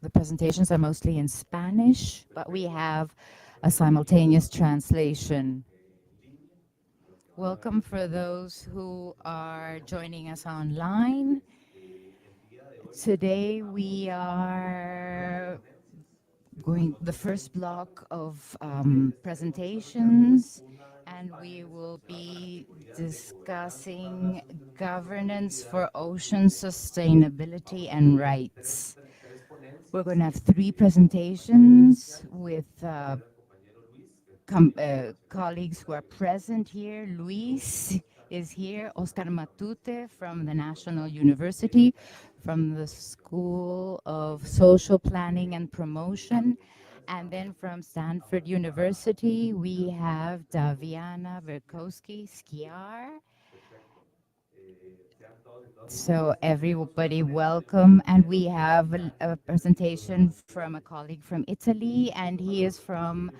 The presentations are mostly in Spanish, but we have a simultaneous translation. Welcome for those who are joining us online. Today we are going the first block of presentations, and we will be discussing governance for ocean sustainability and rights. We're going to have three presentations with colleagues who are present here. Luis is here, Oscar Matute from the National University, from the School of Social Planning and Promotion. And then from Stanford University, we have Daviana Verkowski Skiar. So everybody welcome. And we have a presentation from a colleague from Italy, and he is from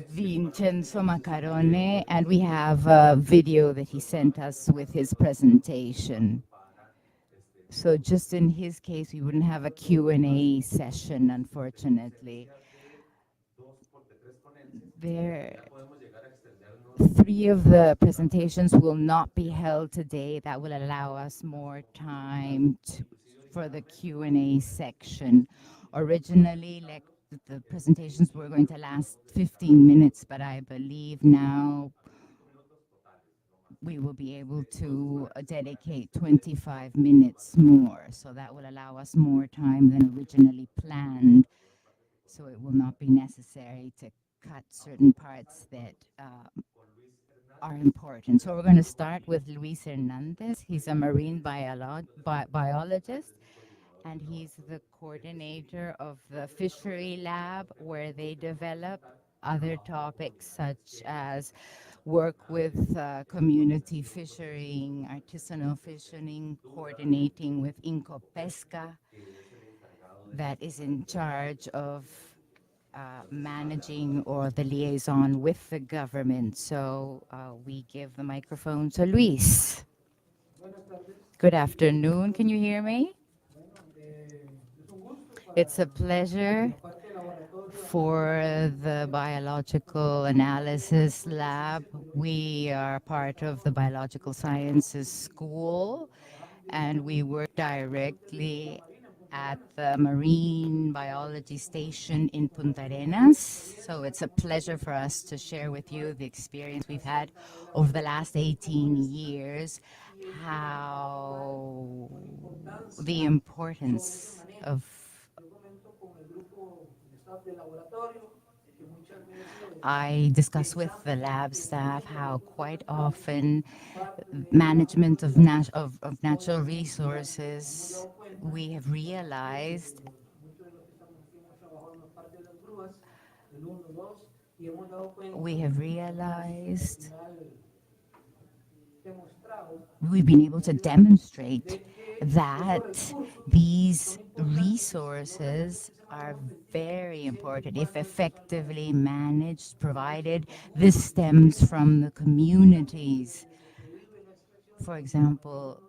Vincenzo Maccarone, and we have a video that he sent us with his presentation. So just in his case, we wouldn't have a Q&A session, unfortunately. Three of the presentations will not be held today. That will allow us more time for the Q&A section. Originally, like the presentations were going to last 15 minutes, but I believe now we will be able to dedicate 25 minutes more. So that will allow us more time than originally planned. So it will not be necessary to cut certain parts that are important. So we're going to start with Luis Hernandez. He's a marine biologist, and he's the coordinator of the Fishery Lab, where they develop other topics such as work with community fishing, artisanal fishing, coordinating with Incopesca, that is in charge of managing or the liaison with the government. So we give the microphone to Luis. Good afternoon. Can you hear me? It's a pleasure for the Biological Analysis Lab. We are part of the Biological Sciences School, and we work directly at the Marine Biology Station in Punta Arenas. So it's a pleasure for us to share with you the experience we've had over the last 18 years, how the importance of I discuss with the lab staff how quite often management of natural resources, we have realized we have realized we've been able to demonstrate that these resources are very important if effectively managed, provided this stems from the communities. For example,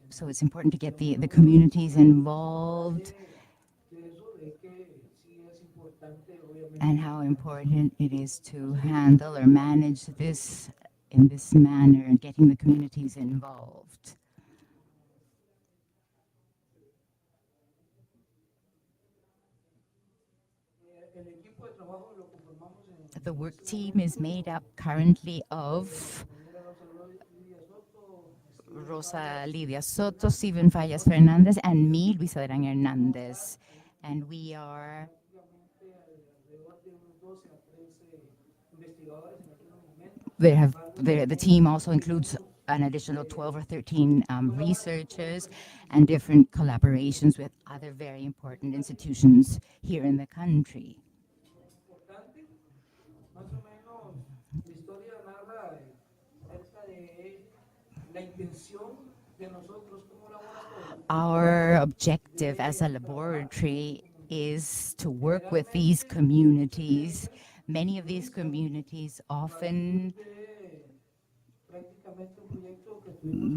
so it's important to get the communities involved, and how important it is to handle or manage this in this manner and getting the communities involved. The work team is made up currently of Rosa Lidia Soto, Steven Fallas Fernandez, and me, Luisa Adrián Hernández. And we are the team also includes an additional 12 or 13 researchers and different collaborations with other very important institutions here in the country. Our objective as a laboratory is to work with these communities. Many of these communities often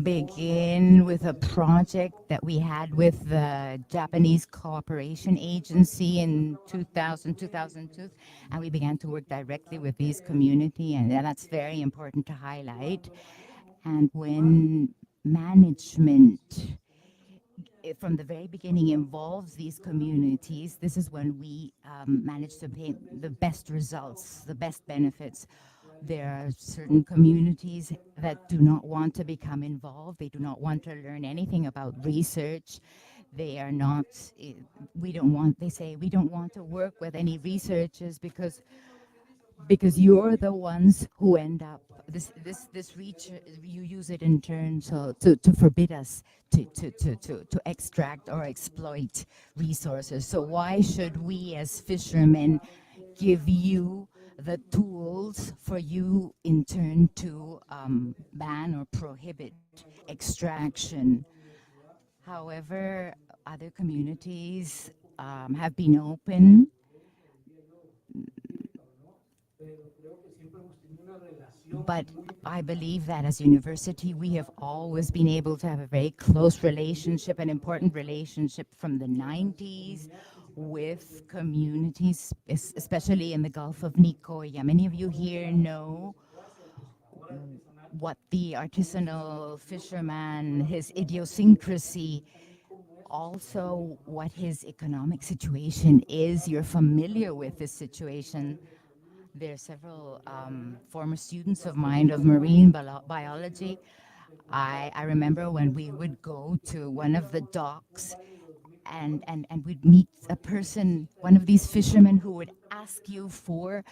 begin with a project that we had with the Japanese Cooperation Agency in 2000, 2002, and we began to work directly with these community, and that's very important to highlight. And when management from the very beginning involves these communities, this is when we manage to obtain the best results, the best benefits. There are certain communities that do not want to become involved. They do not want to learn anything about research. They are not, we don't want, they say, we don't want to work with any researchers because you're the ones who end up this reach, you use it in turn so to forbid us to extract or exploit resources. So why should we as fishermen give you the tools for you in turn to ban or prohibit extraction? However, other communities have been open, but I believe that as university, we have always been able to have a very close relationship, an important relationship from the 90s with communities, especially in the Gulf of Nicoya. Many of you here know what the artisanal fisherman, his idiosyncrasy, also what his economic situation is. You're familiar with this situation. There are several former students of mine of marine biology. I remember when we would go to one of the docks and we'd meet a person, one of these fishermen who would ask you for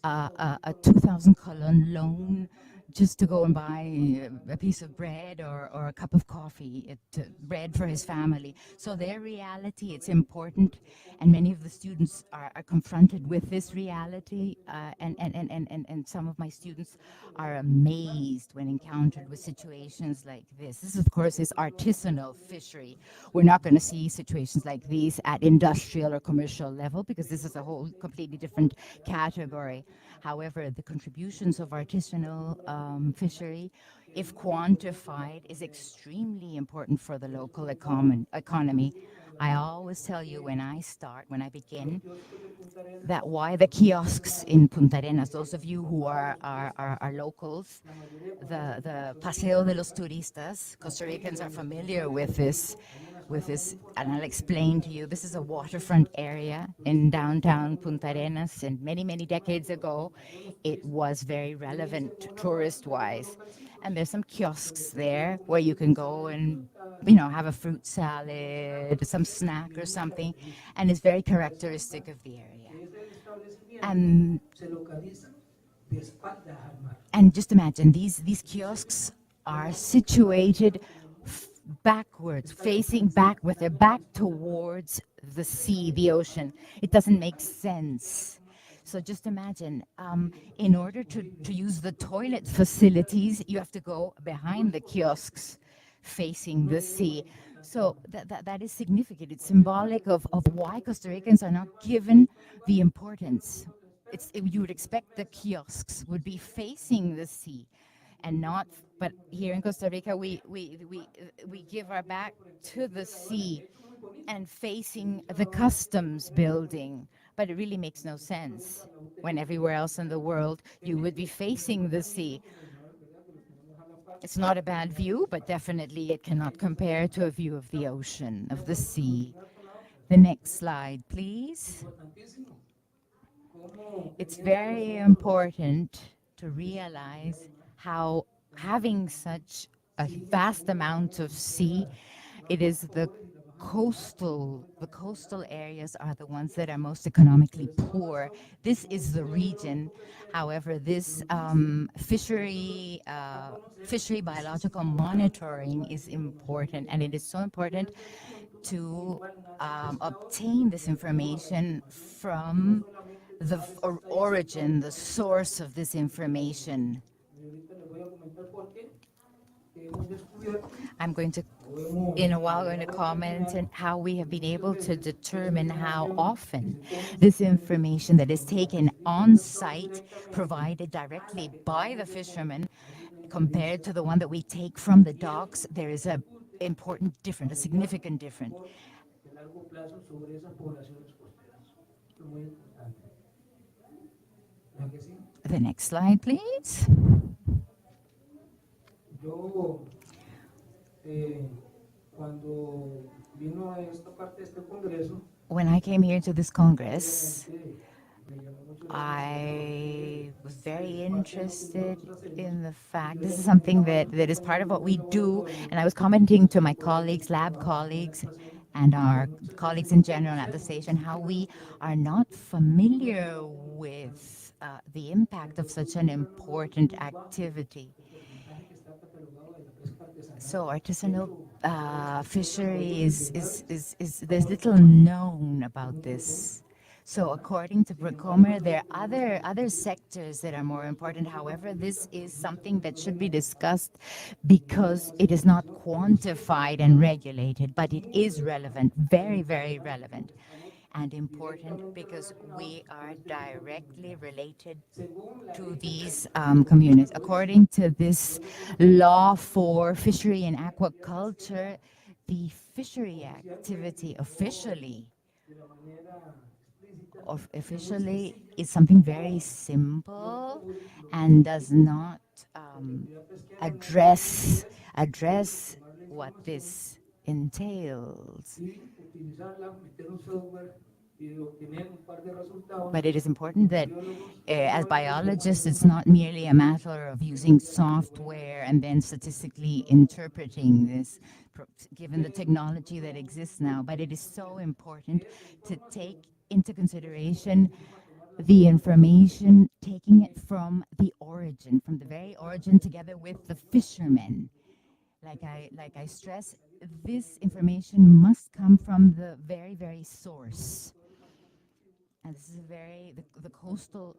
a 2,000 colon loan just to go and buy a piece of bread or a cup of coffee, bread for his family. So their reality, it's important, and many of the students are confronted with this reality, and some of my students are amazed when encountered with situations like this. This, of course, is artisanal fishery. We're not going to see situations like these at industrial or commercial level because this is a whole completely different category. However, the contributions of artisanal fishery, if quantified, is extremely important for the local economy. I always tell you when I begin, that why the kiosks in Punta Arenas, those of you who are locals, the Paseo de los Turistas, Costa Ricans are familiar with this, and I'll explain to you. This is a waterfront area in downtown Punta Arenas, and many, many decades ago, it was very relevant tourist-wise. And there's some kiosks there where you can go and, have a fruit salad, some snack or something, and it's very characteristic of the area. And and just imagine these kiosks are situated backwards, facing back with their back towards the sea, the ocean. It doesn't make sense. So just imagine, in order to use the toilet facilities, you have to go behind the kiosks facing the sea. So that is significant. It's symbolic of why Costa Ricans are not given the importance. You would expect the kiosks would be facing the sea and not, but here in Costa Rica, we give our back to the sea and facing the customs building. But it really makes no sense when everywhere else in the world you would be facing the sea. It's not a bad view, but definitely it cannot compare to a view of the ocean, of the sea. The next slide, please. It's very important to realize how having such a vast amount of sea, it is the coastal areas are the ones that are most economically poor. This is the region. However, this fishery biological monitoring is important, and it is so important to obtain this information from the origin, the source of this information. I'm going to, in a while, going to comment on how we have been able to determine how often this information that is taken on site, provided directly by the fishermen, compared to the one that we take from the docks, there is a important difference, a significant difference. The next slide, please. When I came here to this Congress, I was very interested in the fact this is something that is part of what we do, and I was commenting to my colleagues, lab colleagues, and our colleagues in general at the station, how we are not familiar with the impact of such an important activity. So artisanal fishery there's little known about this. So according to Brookomer, there are other sectors that are more important. However, this is something that should be discussed because it is not quantified and regulated, but it is relevant, very, very relevant and important because we are directly related to these communities. According to this law for fishery and aquaculture, the fishery activity officially is something very simple and does not address what this entails. But it is important that as biologists, it's not merely a matter of using software and then statistically interpreting this, given the technology that exists now, but it is so important to take into consideration the information, taking it from the origin, from the very origin, together with the fishermen. Like I stress, this information must come from the very, very source. And this is the coastal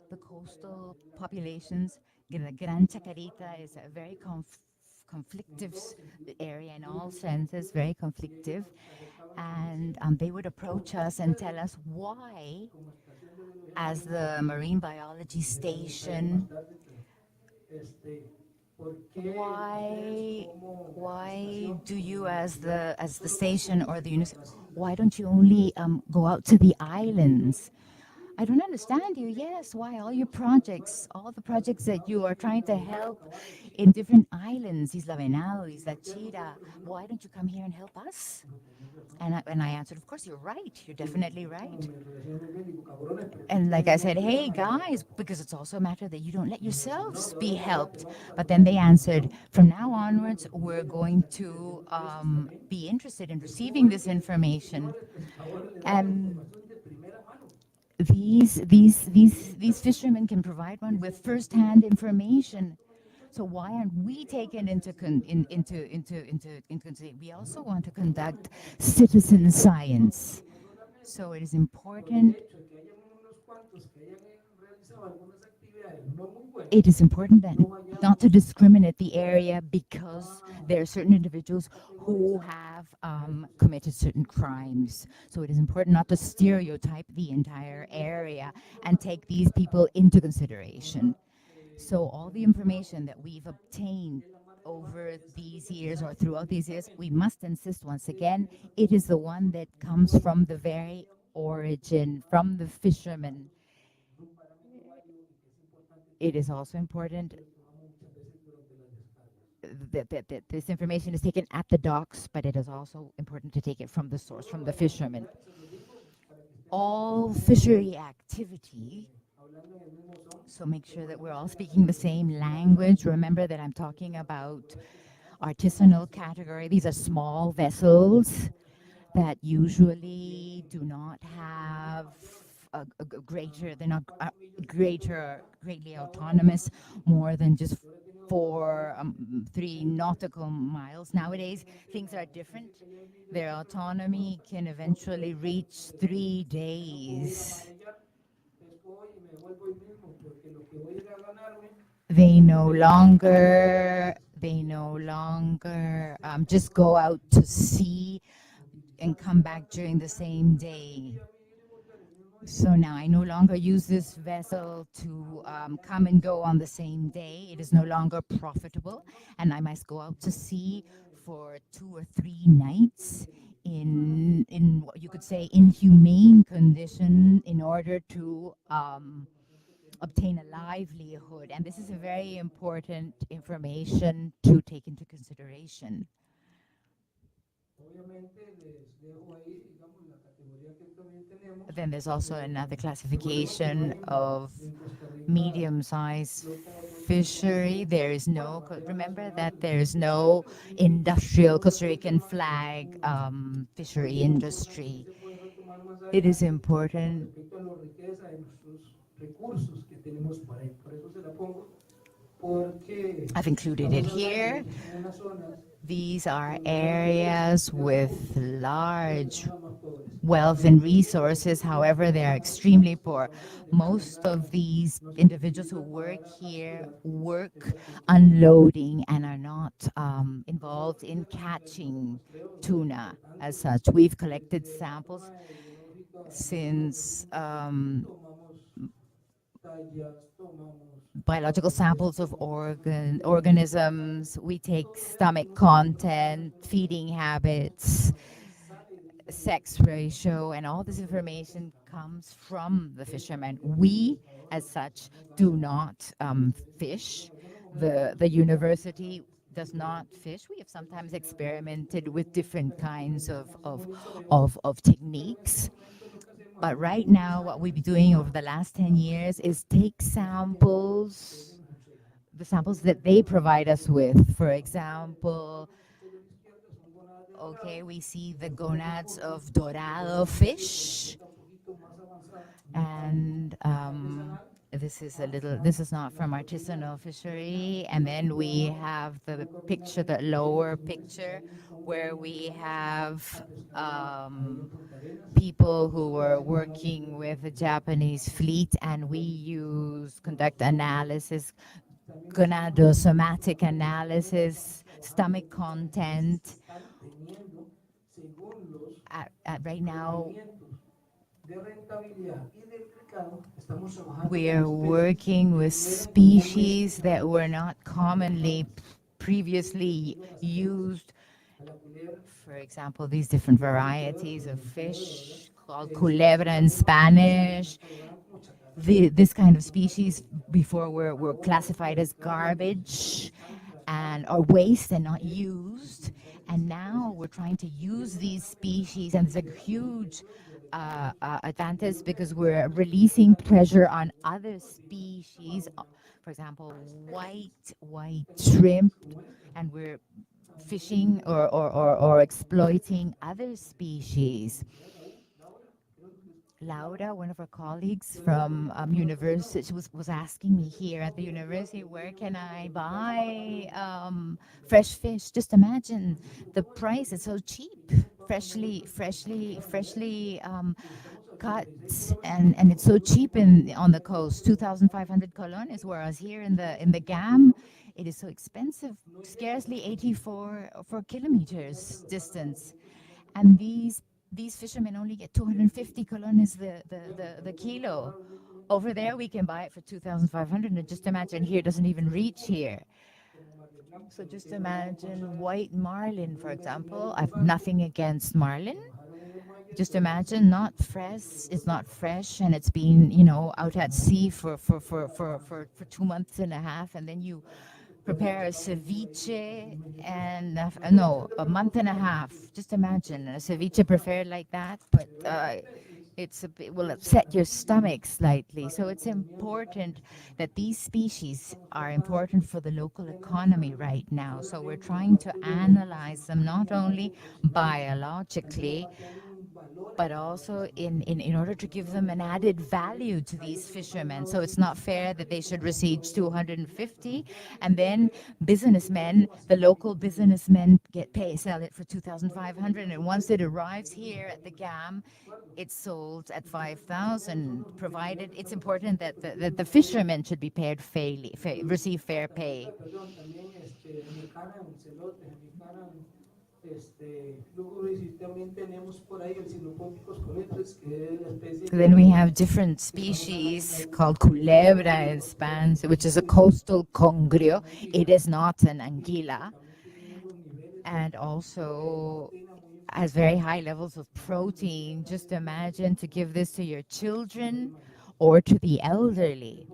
populations. The Gran Chacarita is a very conflictive area in all senses, very conflictive. And they would approach us and tell us why, as the marine biology station, why do you as the station or the UNICEF, why don't you only go out to the islands? I don't understand you. Yes, why all the projects that you are trying to help in different islands, Isla Venado, Isla Chira, why don't you come here and help us? And I answered, of course, you're right. You're definitely right. And like I said, hey, guys, because it's also a matter that you don't let yourselves be helped. But then they answered, from now onwards, we're going to be interested in receiving this information. And these fishermen can provide one with first-hand information. So why aren't we taken into we also want to conduct citizen science. So it is important. It is important then not to discriminate the area because there are certain individuals who have committed certain crimes. So it is important not to stereotype the entire area and take these people into consideration. So all the information that we've obtained over these years or throughout these years, we must insist once again, it is the one that comes from the very origin, from the fishermen. It is also important that this information is taken at the docks, but it is also important to take it from the source, from the fishermen. All fishery activity, so make sure that we're all speaking the same language. Remember that I'm talking about artisanal category. These are small vessels that usually do not have they're not greatly autonomous, more than just 3 nautical miles. Nowadays, things are different. Their autonomy can eventually reach 3 days. They no longer just go out to sea and come back during the same day. So now I no longer use this vessel to come and go on the same day. It is no longer profitable, and I must go out to sea for 2 or 3 nights in what you could say inhumane condition in order to obtain a livelihood. And this is a very important information to take into consideration. Then there's also another classification of medium-sized fishery. There is no, remember that there is no industrial Costa Rican flag fishery industry. It is important. I've included it here. These are areas with large wealth and resources. However, they are extremely poor. Most of these individuals who work here work unloading and are not involved in catching tuna as such. We've collected samples since biological samples of organisms. We take stomach content, feeding habits, sex ratio, and all this information comes from the fishermen. We, as such, do not fish. The university does not fish. We have sometimes experimented with different kinds of techniques. But right now, what we've been doing over the last 10 years is take samples, the samples that they provide us with. For example, okay, we see the gonads of dorado fish. And this is not from artisanal fishery. And then we have the picture, the lower picture, where we have people who were working with the Japanese fleet, and we conduct analysis, gonadosomatic analysis, stomach content. Right now, we are working with species that were not commonly previously used. For example, these different varieties of fish called culebra in Spanish. This kind of species before were classified as garbage and or waste and not used. And now we're trying to use these species, and there's a huge advantage because we're releasing pressure on other species. For example, white shrimp, and we're fishing or exploiting other species. Laura, one of our colleagues from university, she was asking me here at the university, where can I buy fresh fish? Just imagine the price is so cheap, freshly cut, and it's so cheap on the coast, 2,500 colones, whereas here in the GAM, it is so expensive, scarcely 84 for kilometers distance. And these fishermen only get 250 colones the kilo. Over there, we can buy it for 2,500. And just imagine here, doesn't even reach here. So just imagine white marlin, for example. I've nothing against marlin. Just imagine, not fresh. It's not fresh, and it's been, out at sea for 2 months and a half, and then you prepare a ceviche and no, a month and a half. Just imagine a ceviche prepared like that, but it will upset your stomach slightly. So it's important that these species are important for the local economy right now. So we're trying to analyze them not only biologically, but also in order to give them an added value to these fishermen. So it's not fair that they should receive 250, and then businessmen, the local businessmen sell it for 2,500, and once it arrives here at the GAM, it's sold at 5,000, provided it's important that the fishermen should be paid fairly, receive fair pay. Then we have different species called culebra in Spanish, which is a coastal congrio. It is not an anguilla, and also has very high levels of protein. Just imagine to give this to your children or to the elderly.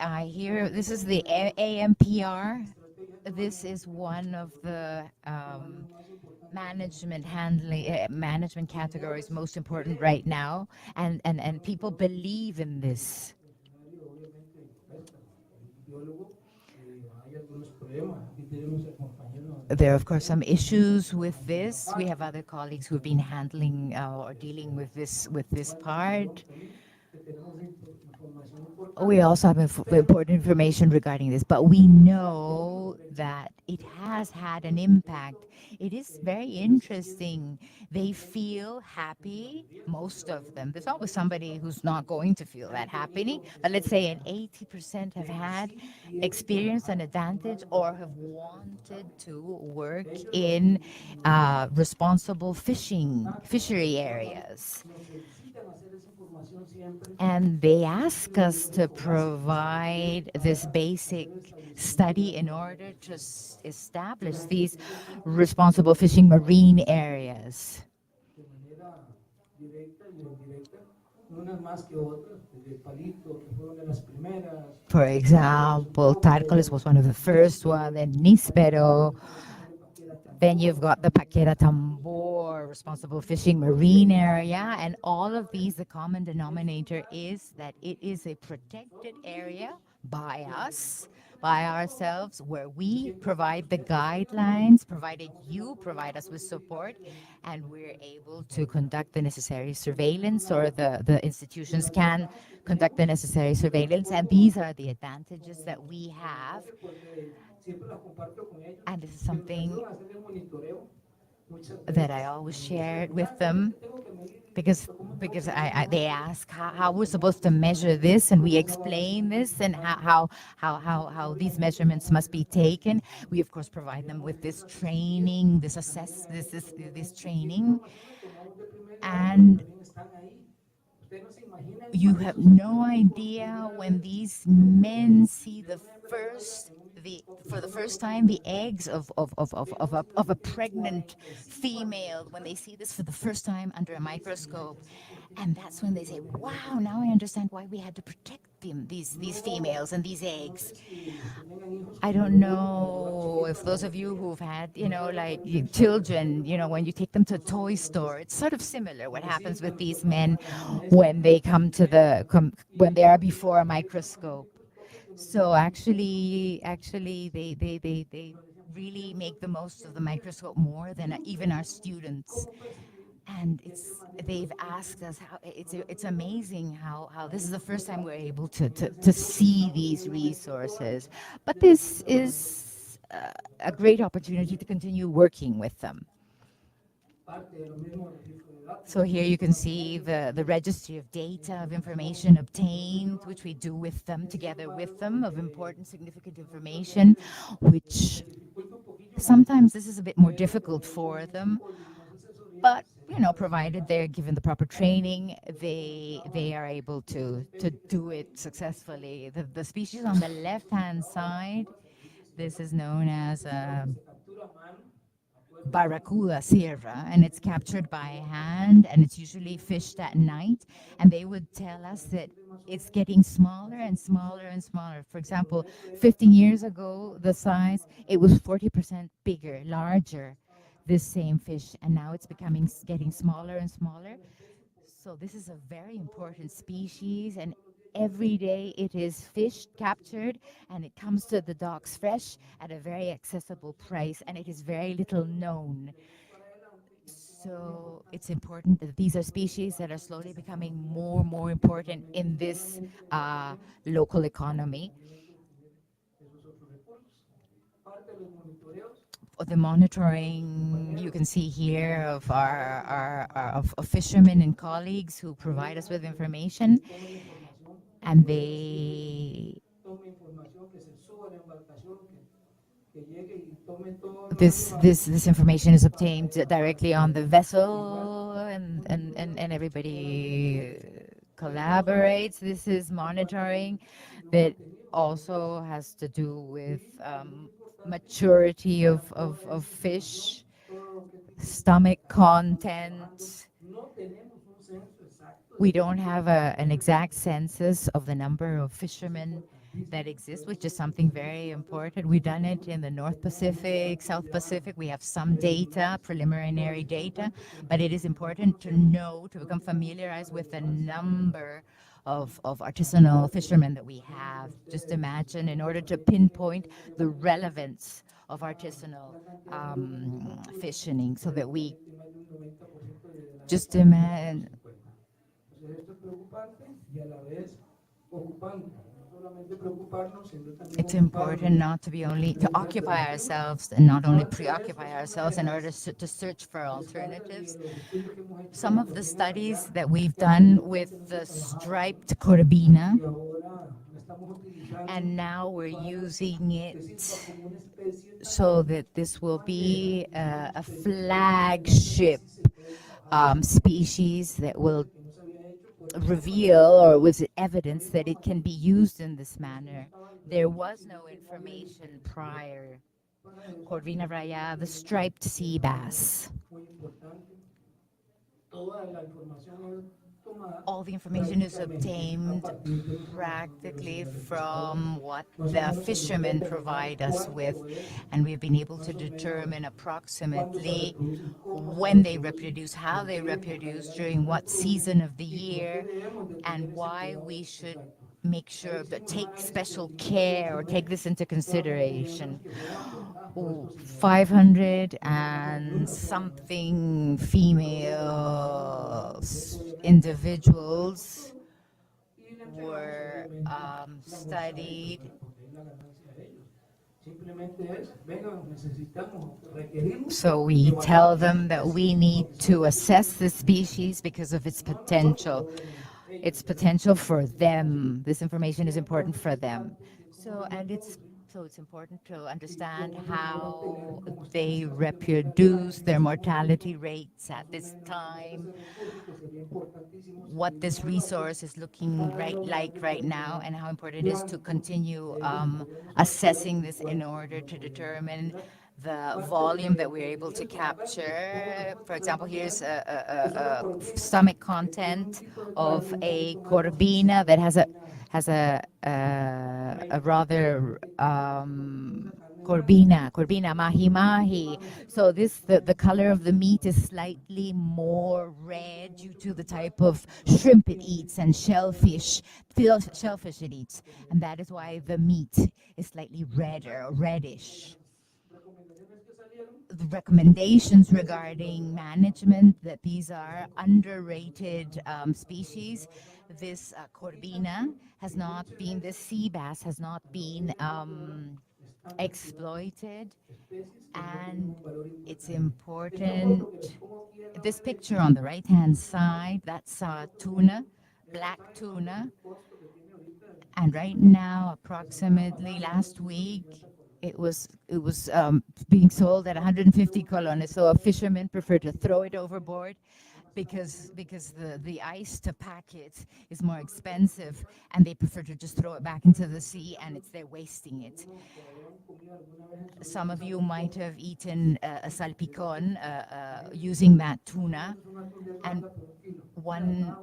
I hear this is the AMPR. This is one of the management categories most important right now, and people believe in this. There are, of course, some issues with this. We have other colleagues who've been handling or dealing with this part. We also have important information regarding this, but we know that it has had an impact. It is very interesting. They feel happy, most of them. There's always somebody who's not going to feel that happy, but let's say an 80% have had experienced an advantage or have wanted to work in responsible fishery areas. And they ask us to provide this basic study in order to establish these responsible fishing marine areas. For example, Tárcoles was one of the first one, then Níspero. Then you've got the Paquera Tambor, responsible fishing marine area, and all of these, the common denominator is that it is a protected area by us, by ourselves, where we provide the guidelines, provided you provide us with support, and we're able to conduct the necessary surveillance, or the institutions can conduct the necessary surveillance, and these are the advantages that we have. And this is something that I always share with them, because they ask how we're supposed to measure this, and we explain this, and how these measurements must be taken. We of course provide them with this training, this training, and you have no idea when these men see for the first time the eggs of a pregnant female, when they see this for the first time under a microscope, and that's when they say, wow, now I understand why we had to protect them, these females and these eggs. I don't know if those of you who've had, like children, when you take them to a toy store, it's sort of similar what happens with these men when they when they are before a microscope. So actually, they really make the most of the microscope more than even our students. And they've asked us how it's amazing how this is the first time we're able to see these resources. But this is a great opportunity to continue working with them. So here you can see the registry of data, of information obtained, which we do with them, together with them, of important, significant information, which sometimes this is a bit more difficult for them, but provided they're given the proper training, they are able to do it successfully. The species on the left-hand side, this is known as Barracuda sierra, and it's captured by hand, and it's usually fished at night. And they would tell us that it's getting smaller and smaller and smaller. For example, 15 years ago, the size, it was 40% bigger, larger, this same fish, and now it's getting smaller and smaller. So this is a very important species, and every day it is fished, captured, and it comes to the docks fresh at a very accessible price, and it is very little known. So it's important that these are species that are slowly becoming more important in this local economy. The monitoring you can see here of of fishermen and colleagues who provide us with information, and they This information is obtained directly on the vessel, and everybody collaborates. This is monitoring that also has to do with maturity of fish, stomach content. We don't have an exact census of the number of fishermen that exist, which is something very important. We've done it in the North Pacific, South Pacific. We have some data, preliminary data, but it is important to know, to become familiarized with the number of artisanal fishermen that we have. Just imagine, in order to pinpoint the relevance of artisanal fishing, so that we just imagine. It's important not to be only to occupy ourselves and not only preoccupy ourselves in order to search for alternatives. Some of the studies that we've done with the striped corbina, and now we're using it so that this will be a flagship species that will reveal, or was it evidence that it can be used in this manner. There was no information prior. Corvina raya, the striped sea bass. All the information is obtained practically from what the fishermen provide us with, and we've been able to determine approximately when they reproduce, how they reproduce, during what season of the year, and why we should make sure that take special care or take this into consideration. 500 and something female individuals were studied. So we tell them that we need to assess the species because of its potential. Its potential for them. This information is important for them. So it's important to understand how they reproduce, their mortality rates at this time, what this resource is looking like right now, and how important it is to continue assessing this in order to determine the volume that we're able to capture. For example, here's a stomach content of a corbina that has a rather corbina mahi mahi. So the color of the meat is slightly more red due to the type of shrimp it eats and shellfish it eats, and that is why the meat is slightly redder or reddish. The recommendations regarding management, that these are underrated species. This corbina has not been, this sea bass has not been exploited, and it's important. This picture on the right hand side, that's tuna, black tuna, and right now, approximately last week, it was being sold at 150 colones. So a fisherman preferred to throw it overboard because the ice to pack it is more expensive, and they prefer to just throw it back into the sea, and they're wasting it. Some of you might have eaten a salpicón using that tuna, and one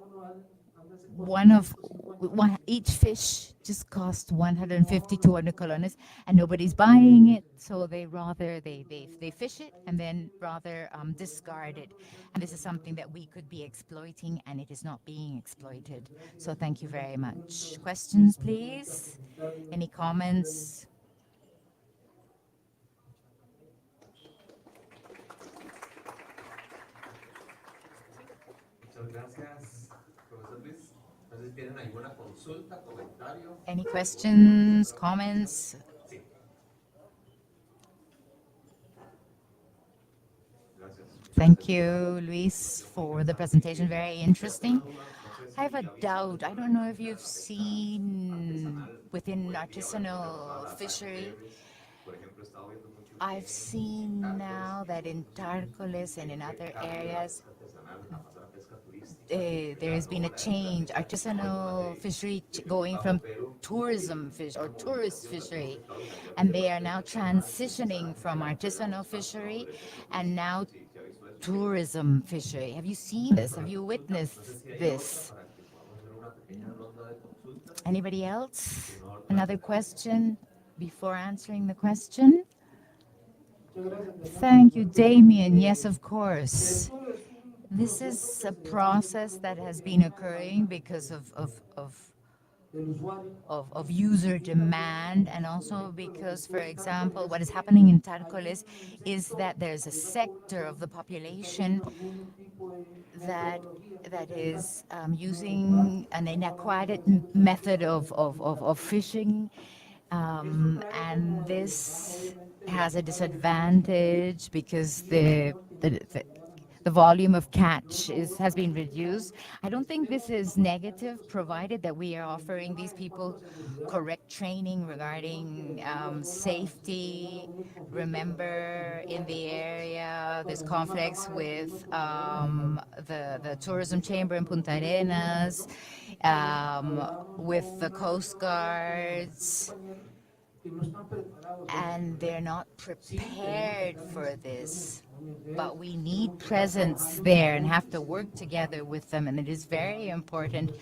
each fish just costs 150, 200 colones, and nobody's buying it, so they fish it and then rather discard it. And this is something that we could be exploiting, and it is not being exploited. So thank you very much. Questions, please? Any comments? Any questions, comments? Thank you, Luis, for the presentation. Very interesting. I have a doubt. I don't know if you've seen within artisanal fishery, I've seen now that in Tarcoles and in other areas, there has been a change, artisanal fishery going from tourism fish or tourist fishery, and they are now transitioning from artisanal fishery and now tourism fishery. Have you seen this? Have you witnessed this? Anybody else? Another question before answering the question? Thank you, Damien. Yes, of course. This is a process that has been occurring because of user demand, and also because, for example, what is happening in Tarcoles is that there's a sector of the population that is using an aquatic method of fishing, and this has a disadvantage because the volume of catch has been reduced. I don't think this is negative, provided that we are offering these people correct training regarding safety. Remember, in the area, there's conflicts with the tourism chamber in Punta Arenas, with the coast guards, and they're not prepared for this. But we need presence there and have to work together with them, and it is very important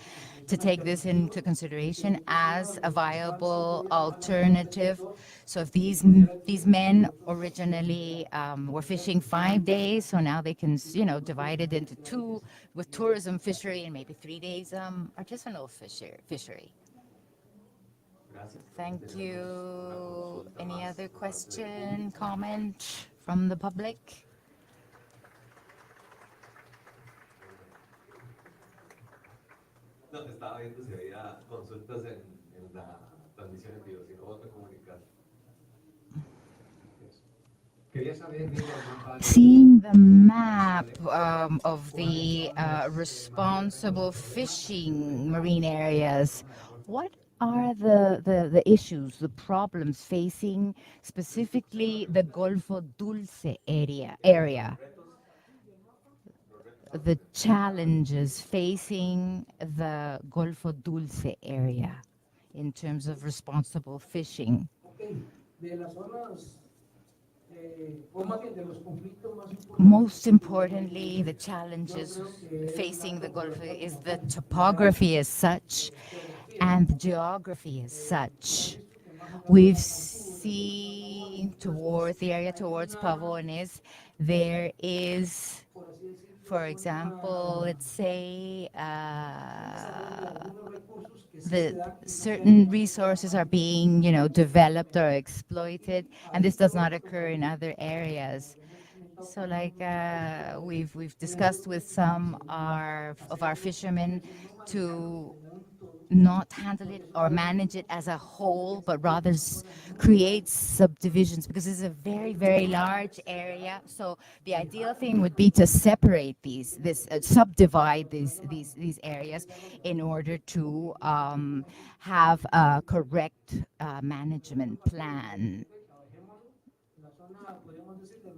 to take this into consideration as a viable alternative. So if these men originally were fishing 5 days, so now they can divide it into two with tourism fishery and maybe 3 days artisanal fishery. Thank you. Any other question, comment from the public? No, estaba viendo si había consultas en la transmisión en vivo, si no voy a comunicar. Seeing the map of the responsible fishing marine areas, what are the issues, the problems facing specifically the Golfo Dulce area? The challenges facing the Golfo Dulce area in terms of responsible fishing. Most importantly, the challenges facing the Gulf is the topography as such and the geography as such. We've seen towards the area towards Pavones, there is, for example, let's say the certain resources are being, developed or exploited, and this does not occur in other areas. So, like we've discussed with some of our fishermen to not handle it or manage it as a whole, but rather create subdivisions, because it's a very, very large area. So the ideal thing would be to separate subdivide these areas in order to have a correct management plan.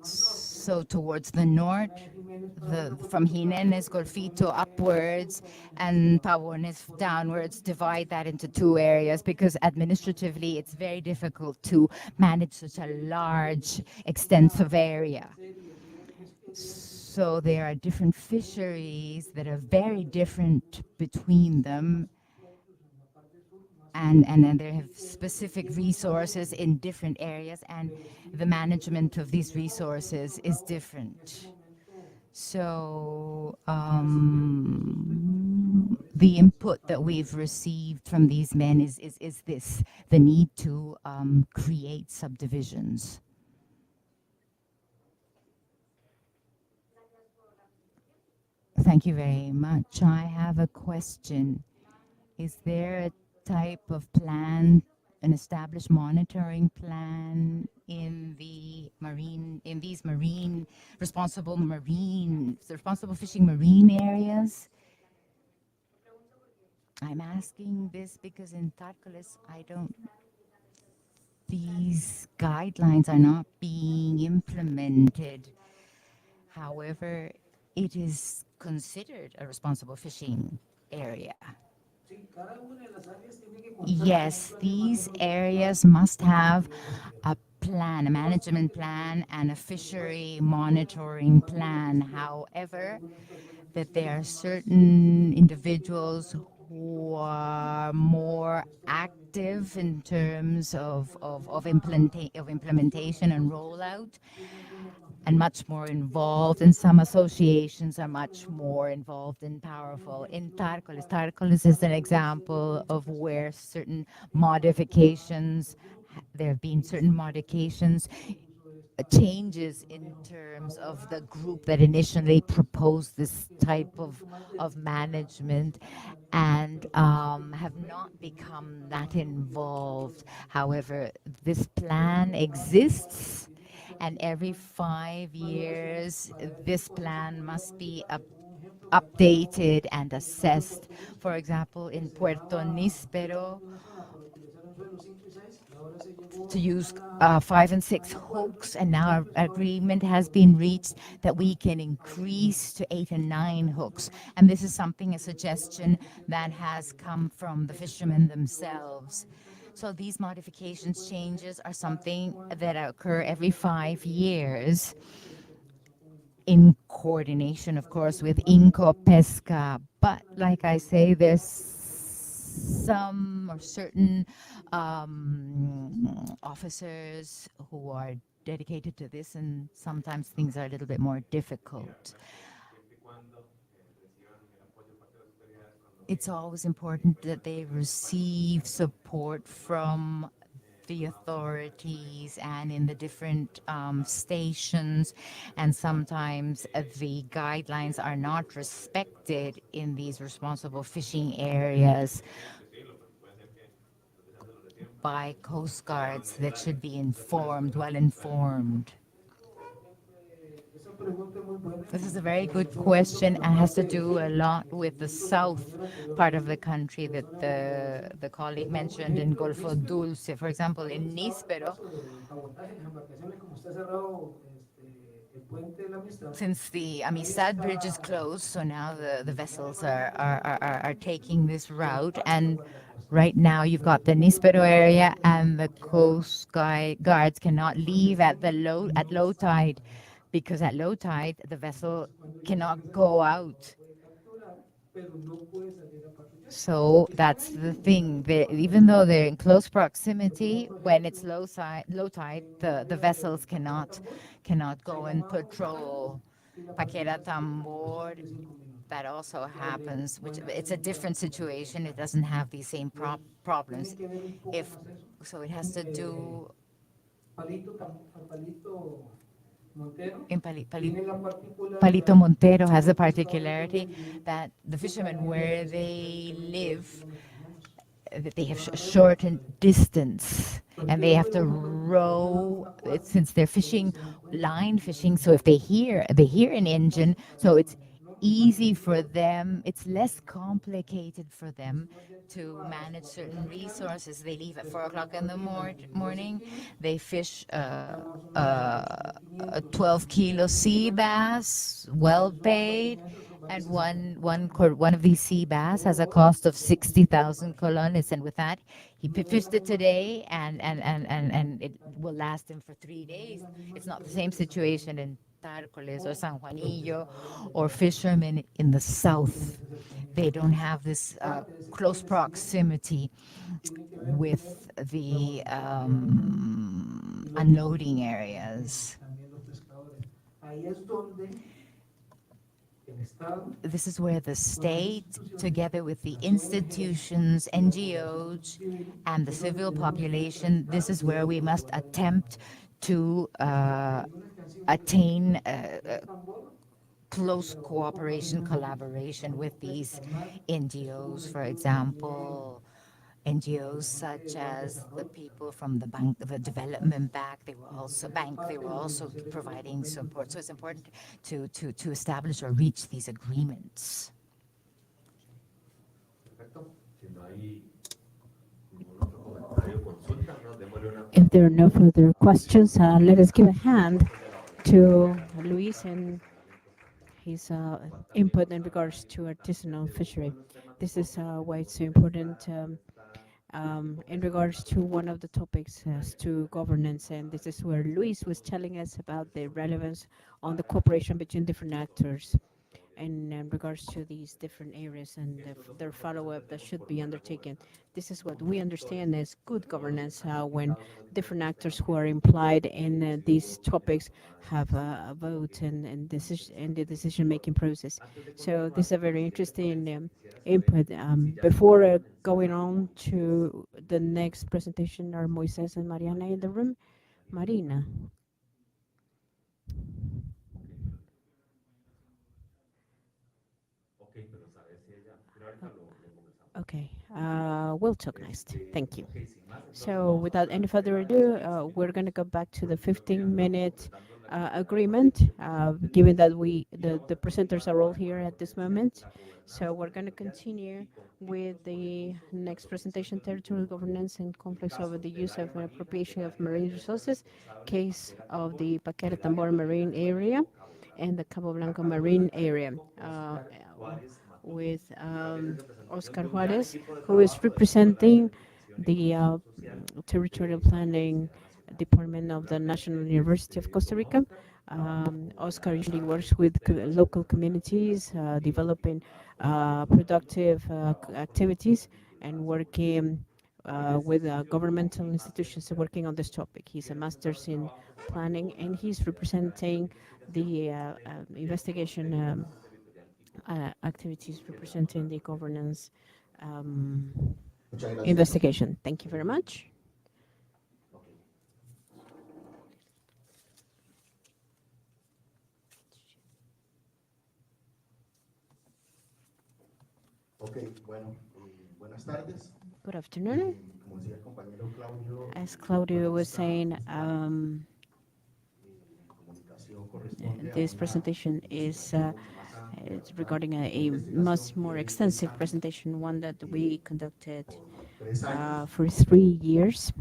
So towards the north, from Jimenez, Golfito upwards, and Pavones downwards, divide that into two areas, because administratively it's very difficult to manage such a large, extensive area. So there are different fisheries that are very different between them, and then they have specific resources in different areas, and the management of these resources is different. So the input that we've received from these men is this, the need to create subdivisions. Thank you very much. I have a question. Is there a type of plan, an established monitoring plan in these responsible fishing marine areas? I'm asking this because in Tarcoles, these guidelines are not being implemented. However, it is considered a responsible fishing area. Yes, these areas must have a plan, a management plan, and a fishery monitoring plan. However, that there are certain individuals who are more active in terms of implementation and rollout, and much more involved, and some associations are much more involved and powerful. In Tarcoles is an example of where certain modifications, there have been certain modifications, changes in terms of the group that initially proposed this type of management, and have not become that involved. However, this plan exists, and every 5 years, this plan must be updated and assessed. For example, in Puerto Níspero, to use 5 and 6 hooks, and now our agreement has been reached that we can increase to 8 and 9 hooks. And this is something, a suggestion that has come from the fishermen themselves. So these modifications, changes, are something that occur every 5 years in coordination, of course, with Inco Pesca. But like I say, there's some or certain officers who are dedicated to this, and sometimes things are a little bit more difficult. It's always important that they receive support from the authorities and in the different stations, and sometimes the guidelines are not respected in these responsible fishing areas by coast guards that should be informed, well informed. This is a very good question and has to do a lot with the south part of the country that the colleague mentioned in Golfo Dulce. For example, in Níspero, since the Amistad Bridge is closed, so now the vessels are taking this route, and right now you've got the Níspero area, and the coast guards cannot leave at low tide, because at low tide the vessel cannot go out. So that's the thing. Even though they're in close proximity, when it's low tide, the vessels cannot go and patrol. Paquera Tambor, that also happens, which it's a different situation. It doesn't have these same problems. If so, it has to do in Palito Montero has a particularity that the fishermen where they live, that they have a shortened distance, and they have to row since they're fishing, line fishing. So if they hear an engine, so it's easy for them, it's less complicated for them to manage certain resources. They leave at 4 o'clock in the morning. They fish a 12-kilo sea bass, well paid, and one of these sea bass has a cost of 60,000 colones, and with that, he fished it today, and it will last him for 3 days. It's not the same situation in Tárcoles or San Juanillo or fishermen in the south. They don't have this close proximity with the unloading areas. This is where the state, together with the institutions, NGOs, and the civil population, this is where we must attempt to attain close cooperation, collaboration with these NGOs, for example, NGOs such as the people from the Development Bank, they were also providing support. So it's important to establish or reach these agreements. no hay consultas, ¿no? Démosle un If there are aplauso no further a Luis questions, let us give a hand de la organización to de la Luis Comunidad and Profesional en Costa Rica, his Juan también input nos in habla regards de to la artisanal de uno fishery. de los temas This is nosotros que why it's so tenemos important ya esta in regards to one of profesionalización the topics en as áreas to governance, and this is where Luis was telling us about the relevance on the cooperation between different actors and in regards to these different areas and their follow-up that should be undertaken. This is what we understand as good governance when different actors who are implied in these topics have a vote and decision in the decision-making process. So this is a very interesting input. Before going on to the next presentation, are Moises and Mariana in the room? Marina. Ok, pero saber si ella, pero ahorita lo conversamos. Okay, we'll talk next. Thank you. Ok, sin más, entonces So, vamos a without pasar any al further tema de los ado, 15 we're going minutos, to go back to the porque creo que ya estamos 15-minute completando la actividad de hoy, agreement, given that y the, vamos the a presenters continuar are all ahora con here la at this ponencia, moment. la So, gobernanza we're going to territorial continue y conflictos with por el the uso y la next apropiación presentation, del mismo territorial mar governance and y conflicts over the casos del use área of and marina, appropriation el of área marine terrestre resources, responsable case Paquera of Tambor the y Paquera el área Tambor marina marine area respectivo Cabo and Blanco. the Cabo A Blanco cargo del marine area académico Oscar Juárez Matute, with también en representación Oscar de un gran Juarez, equipo de who is trabajo de todo el área de representing planeación e the inclusión social territorial de la planning Universidad Nacional. department of the National Regularmente, University of Costa don Rica. Oscar trabaja con Oscar comunidades usually árabes works with de la local zona fronteriza communities, productivas developing vinculadas con el desarrollo, productive trabajo con activities, instituciones and vinculadas con el working turismo. En with ejercicio governmental y institutions asociación, working on this topic. He's a tiene resultado master's del in trabajo compartido planning, con and la he's Universidad Nacional de representing Investigación the en el proyecto investigation de gobernanza territorial y conflictos. activities Y le damos la representing the bienvenida. governance um, Muchas gracias. investigation. Thank you very much. Ok. Ok, bueno, buenas tardes. Good afternoon. Como decía el compañero Claudio, As Claudio bueno, was saying, comunicación corresponde a this una presentation is investigación mucho más amplia, it's ¿verdad? regarding Una a investigación much que more viene extensive realizando presentation, one that we conducted por 3 años for 3 years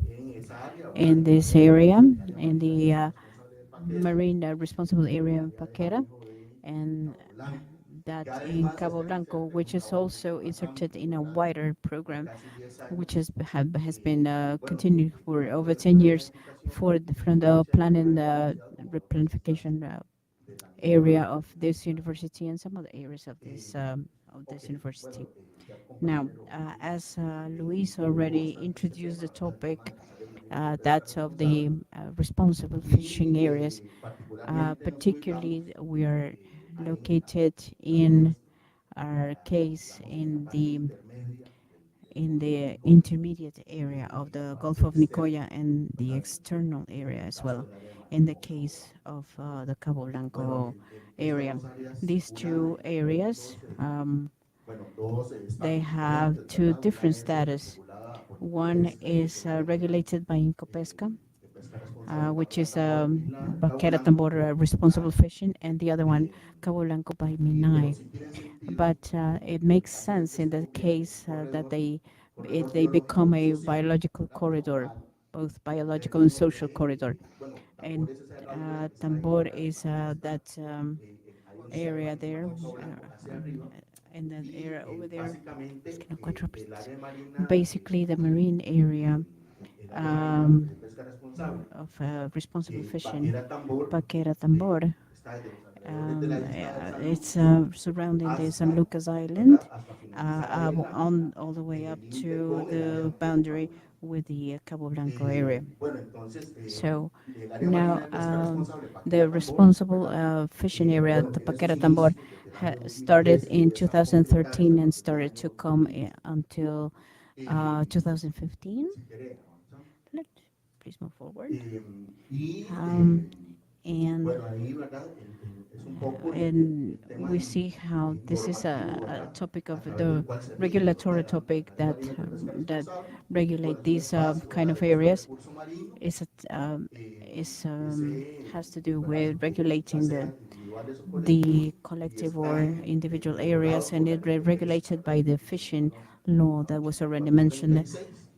en esa área, ¿verdad? in this En area, el área in marina the responsable de Paquera marine responsible y en area el of área de Paquera, manejo de and Cabo Blanco, that que in además Cabo está Blanco, inserta en which un is trabajo also mucho más inserted amplio, in a ¿verdad? wider De program, casi 10 which años. has been Bueno, continued for tanto over del 10 plan de years planificación from the social y planning universidad como lo precisas planification de la misma area of universidad. this university and some other areas of this Eh, university. bueno, ya el Now, compañero as Luis already Oscar hizo el introduced the tema, ¿verdad? topic, Vamos a empezar desde el número 3 that's of the responsable. responsible fishing Y areas. particularmente nos ubicamos Particularly, we are en located la zona in our case digamos, en la parte intermedia del in Golfo de the Nicoya intermediate area of y la the Gulf parte of externa, Nicoya and the ¿verdad? external En area el as caso well. del área de In the manejo Cabo case Blanco. of the Cabo Bueno, Blanco estas area, dos áreas, these two areas, bueno, dos they estatus have diferentes, two ¿verdad? Una different es status. regulada por One Incopesca y is otra por regulated by Incopesca, de pesca responsable which Paquera is Tambor y la Cabo Baquera Blanco Tambor por responsible Minay. fishing, and the other one Cabo Blanco by Pero Minai. sí tiene sentido But it en el makes caso de sense que in se the convierta en case un that corredor they become biológico y a social, biological ¿verdad? Como corridor, tal, both en biological and términos social de, corridor. bueno, And Tambor es esa herradura que está en Tambor la is costa, that ahí donde está area levantando there, Cabo Blanco hacia arriba, in that y area over there. Es que básicamente no encuentro el área marina basically the marine area el área marina de pesca responsable, of responsible fishing, Paquera Tambor, Paquera Tambor. está desde los alrededores de la isla de San It's Lucas surrounding the San hasta, Lucas Island, ¿verdad? Hasta finalizar ahí el lago, on all the way en up el límite to con el área the de Cabo boundary Blanco. with the Cabo Blanco area. Bueno, entonces, So el área marina now de pesca responsable, the Paquera Tambor, responsible ¿verdad? fishing area Bueno, at the tiene sus Paquera Tambor inicios desde el año started 2013 y in empieza a concretarse a 2013 and partir del started to año come 2015. until Eh, 2015. si quiere, avanzamos. Please move forward. Y And bueno, ahí, ¿verdad? Es un poco and el tema we see how this is normativo, a ¿verdad? topic A of través del the cual se rige, ¿verdad? regulatory topic El área marina de pesca that responsable. Bueno, regulate es un these espacio, kind ¿verdad? of De uso de areas. recurso marino Is que se, has to do ¿verdad? with Ya regulating sean individuales o colectivos the y collective or están individual regulados areas, por and la it ley de pesca, regulated ¿verdad? by the Que se fishing conoce law la that was already mentioned. 84/36.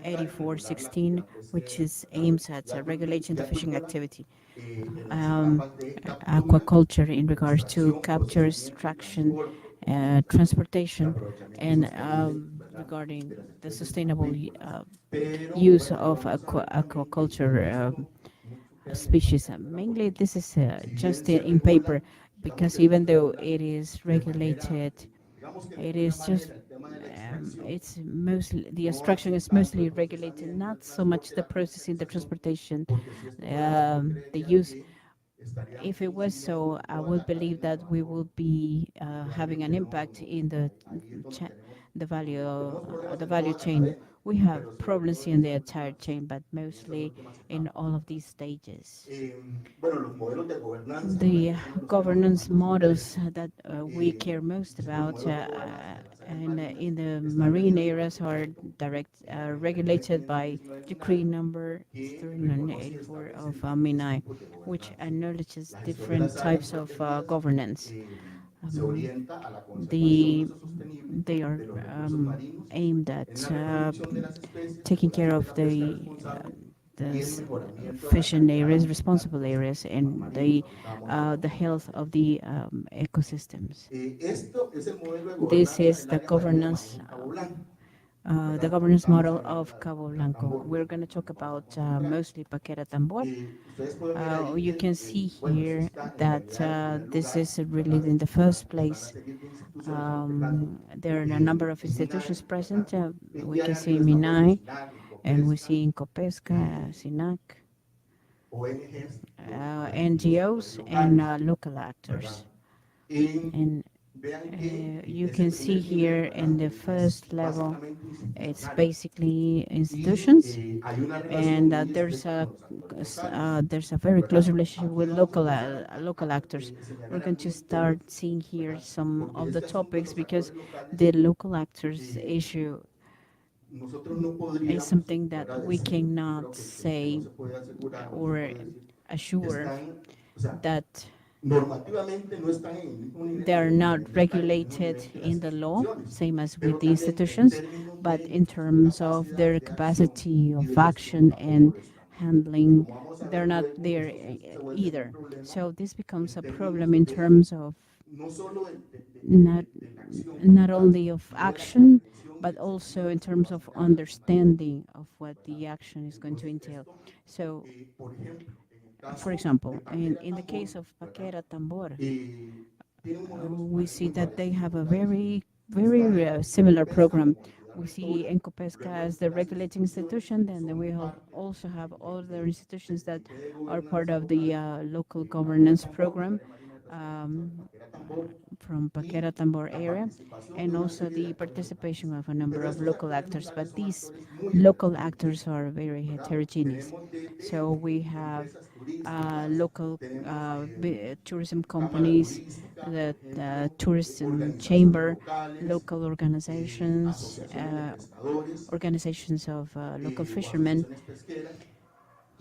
8416, which is aims at regulating the fishing activity, um, aquaculture in regards to capture, extraction, transportation, and regarding the sustainable use of aquaculture species. Mainly, this is just in paper, because even though it is regulated, it is just it's mostly the extraction is mostly regulated, not so much the processing, the transportation, the use. If it was so, I would believe that we will be having an impact in the value chain. We have problems in the entire chain, but mostly in all of these stages. The governance models that we care most about and in the marine areas are regulated by decree number 3984 of Minai, which acknowledges different types of governance. Um, the they are aimed at taking care of the fishing areas, responsible areas, and the health of the ecosystems. This is the governance model of Cabo Blanco. We're going to talk about mostly Paquera Tambor. You can see here that this is really in the first place. There are a number of institutions present. We can see Minai, and we see Incopesca, SINAC, NGOs, and local actors. And you can see here in the first level, it's basically institutions, and there's a very close relationship with local actors. We're going to start seeing here some of the topics, because the local actors issue is something that we cannot say or assure that they are not regulated in the law, same as with the institutions, but in terms of their capacity of action and handling, they're not there either. So this becomes a problem in terms of not not only of action, but also in terms of understanding of what the action is going to entail. So, for example, in the case of Paquera Tambor, we see that they have a very similar program. We see Encopesca as the regulating institution, and then we also have other institutions that are part of the local governance program. Um, from Paquera Tambor area, and also the participation of a number of local actors. But these local actors are very heterogeneous. So we have local tourism companies, the tourism chamber, local organizations of local fishermen,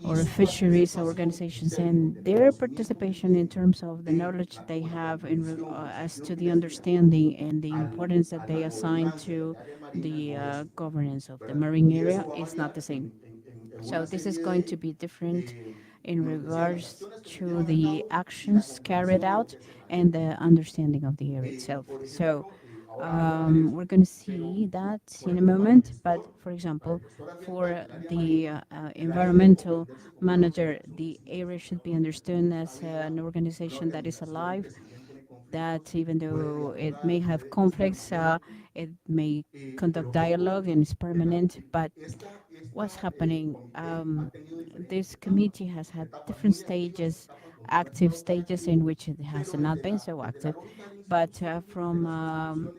or fisheries organizations, and their participation in terms of the knowledge they have as to the understanding and the importance that they assign to the governance of the marine area is not the same. So this is going to be different in regards to the actions carried out and the understanding of the area itself. So we're going to see that in a moment. But for example, for the environmental manager, the area should be understood as an organization that is alive, that even though it may have conflicts, it may conduct dialogue and is permanent. But what's happening? This committee has had different stages, active stages in which it has not been so active. But from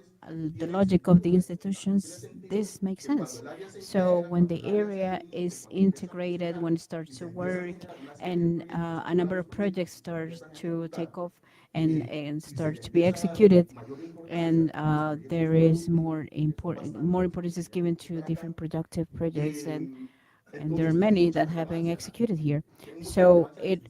the logic of the institutions, this makes sense. So when the area is integrated, when it starts to work, and a number of projects start to take off and start to be executed, and there is more importance is given to different productive projects, and there are many that have been executed here. So it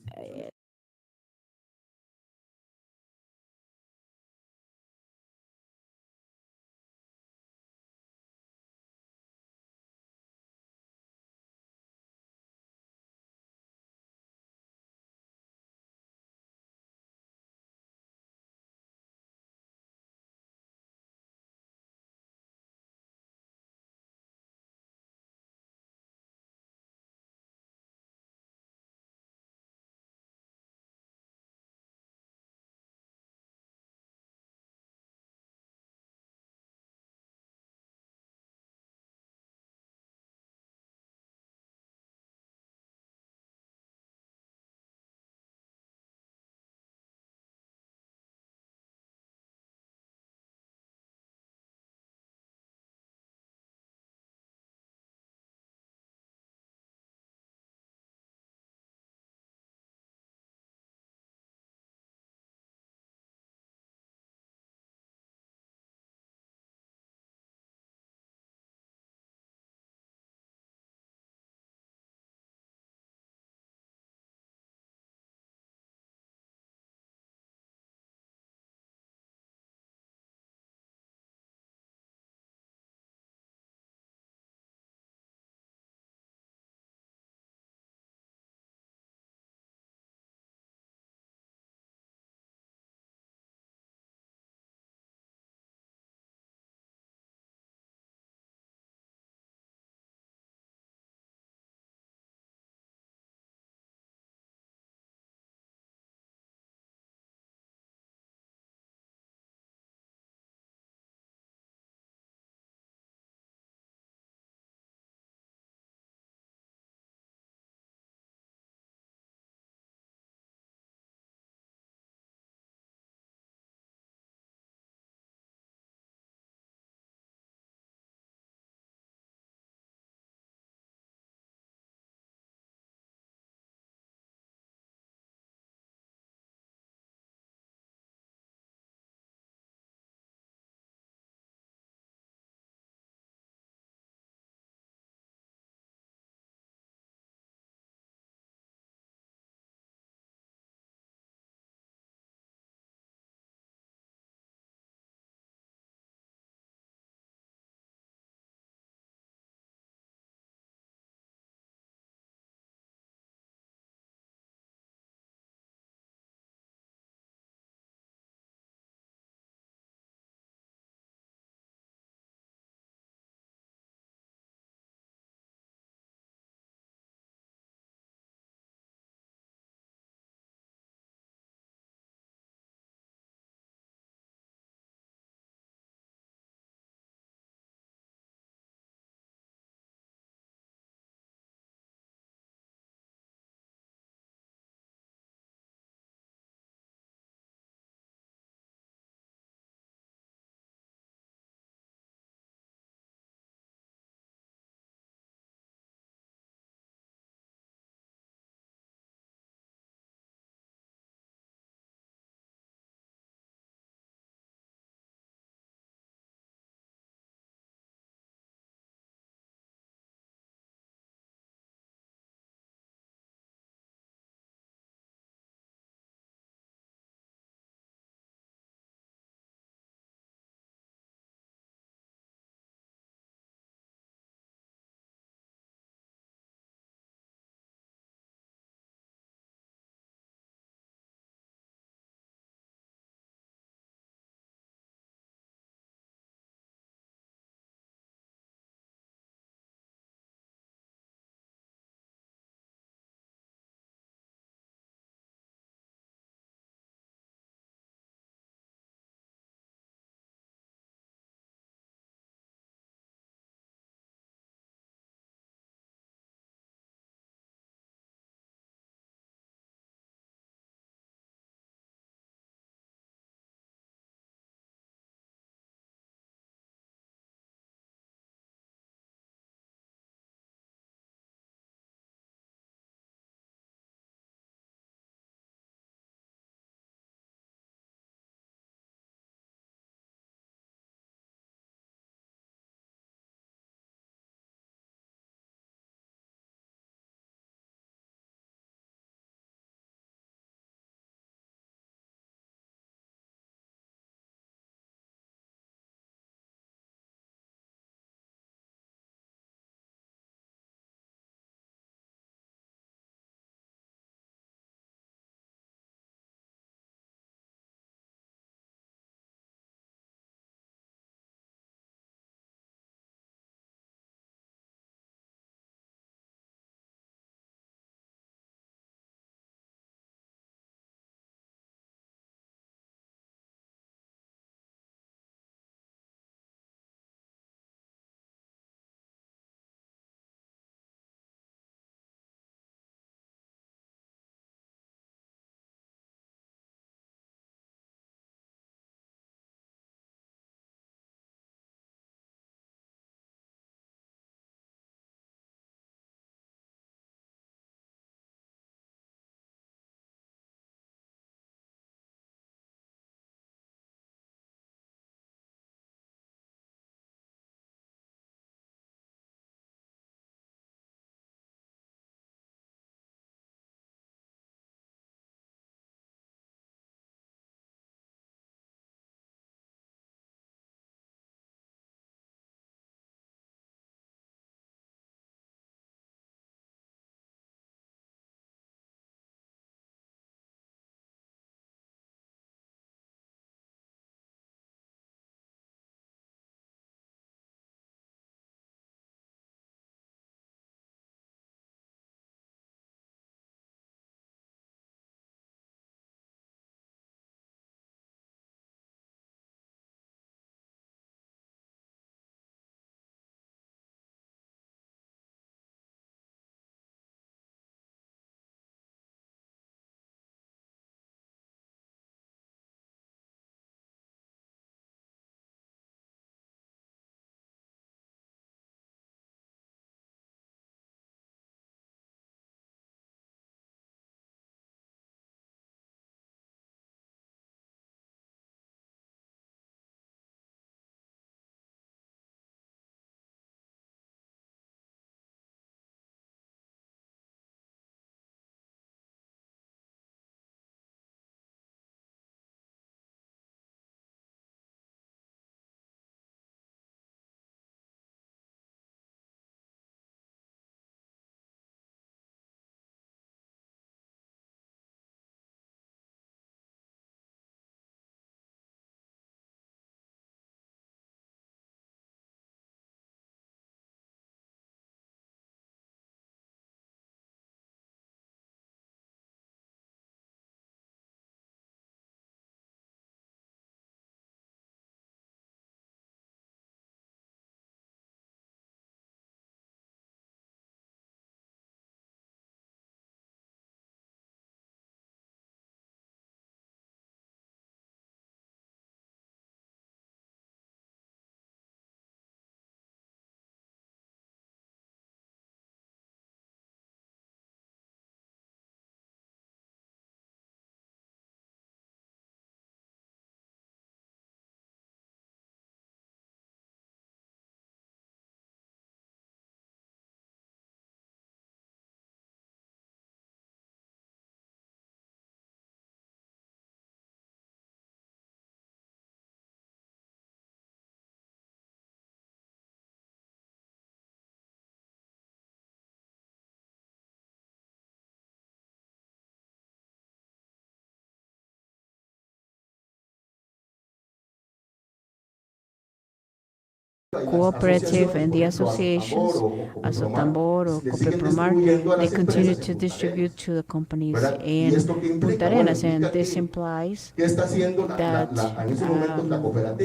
cooperative and the associations, Azotambor or Copepromar, they continue to distribute to the companies in Punta Arenas, and this implies that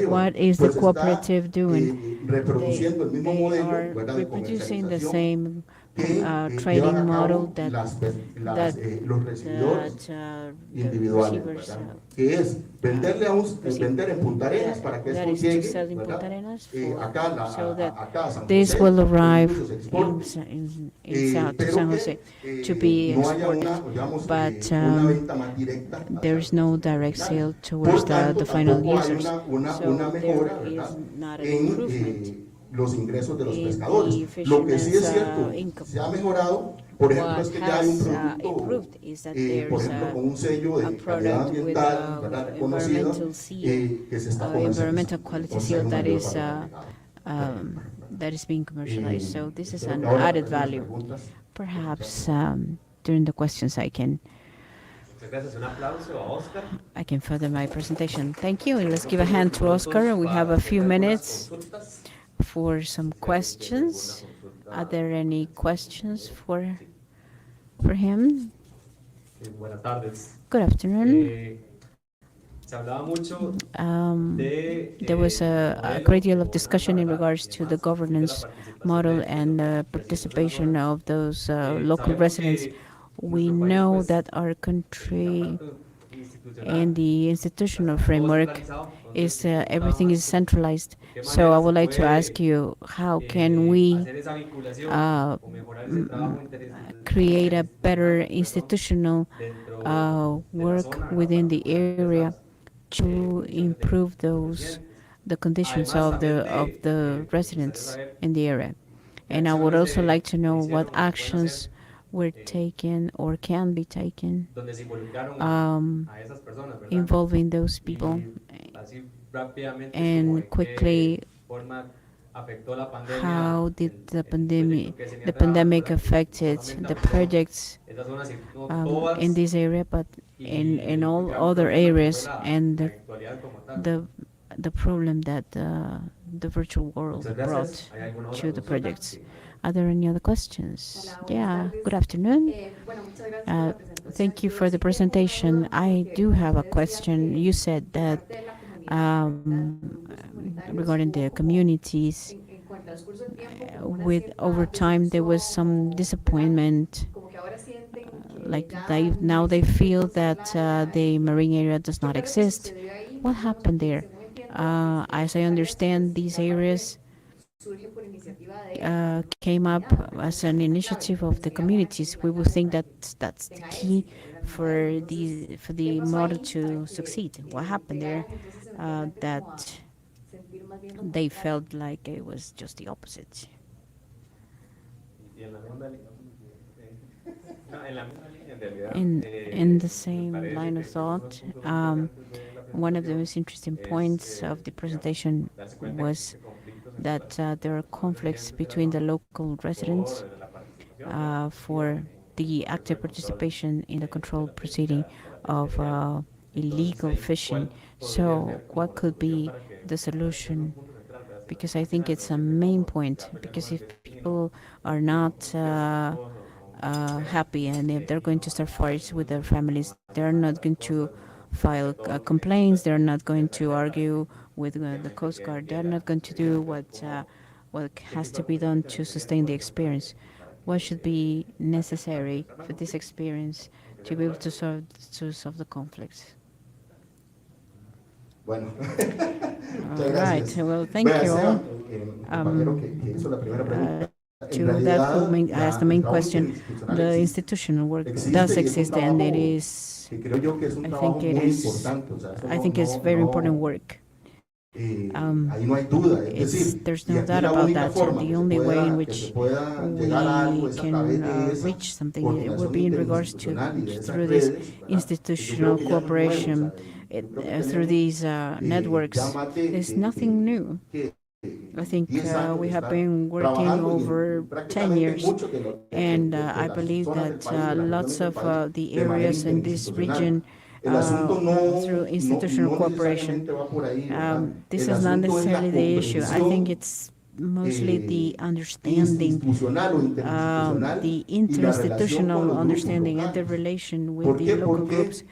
what is the cooperative doing? They are reproducing the same trading model that the receivers that is to sell in Punta Arenas so that this will arrive to San Jose to be exported, but there's no direct sale towards the final users, so there is not an improvement los ingresos de los in pescadores. the Lo que sí es fishermen's cierto, income. se ha mejorado, por ejemplo, What es que ya hay un has producto, improved is that por there's ejemplo, con un sello a de calidad product with ambiental, ¿verdad? Reconocido, environmental seal, que se está environmental comercializando. quality Entonces, hay seal un that mayor is valor agregado. that is being commercialized. So this is Espero an que ahora added tengan value. preguntas. Perhaps during the questions I can Muchas gracias. Un aplauso a Oscar. further my presentation. Thank you. And let's give a hand to Oscar. We have a few minutes for some questions. Are there any questions for him? Buenas tardes. Good afternoon. Se hablaba mucho There was a great deal of discussion in regards to the governance model and participation of those local residents. We know that our country and the institutional framework is everything is centralized. So I would like to ask you, how can we create a better institutional work within the area to improve the conditions of the residents in the area? And I would also like to know what actions were taken or can be taken involving those people, and quickly, how did the pandemic affected the projects in this area, but in all other areas, and the problem that the virtual world brought to the projects. Are there any other questions? Yeah, good afternoon. Thank you for the presentation. I do have a question. You said that regarding the communities, with over time there was some disappointment, like now they feel that the marine area does not exist. What happened there? As I understand, these areas came up as an initiative of the communities. We would think that that's the key for the model to succeed. What happened there that they felt like it was just the opposite? In the same line of thought, one of the most interesting points of the presentation was that there are conflicts between the local residents for the active participation in the controlled proceeding of illegal fishing. So what could be the solution? Because I think it's a main point, because if people are not happy, and if they're going to start fights with their families, they're not going to file complaints, they're not going to argue with the Coast Guard, they're not going to do what has to be done to sustain the experience. What should be necessary for this experience to be able to solve the conflicts? Bueno, All right, well, thank you all. To that who asked the main question, the institutional work does exist, and it is, I think it's very important work. There's no doubt about that. The only way in which we can reach something, it would be in regards to through this institutional cooperation, through these networks. There's nothing new. I think we have been working over 10 years, and I believe that lots of the areas in this region through institutional cooperation. This is not necessarily the issue. I think it's mostly the understanding, institucional o interinstitucional the y la relación con interinstitutional los grupos understanding and the locales. relation with ¿Por the qué? local groups. Porque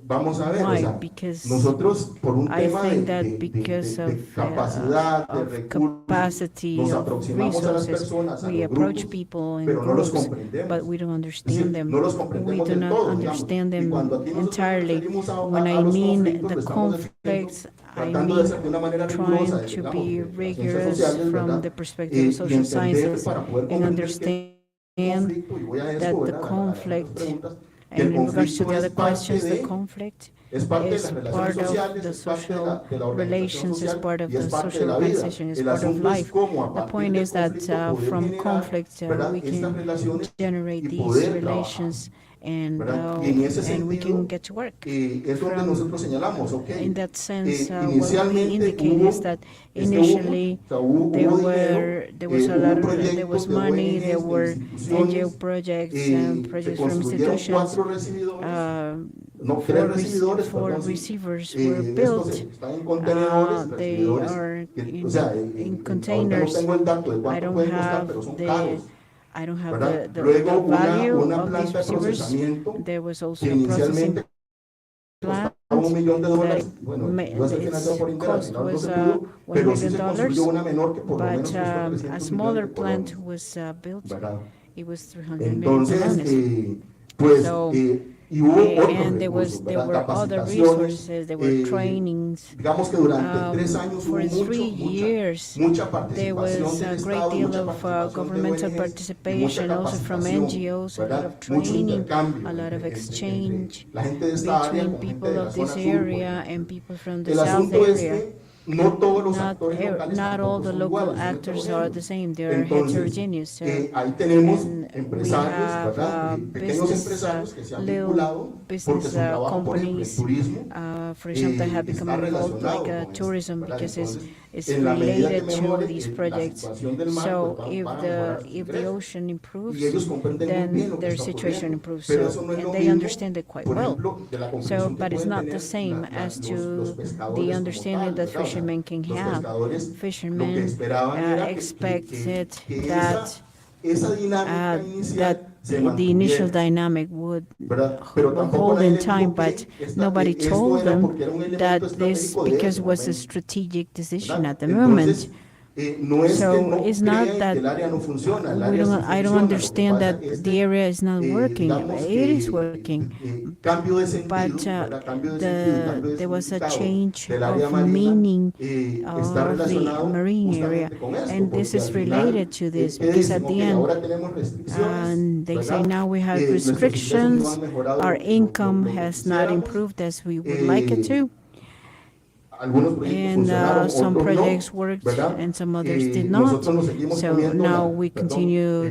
vamos a ver, o Why? sea, Because nosotros por un I tema think that because de capacidad, de of recursos, capacity, nos of aproximamos a las resources, personas, a we los approach grupos, people in pero no los groups, comprendemos. but we don't Es decir, understand them. no los We comprendemos do del not todo, digamos. understand Y them cuando aquí nosotros nos entirely. referimos When a I los mean conflictos, the lo estamos conflicts, I tratando de mean hacer de una manera rigurosa, trying to digamos, be de las ciencias rigorous sociales, from ¿verdad? the perspective of Y social entender sciences para poder and comprender understand que el conflicto, y voy a that eso, the ¿verdad? A las conflict, preguntas, que el and in regards to conflicto the other es parte questions, the de conflict es parte de is las relaciones part of sociales, the es parte social de la organización relations, is social part of y es the parte de social la vida. organization, is El part of asunto es life. cómo a The partir point del is that conflicto poder from generar, conflict ¿verdad? we Estas can relaciones generate y these poder trabajar, relations and ¿verdad? Y en ese and we sentido can get to work. es donde From, nosotros señalamos, ok, in that sense, what we inicialmente indicate is that initially hubo there dinero, was a hubo lot of, proyectos there was de money, ONGs, there de were NGO instituciones, projects se and projects from construyeron institutions. 4 recibidores, No, tres recibidores, four perdón, sí. receivers were Estos built. están en contenedores, They recibidores, are o sea, in ahorita containers. no tengo el dato de I cuánto don't pueden costar, have pero son the caros. I don't have ¿Verdad? the Luego value una of these planta de receivers. procesamiento There was also que a processing inicialmente plant costaba $1 millón, that bueno, iba a ser financiado por its Inter, al cost final no was se pudo, $1 pero sí million, se construyó una menor que por lo menos but costó a 300 millones smaller de plant colones, was built. ¿verdad? It was 300 million Entonces, colones. pues, So, y hubo otros and there recursos, were ¿verdad? other Capacitaciones, resources, there were trainings. digamos que durante 3 años For hubo 3 years, mucha there participación was del a great Estado, deal mucha of participación de governmental ONGs, y mucha participation, also from capacitación, NGOs, a lot ¿verdad? of Mucho training, intercambio a lot of entre exchange la gente de esta área between con gente people de la of this zona sur, por area ejemplo. and people from the El south asunto es area. que no todos los actores locales Not all tampoco the son local iguales, son actors are the heterogéneos. same, they are Entonces, heterogeneous. ahí tenemos And we empresarios, have ¿verdad? Pequeños empresarios que se han vinculado porque business su trabajo, por ejemplo, companies, el turismo, for example, that have become está involved relacionado like con tourism esto, ¿verdad? because Entonces, it's en la medida que related to mejore these la projects. situación del mar, So pues if van a mejorar sus the ingresos. ocean improves, Y ellos comprenden muy bien then lo que their está situation ocurriendo. improves. Pero So eso no es lo and they mismo, understand it quite por well. ejemplo, de la So, comprensión que but it's pueden not the tener same as los to pescadores the como understanding tal, that ¿verdad? O sea, fishermen can los have. pescadores lo que Fishermen esperaban era expected que that esa dinámica inicial se the initial mantuviera, dynamic would ¿verdad? Pero tampoco hold nadie in les time, dijo but que nobody esto told era them porque era un that elemento this estratégico de because ese was a momento, strategic decision ¿verdad? at the moment. Entonces, no es que So no it's not crean that que el área no funciona, el we área sí don't, I don't funciona, lo que understand pasa that es the que, area is not working. digamos It is que, working, cambio de sentido, but ¿verdad? Cambio de sentido y cambio de there was a significado change del área of marina, meaning está of the relacionado marine area, justamente con esto, and this porque is al final, related to this ¿qué because dicen? at the Ok, end, ahora tenemos restricciones, and they say ¿verdad? now we have Nuestros ingresos no restrictions, han mejorado our lo income que has not quisiéramos. improved as we would like it to. Algunos proyectos And funcionaron, some otros projects no, worked ¿verdad? and some others did not. Nosotros nos seguimos So comiendo now we continue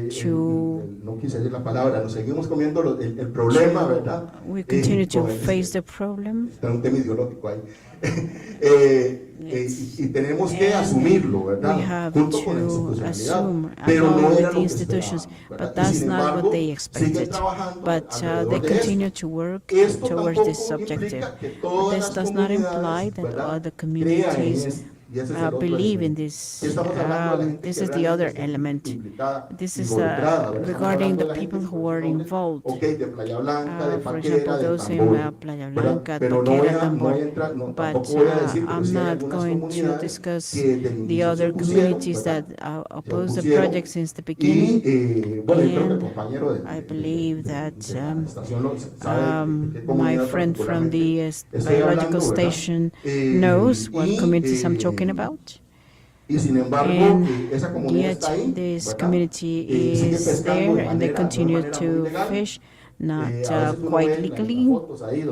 no quise decir la palabra, nos seguimos comiendo el problema, ¿verdad? we continue to con face the problem. está un tema ideológico ahí. Y tenemos que And asumirlo, we ¿verdad? have Junto con la to institucionalidad, assume pero along no with era the lo que institutions, esperaban, but ¿verdad? Y that's sin not what embargo, they siguen expected. trabajando But alrededor they de continue esto. to work Esto towards this tampoco objective. implica que But todas this las does not imply comunidades, that ¿verdad? all the crean en communities esto. Y ese es el otro believe in elemento. this. Aquí estamos hablando de la gente This que is the realmente other está element. implicada, This is involucrada, ¿verdad? Estamos regarding hablando the de la gente people que who por are nombre, involved. ok, de Playa Blanca, de For Paquera, example, de those in Tambor, Playa ¿verdad? Blanca, Pero no Paquera, voy a Tambor. entrar, But tampoco voy a decir, pero I'm sí hay not algunas going to comunidades discuss que del the inicio other se opusieron, communities that ¿verdad? Se oppose the opusieron. project since the Y beginning. bueno, yo creo que el And compañero I believe that de la estación sabe de qué my comunidad friend from the particularmente estoy biological hablando, ¿verdad? station knows what communities I'm talking about. Y sin embargo, And esa comunidad yet está ahí, this ¿verdad? community Sigue is pescando there de and they manera, de una continue manera muy to legal. fish, not A veces uno quite ve las legally. fotos ahí,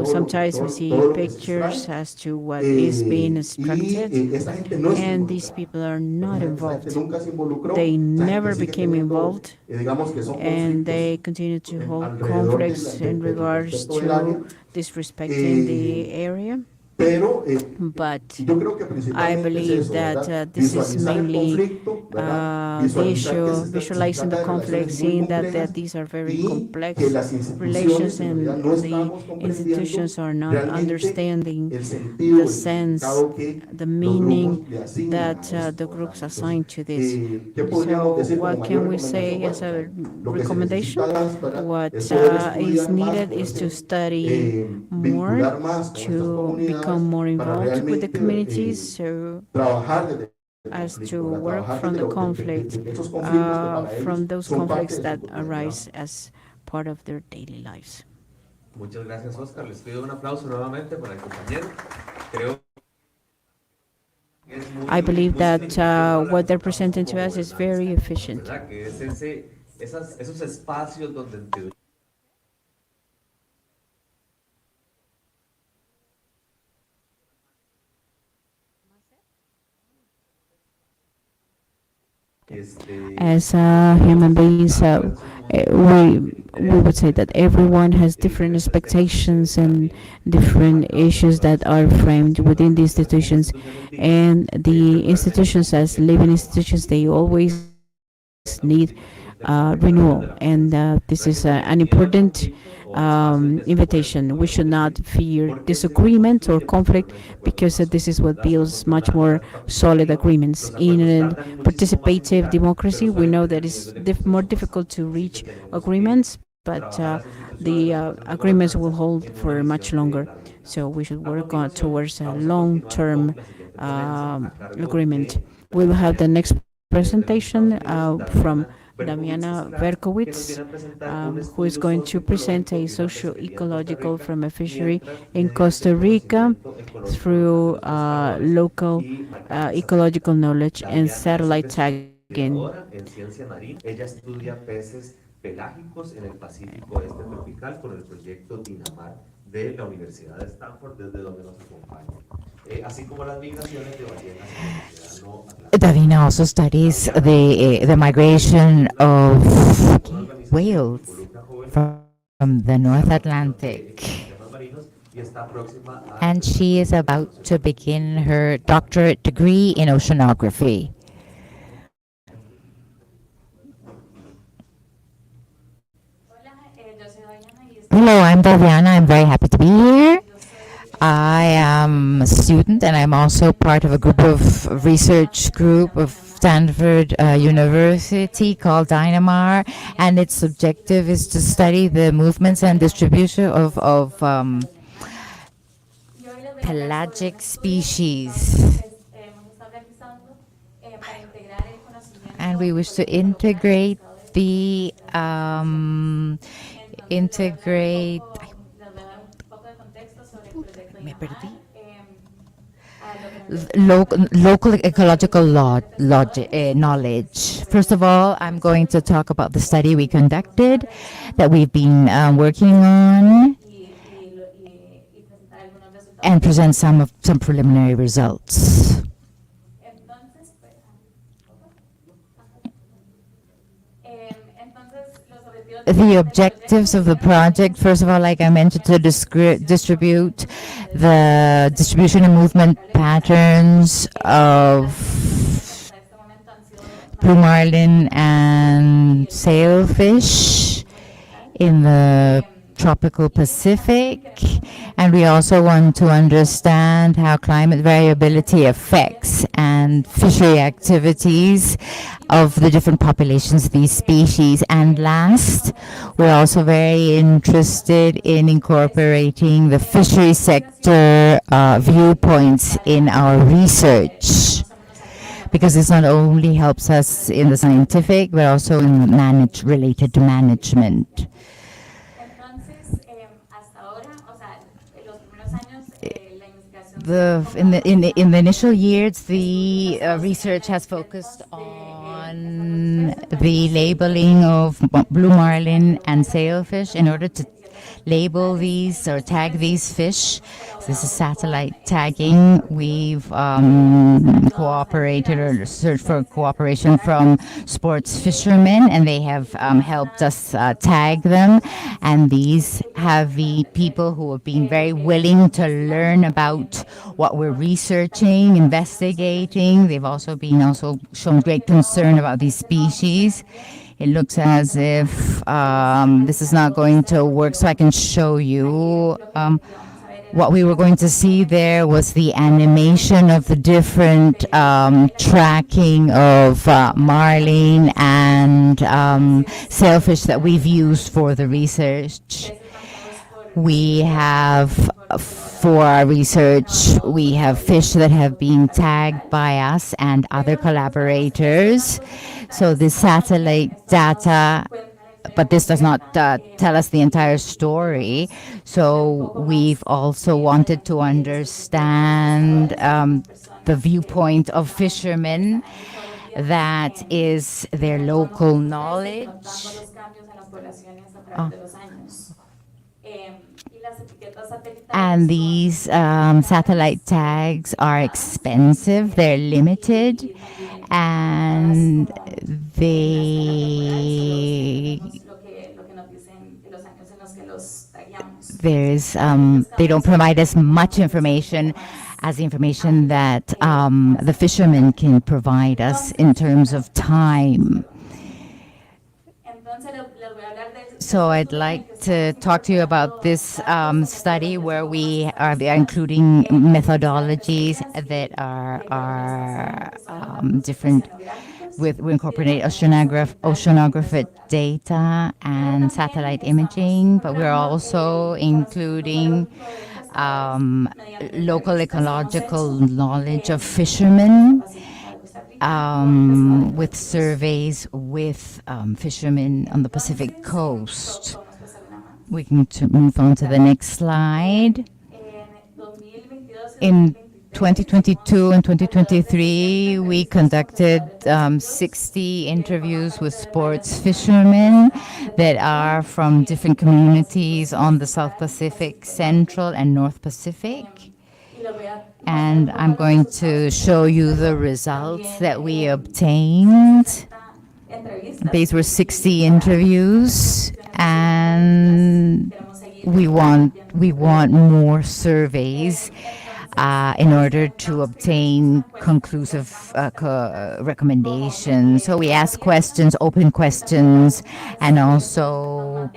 Sometimes we see todo lo que se pictures extrae. as to what is being Y extracted, esa gente no está and these involucrada. people are not Esa involved. gente nunca se involucró. They Esa gente never sigue became teniendo, involved, digamos que son and they conflictos continue to hold alrededor conflicts in del regards respeto del área. to disrespecting the area. Pero But yo creo que I principalmente es believe eso, that ¿verdad? this is Visualizar el mainly conflicto, ¿verdad? the Visualizar que issue, se visualizing trata the de conflict, relaciones muy seeing that complejas these are very y que complex las instituciones relations en realidad and no the estamos comprendiendo institutions are not realmente understanding el sentido, the el sense, significado que the los meaning grupos le asignan a that esto, the ¿verdad? groups Entonces, assign to this. ¿qué podríamos So decir como what mayor can we recomendación? say Bueno, as o sea, a lo que se recommendation? necesita más, ¿verdad? What Es poder is estudiar más, needed is to poderse study more, vincular más con estas to become comunidades more para involved with the realmente communities, so trabajar desde el as conflicto, to ¿verdad? work Trabajar from desde, the conflict, de esos conflictos que para from ellos those son parte conflicts de su that cotidianidad. arise as part of their daily lives. Muchas gracias, Oscar. Les pido un aplauso nuevamente para el compañero. Creo que es I believe that significativo la what they're que estamos presenting to como us is gobernantes very tenemos, efficient. ¿verdad? Que es esos espacios donde en teoría As human beings, we would say that everyone has different expectations and different issues that are framed within the institutions, and the institutions as living institutions, they always need renewal, and this is an important invitation. We should not fear disagreement or conflict, because this is what builds much more solid agreements. In a participative democracy, we know that it's more difficult to reach agreements, but the agreements will hold for much longer. So we should work on towards a long-term agreement. We will have the next presentation from Damiana Verkowitz, who is going to present a socio-ecological from a fishery in Costa Rica through local ecological knowledge and satellite tagging. en ciencia marina. Ella estudia peces pelágicos en el Pacífico Este tropical con el proyecto Dinamar de la Universidad de Stanford, desde donde nos acompaña. Así como las migraciones de ballenas en la sociedad no atlántica. Davina also studies the migration of whales from the North Atlantic. And she is about to begin her doctorate degree in oceanography. Hello, I'm Daviana. I'm very happy to be here. I am a student, and I'm also part of a group of research group of Stanford University called Dynamar, and its objective is to study the movements and distribution of pelagic species. And we wish to integrate the local ecological knowledge. First of all, I'm going to talk about the study we conducted that we've been working on and present some preliminary results. The objectives of the project, first of all, like I mentioned, to distribute the distribution and movement patterns of blue marlin and sailfish in the tropical Pacific, and we also want to understand how climate variability affects and fishery activities of the different populations of these species. And last, we're also very interested in incorporating the fishery sector viewpoints in our research, because this not only helps us in the scientific, but also in related to management. In the initial years, the research has focused on the labeling of blue marlin and sailfish in order to label these or tag these fish. This is satellite tagging. We've cooperated or searched for cooperation from sports fishermen, and they have helped us tag them. And these have been people who have been very willing to learn about what we're researching, investigating. They've also shown great concern about these species. It looks as if this is not going to work, so I can show you. What we were going to see there was the animation of the different tracking of marlin and sailfish that we've used for the research. We have, for our research, we have fish that have been tagged by us and other collaborators. So this satellite data, but this does not tell us the entire story. So we've also wanted to understand the viewpoint of fishermen, that is their local knowledge. And these satellite tags are expensive, they're limited, and they don't provide us much information as the information that the fishermen can provide us in terms of time. So I'd like to talk to you about this study where we are including methodologies that are different. We incorporate oceanographic data and satellite imaging, but we're also including local ecological knowledge of fishermen, with surveys with fishermen on the Pacific coast. We can move on to the next slide. In 2022 and 2023, we conducted 60 interviews with sports fishermen that are from different communities on the South Pacific, Central, and North Pacific. And I'm going to show you the results that we obtained. These were 60 interviews, and we want more surveys in order to obtain conclusive recommendations. So we asked questions, open questions, and also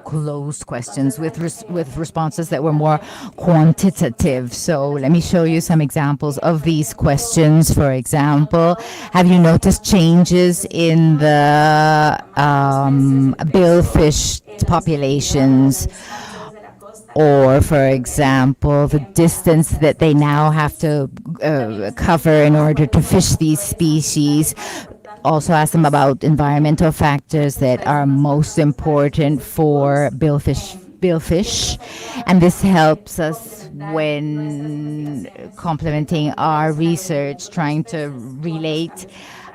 closed questions with responses that were more quantitative. So let me show you some examples of these questions. For example, have you noticed changes in the billfish populations? Or, for example, the distance that they now have to cover in order to fish these species. Also ask them about environmental factors that are most important for billfish. And this helps us when complementing our research, trying to relate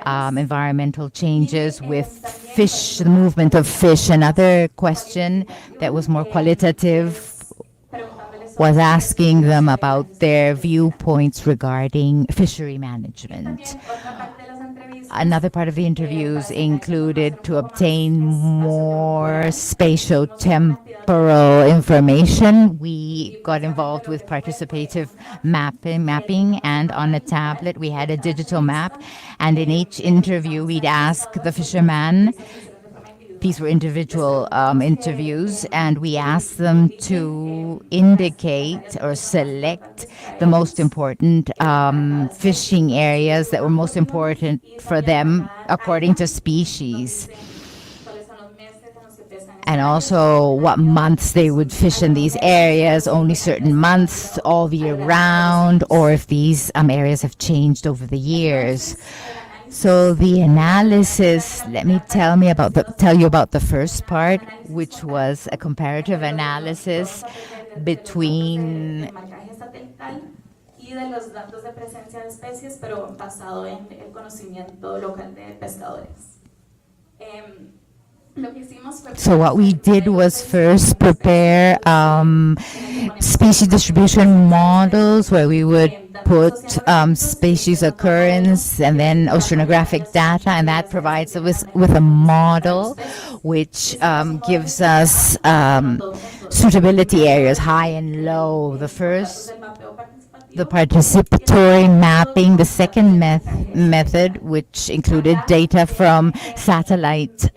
environmental changes with fish, the movement of fish. Another question that was more qualitative was asking them about their viewpoints regarding fishery management. Another part of the interviews included to obtain more spatio-temporal information. We got involved with participative mapping, and on a tablet we had a digital map, and in each interview we'd ask the fisherman. These were individual interviews, and we asked them to indicate or select the most important fishing areas that were most important for them according to species. And also what months they would fish in these areas, only certain months, all the year round, or if these areas have changed over the years. So the analysis, let me tell you about the first part, which was a comparative analysis between y de los datos de presencia de especies, pero basado en el conocimiento local de pescadores. Lo que hicimos fue So what we did was first prepare species distribution models where we would put species occurrence and then oceanographic data, and that provides us with a model which gives us suitability areas, high and low. The first, the participatory mapping, the second method, which included data from satellite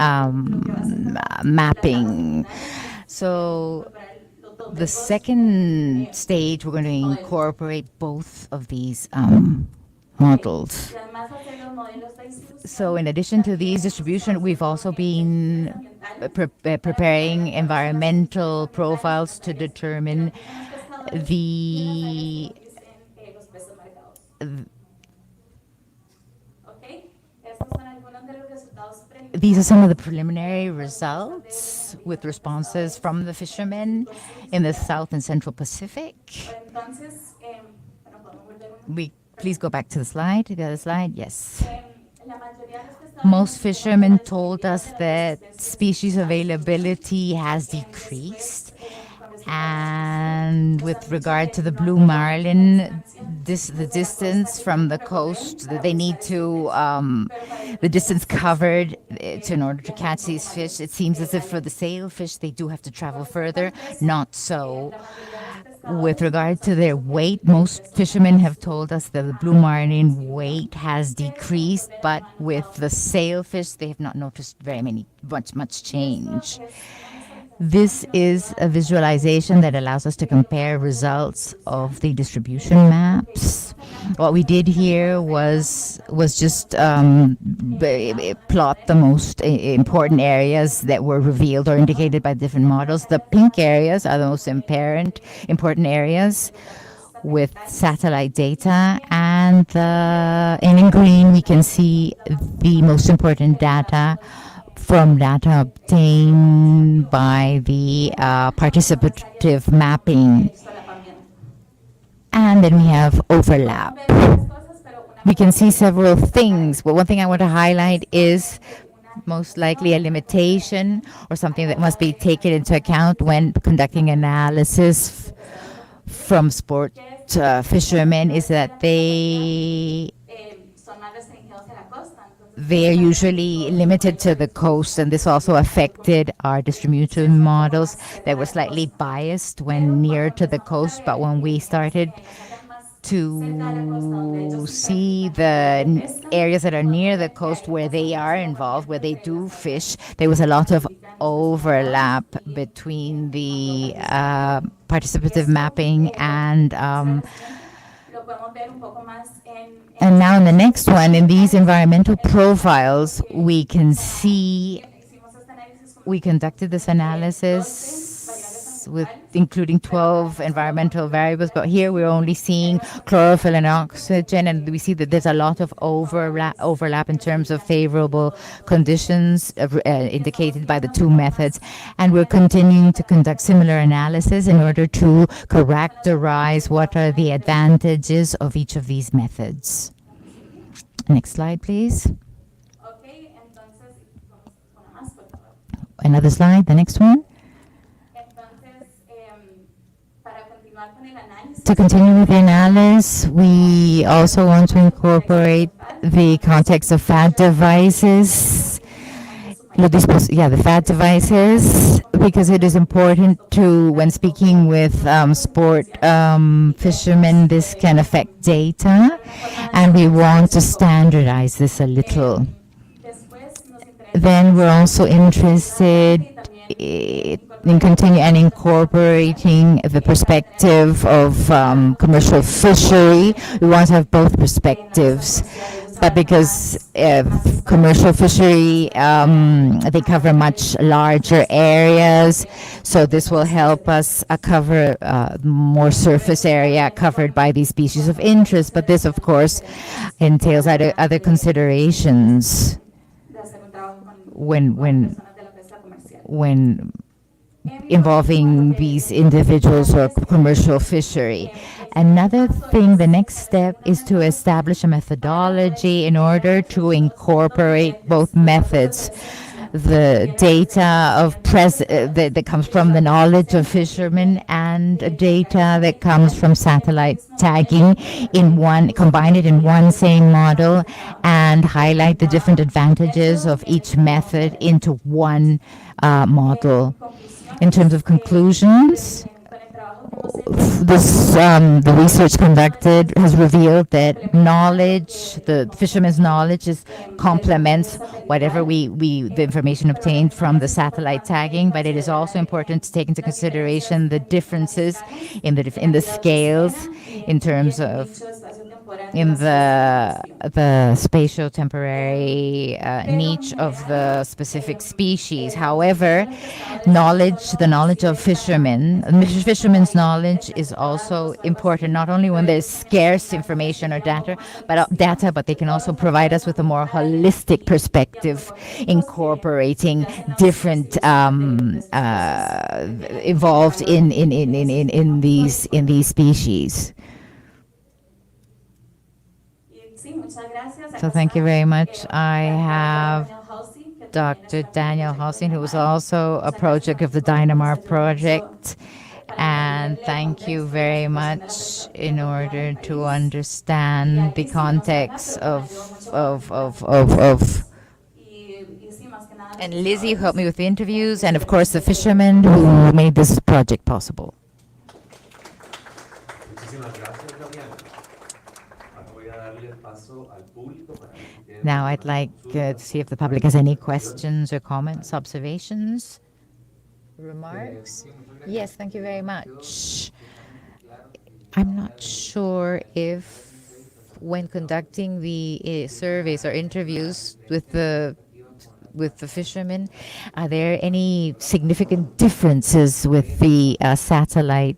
mapping. So the second stage, we're going to incorporate both of these models. So in addition to these distribution, we've also been preparing environmental profiles to determine the these are some of the preliminary results with responses from the fishermen in the South and Central Pacific. Please go back to the slide, the other slide, yes. Most fishermen told us that species availability has decreased, and with regard to the blue marlin, the distance from the coast, they need to, the distance covered in order to catch these fish. It seems as if for the sailfish, they do have to travel further. Not so. With regard to their weight, most fishermen have told us that the blue marlin weight has decreased, but with the sailfish, they have not noticed much change. This is a visualization that allows us to compare results of the distribution maps. What we did here was just plot the most important areas that were revealed or indicated by different models. The pink areas are the most important areas with satellite data, and in green we can see the most important data from data obtained by the participative mapping. And then we have overlap. We can see several things, but one thing I want to highlight is most likely a limitation or something that must be taken into account when conducting analysis from sport fishermen is that they are usually limited to the coast, and this also affected our distribution models that were slightly biased when near to the coast. But when we started to see the areas that are near the coast where they are involved, where they do fish, there was a lot of overlap between the participative mapping and now in the next one, in these environmental profiles, we can see we conducted this analysis with including 12 environmental variables, but here we're only seeing chlorophyll and oxygen, and we see that there's a lot of overlap in terms of favorable conditions indicated by the two methods. And we're continuing to conduct similar analysis in order to characterize what are the advantages of each of these methods. Next slide, please. Another slide, the next one. To continue with the analysis, we also want to incorporate the context of FAD devices. The FAD devices, because it is important to, when speaking with sport fishermen, this can affect data, and we want to standardize this a little. Then we're also interested in continuing and incorporating the perspective of commercial fishery. We want to have both perspectives, but because commercial fishery, they cover much larger areas, so this will help us cover more surface area covered by these species of interest. But this, of course, entails other considerations when involving these individuals or commercial fishery. Another thing, the next step is to establish a methodology in order to incorporate both methods. the data of that comes from the knowledge of fishermen and data that comes from satellite tagging in one, combine it in one same model and highlight the different advantages of each method into one model. In terms of conclusions, the research conducted has revealed that knowledge, the fisherman's knowledge, complements whatever the information obtained from the satellite tagging. But it is also important to take into consideration the differences in the scales in terms of in the spatio-temporary niche of the specific species. However, the knowledge of fishermen's knowledge is also important, not only when there's scarce information or data, but they can also provide us with a more holistic perspective, incorporating different involved in these species. So thank you very much. I have Dr. Daniel Halsing, who is also a project of the Dynamar project. And thank you very much in order to understand the context of and Lizzie, who helped me with the interviews, and of course the fishermen who made this project possible. Now I'd like to see if the public has any questions or comments, observations, remarks. Yes, thank you very much. I'm not sure if when conducting the surveys or interviews with the fishermen, are there any significant differences with the satellite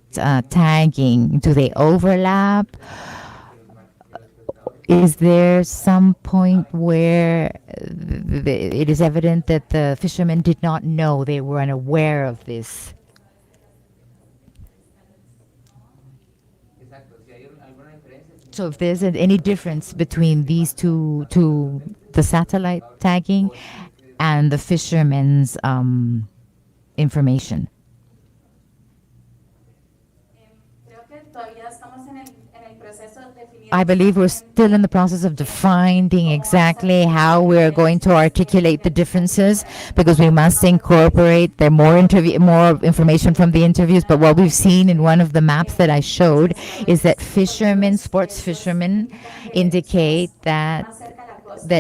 tagging? Do they overlap? Is there some point where it is evident that the fishermen did not know, they were unaware of this? So if there's any difference between these two, the satellite tagging and the fishermen's information? I believe we're still in the process of defining exactly how we're going to articulate the differences, because we must incorporate more information from the interviews. But what we've seen in one of the maps that I showed is that sports fishermen, indicate that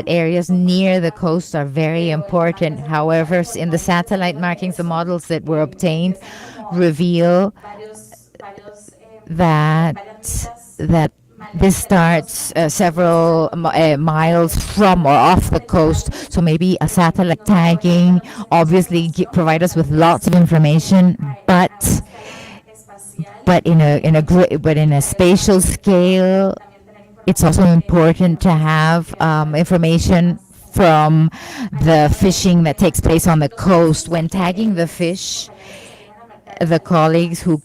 areas near the coast are very important. However, in the satellite markings, the models that were obtained reveal that this starts several miles from or off the coast. So maybe a satellite tagging obviously provide us with lots of information, but in a spatial scale, it's also important to have information from the fishing that takes place on the coast. When tagging the fish, the colleagues who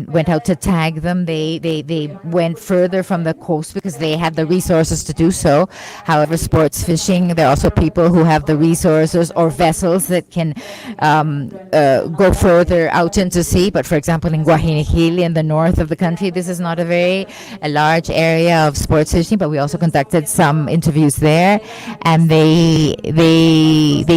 went out to tag them, they went further from the coast because they had the resources to do so. However, sports fishing, there are also people who have the resources or vessels that can go further out into sea. But for example, in Guayaquil, in the north of the country, this is not a large area of sports fishing, but we also conducted some interviews there, and they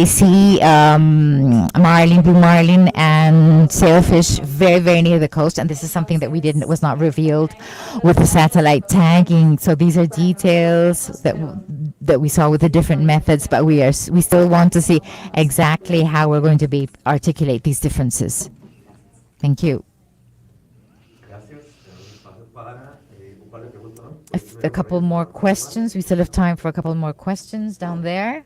see marlin, blue marlin, and sailfish very, very near the coast, and this is something that was not revealed with the satellite tagging. So these are details that we saw with the different methods, but we still want to see exactly how we're going to articulate these differences. Thank you. A couple more questions. We still have time for a couple more questions down there.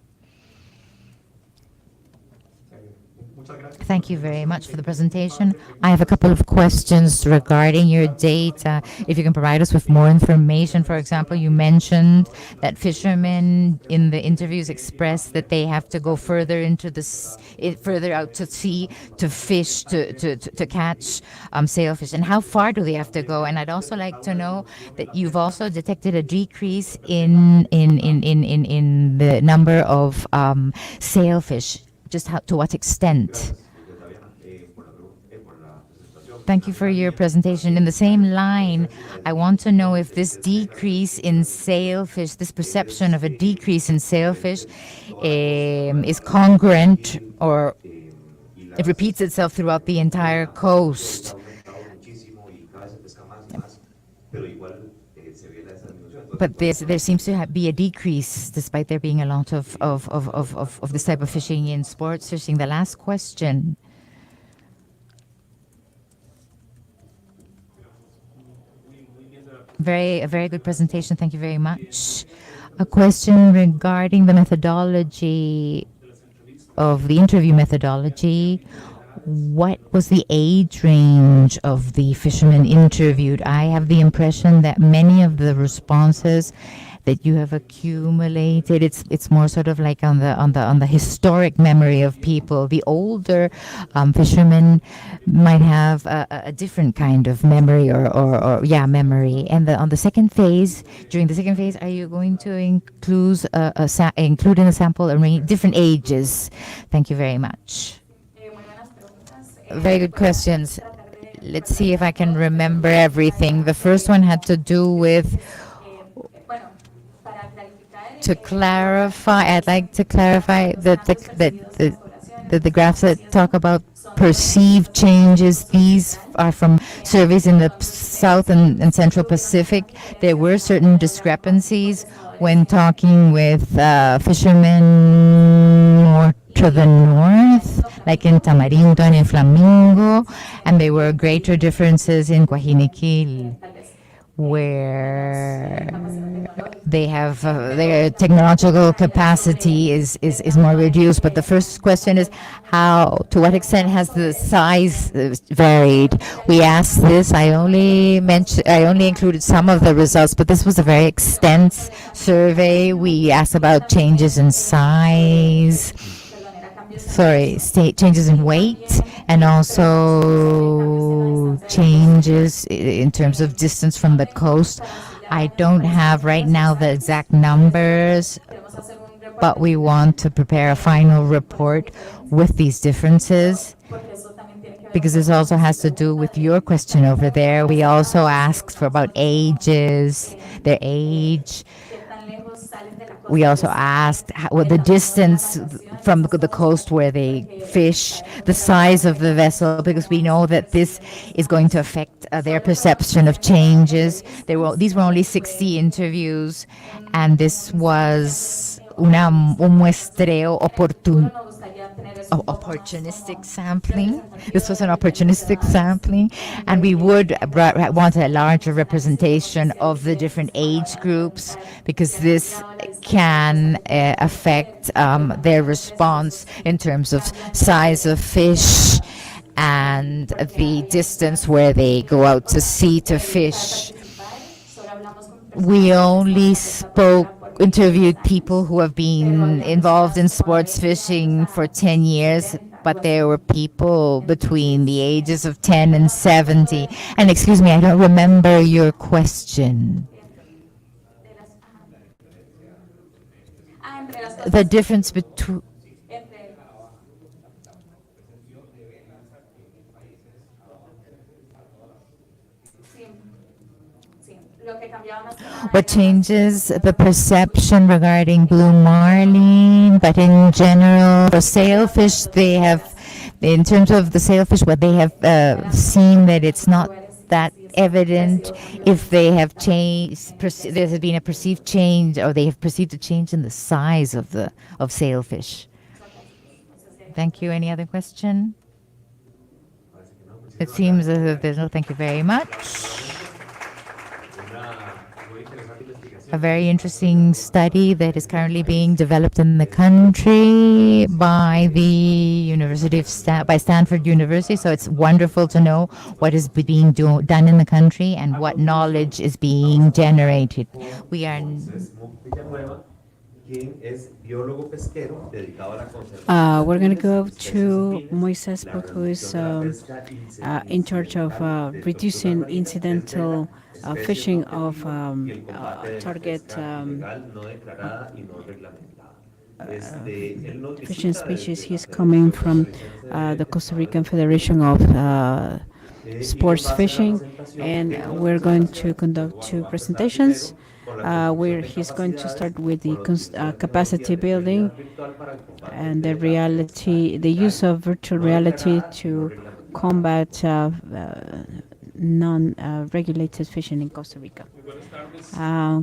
Thank you very much for the presentation. I have a couple of questions regarding your data. If you can provide us with more information. For example, you mentioned that fishermen in the interviews expressed that they have to go further further out to sea to fish, to catch sailfish. And how far do they have to go? And I'd also like to know that you've also detected a decrease in the number of sailfish. just how, to what extent? Thank you for your presentation. In the same line, I want to know if this decrease in sailfish, this perception of a decrease in sailfish, is congruent or it repeats itself throughout the entire coast. But there seems to be a decrease despite there being a lot of this type of fishing in sports fishing. The last question. A very good presentation. Thank you very much. A question regarding the methodology of the interview methodology. What was the age range of the fishermen interviewed? I have the impression that many of the responses that you have accumulated, it's more sort of like on the historic memory of people. The older fishermen might have a different kind of memory or memory. And on the second phase, during the second phase, are you going to include in the sample different ages? Thank you very much. Very good questions. Let's see if I can remember everything. The first one had to do with, to clarify, I'd like to clarify that the graphs that talk about perceived changes, these are from surveys in the South and Central Pacific. There were certain discrepancies when talking with fishermen more to the north, like in Tamarindo and in Flamingo, and there were greater differences in Guajiniquil, where they have their technological capacity is more reduced. But the first question is to what extent has the size varied? We asked this. I only included some of the results, but this was a very extensive survey. We asked about changes in size. Changes in weight, and also changes in terms of distance from the coast. I don't have right now the exact numbers, but we want to prepare a final report with these differences, because this also has to do with your question over there. We also asked for about ages, their age. We also asked what the distance from the coast where they fish, the size of the vessel, because we know that this is going to affect their perception of changes. These were only 60 interviews, and this was un muestreo opportunistic sampling. This was an opportunistic sampling, and we would want a larger representation of the different age groups, because this can affect their response in terms of size of fish and the distance where they go out to sea to fish. We only interviewed people who have been involved in sports fishing for 10 years, but there were people between the ages of 10 and 70. And excuse me, I don't remember your question. The difference between... What changes the perception regarding blue marlin, but in general, for sailfish, they have, in terms of the sailfish, what they have seen that it's not that evident if they have changed, there has been a perceived change, or they have perceived a change in the size of sailfish. Thank you. Any other question? It seems as if there's no. Thank you very much. A very interesting study that is currently being developed in the country by the University of Stanford University. So it's wonderful to know what is being done in the country and what knowledge is being generated. We are. We're going to go to Moises, who is in charge of reducing incidental fishing of target fishing species. He's coming from the Costa Rican Federation of Sports Fishing, and we're going to conduct two presentations where he's going to start with the capacity building and the use of virtual reality to combat non-regulated fishing in Costa Rica.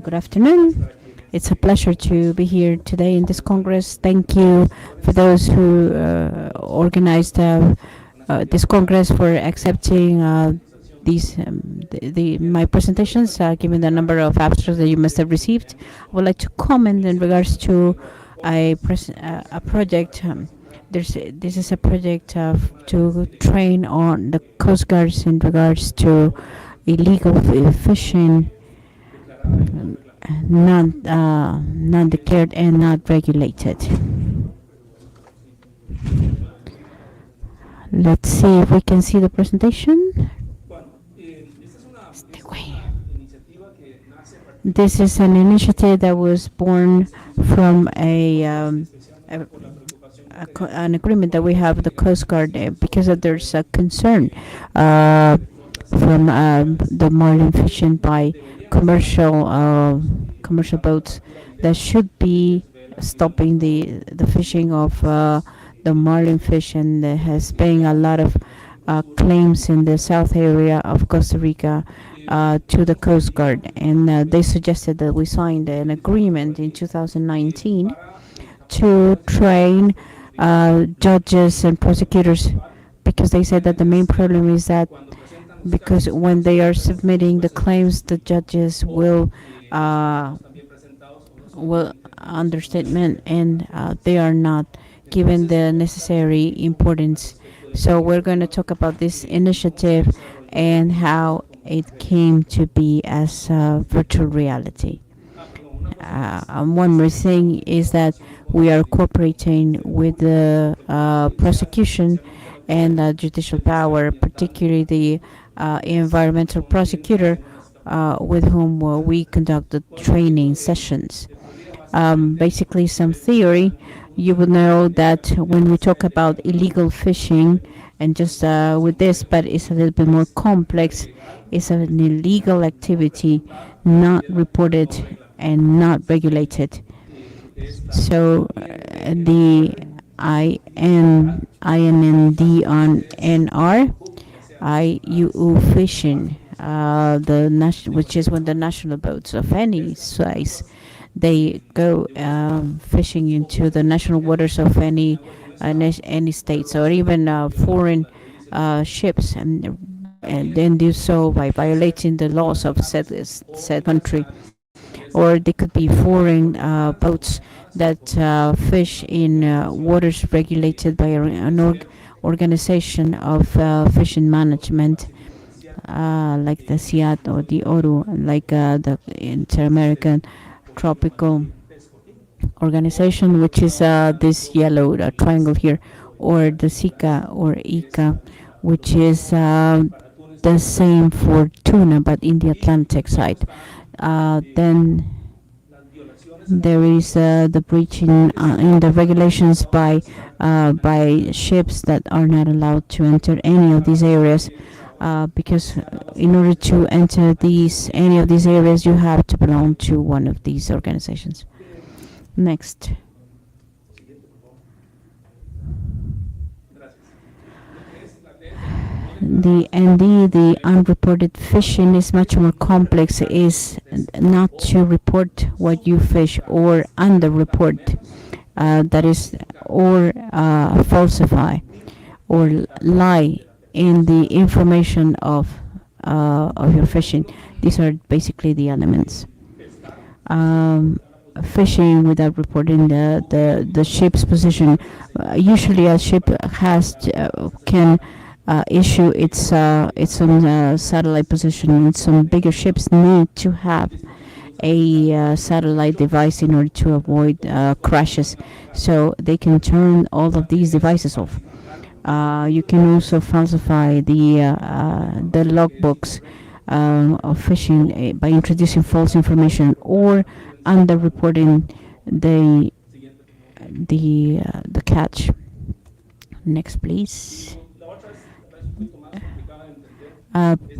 Good afternoon. It's a pleasure to be here today in this Congress. Thank you for those who organized this Congress for accepting my presentations, given the number of abstracts that you must have received. I would like to comment in regards to a project. This is a project to train on the Coast Guards in regards to illegal fishing, not declared and not regulated. Let's see if we can see the presentation. This is an initiative that was born from an agreement that we have with the Coast Guard because there's a concern from the marlin fishing by commercial boats that should be stopping the fishing of the marlin fish, and has paying a lot of claims in the south area of Costa Rica to the Coast Guard. And they suggested that we signed an agreement in 2019 to train judges and prosecutors, because they said that the main problem is that because when they are submitting the claims, the judges will understatement, and they are not given the necessary importance. So we're going to talk about this initiative and how it came to be as virtual reality. One more thing is that we are cooperating with the prosecution and judicial power, particularly the environmental prosecutor, with whom we conduct the training sessions. Basically, some theory. You will know that when we talk about illegal fishing, and just with this, but it's a little bit more complex, it's an illegal activity not reported and not regulated. So the INND on NR, IUU fishing, which is when the national boats of any size, they go fishing into the national waters of any states, or even foreign ships, and then do so by violating the laws of said country. Or they could be foreign boats that fish in waters regulated by an organization of fishing management, like the CIAT or the ORU, like the Inter-American Tropical Organization, which is this yellow triangle here, or the SICA or ICA, which is the same for tuna, but in the Atlantic side. Then there is the breaching in the regulations by ships that are not allowed to enter any of these areas, because in order to enter any of these areas, you have to belong to one of these organizations. Next. The ND, the unreported fishing, is much more complex. It is not to report what you fish or underreport, that is, or falsify or lie in the information of your fishing. These are basically the elements. Fishing without reporting the ship's position. Usually, a ship can issue its own satellite position, and some bigger ships need to have a satellite device in order to avoid crashes. So they can turn all of these devices off. You can also falsify the logbooks of fishing by introducing false information or underreporting the catch. Next, please.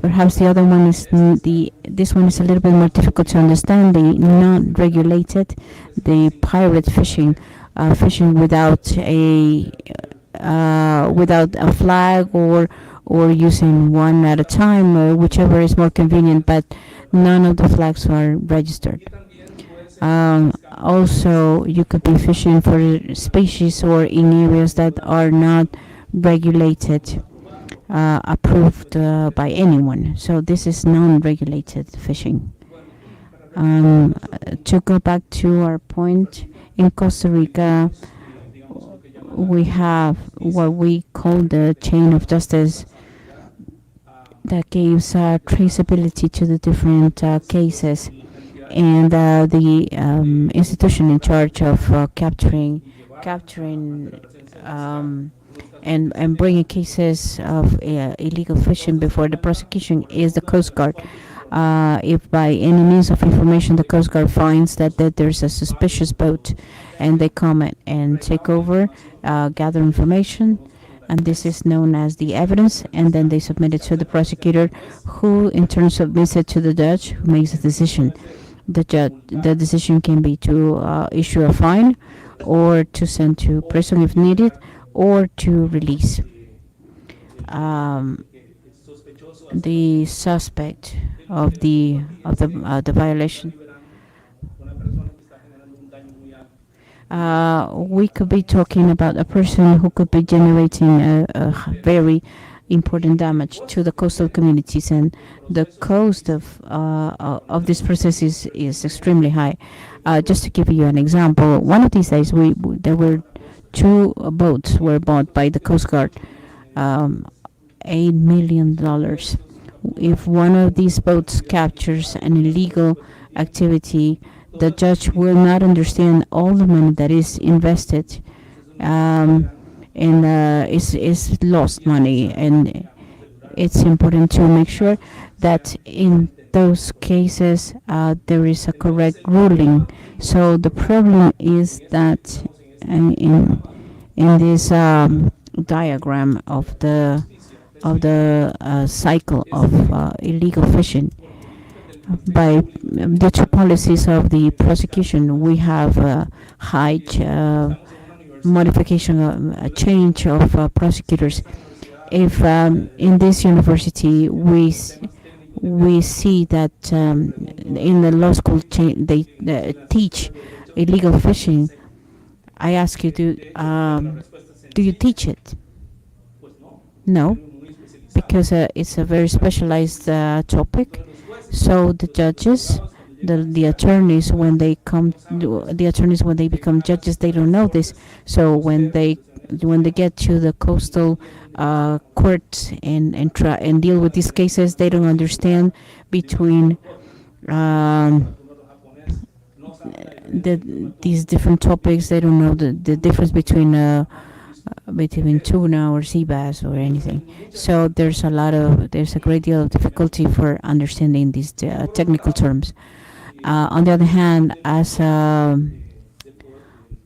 Perhaps the other one is this one is a little bit more difficult to understand. The non-regulated, the pirate fishing, fishing without a flag, or using one at a time, whichever is more convenient. But none of the flags are registered. Also, you could be fishing for species or in areas that are not regulated, approved by anyone. So this is non-regulated fishing. To go back to our point, in Costa Rica, we have what we call the chain of justice that gives traceability to the different cases, and the institution in charge of capturing and bringing cases of illegal fishing before the prosecution is the Coast Guard. If by any means of information the Coast Guard finds that there's a suspicious boat, and they come and take over, gather information, and this is known as the evidence, and then they submit it to the prosecutor, who in turn submits it to the judge, who makes a decision. The decision can be to issue a fine, or to send to prison if needed, or to release the suspect of the violation. We could be talking about a person who could be generating a very important damage to the coastal communities, and the cost of this process is extremely high. Just to give you an example, one of these days there were two boats were bought by the Coast Guard, $8 million. If one of these boats captures an illegal activity, the judge will not understand all the money that is invested, and is lost money. And it's important to make sure that in those cases there is a correct ruling. So the problem is that in this diagram of the cycle of illegal fishing, by the two policies of the prosecution, we have a high modification, a change of prosecutors. If in this university we see that in the law school they teach illegal fishing, I ask you, do you teach it? No, because it's a very specialized topic. So the judges, the attorneys, when they become judges, they don't know this. So when they get to the coastal courts and try and deal with these cases, they don't understand between these different topics. They don't know the difference between tuna or sea bass or anything. So there's a great deal of difficulty for understanding these technical terms. On the other hand, as a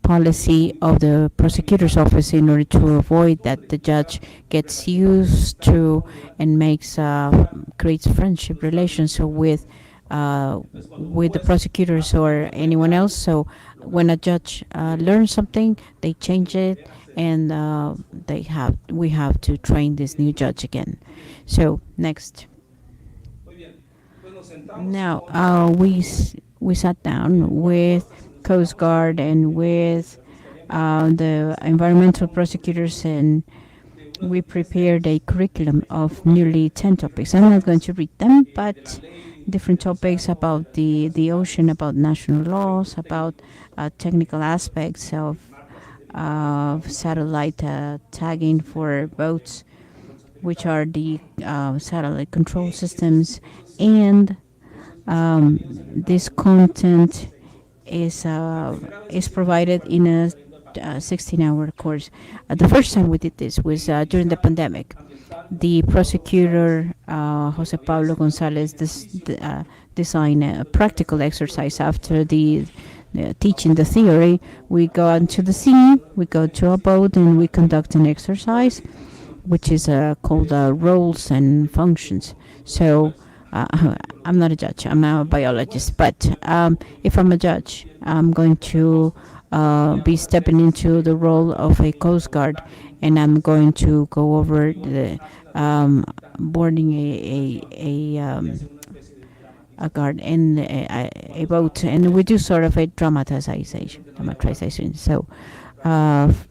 policy of the prosecutor's office, in order to avoid that the judge gets used to and creates friendship relations with the prosecutors or anyone else. So when a judge learns something, they change it, and we have to train this new judge again. So next. Now we sat down with Coast Guard and with the environmental prosecutors, and we prepared a curriculum of nearly 10 topics. I'm not going to read them, but different topics about the ocean, about national laws, about technical aspects of satellite tagging for boats, which are the satellite control systems. And this content is provided in a 16-hour course. The first time we did this was during the pandemic. The prosecutor, Jose Pablo Gonzalez, designed a practical exercise after the teaching the theory, we go out to the sea, we go to a boat, and we conduct an exercise, which is called roles and functions. So I'm not a judge, I'm a biologist, but if I'm a judge, I'm going to be stepping into the role of a Coast Guard, and I'm going to go over the boarding a guard in a boat, and we do sort of a dramatization. So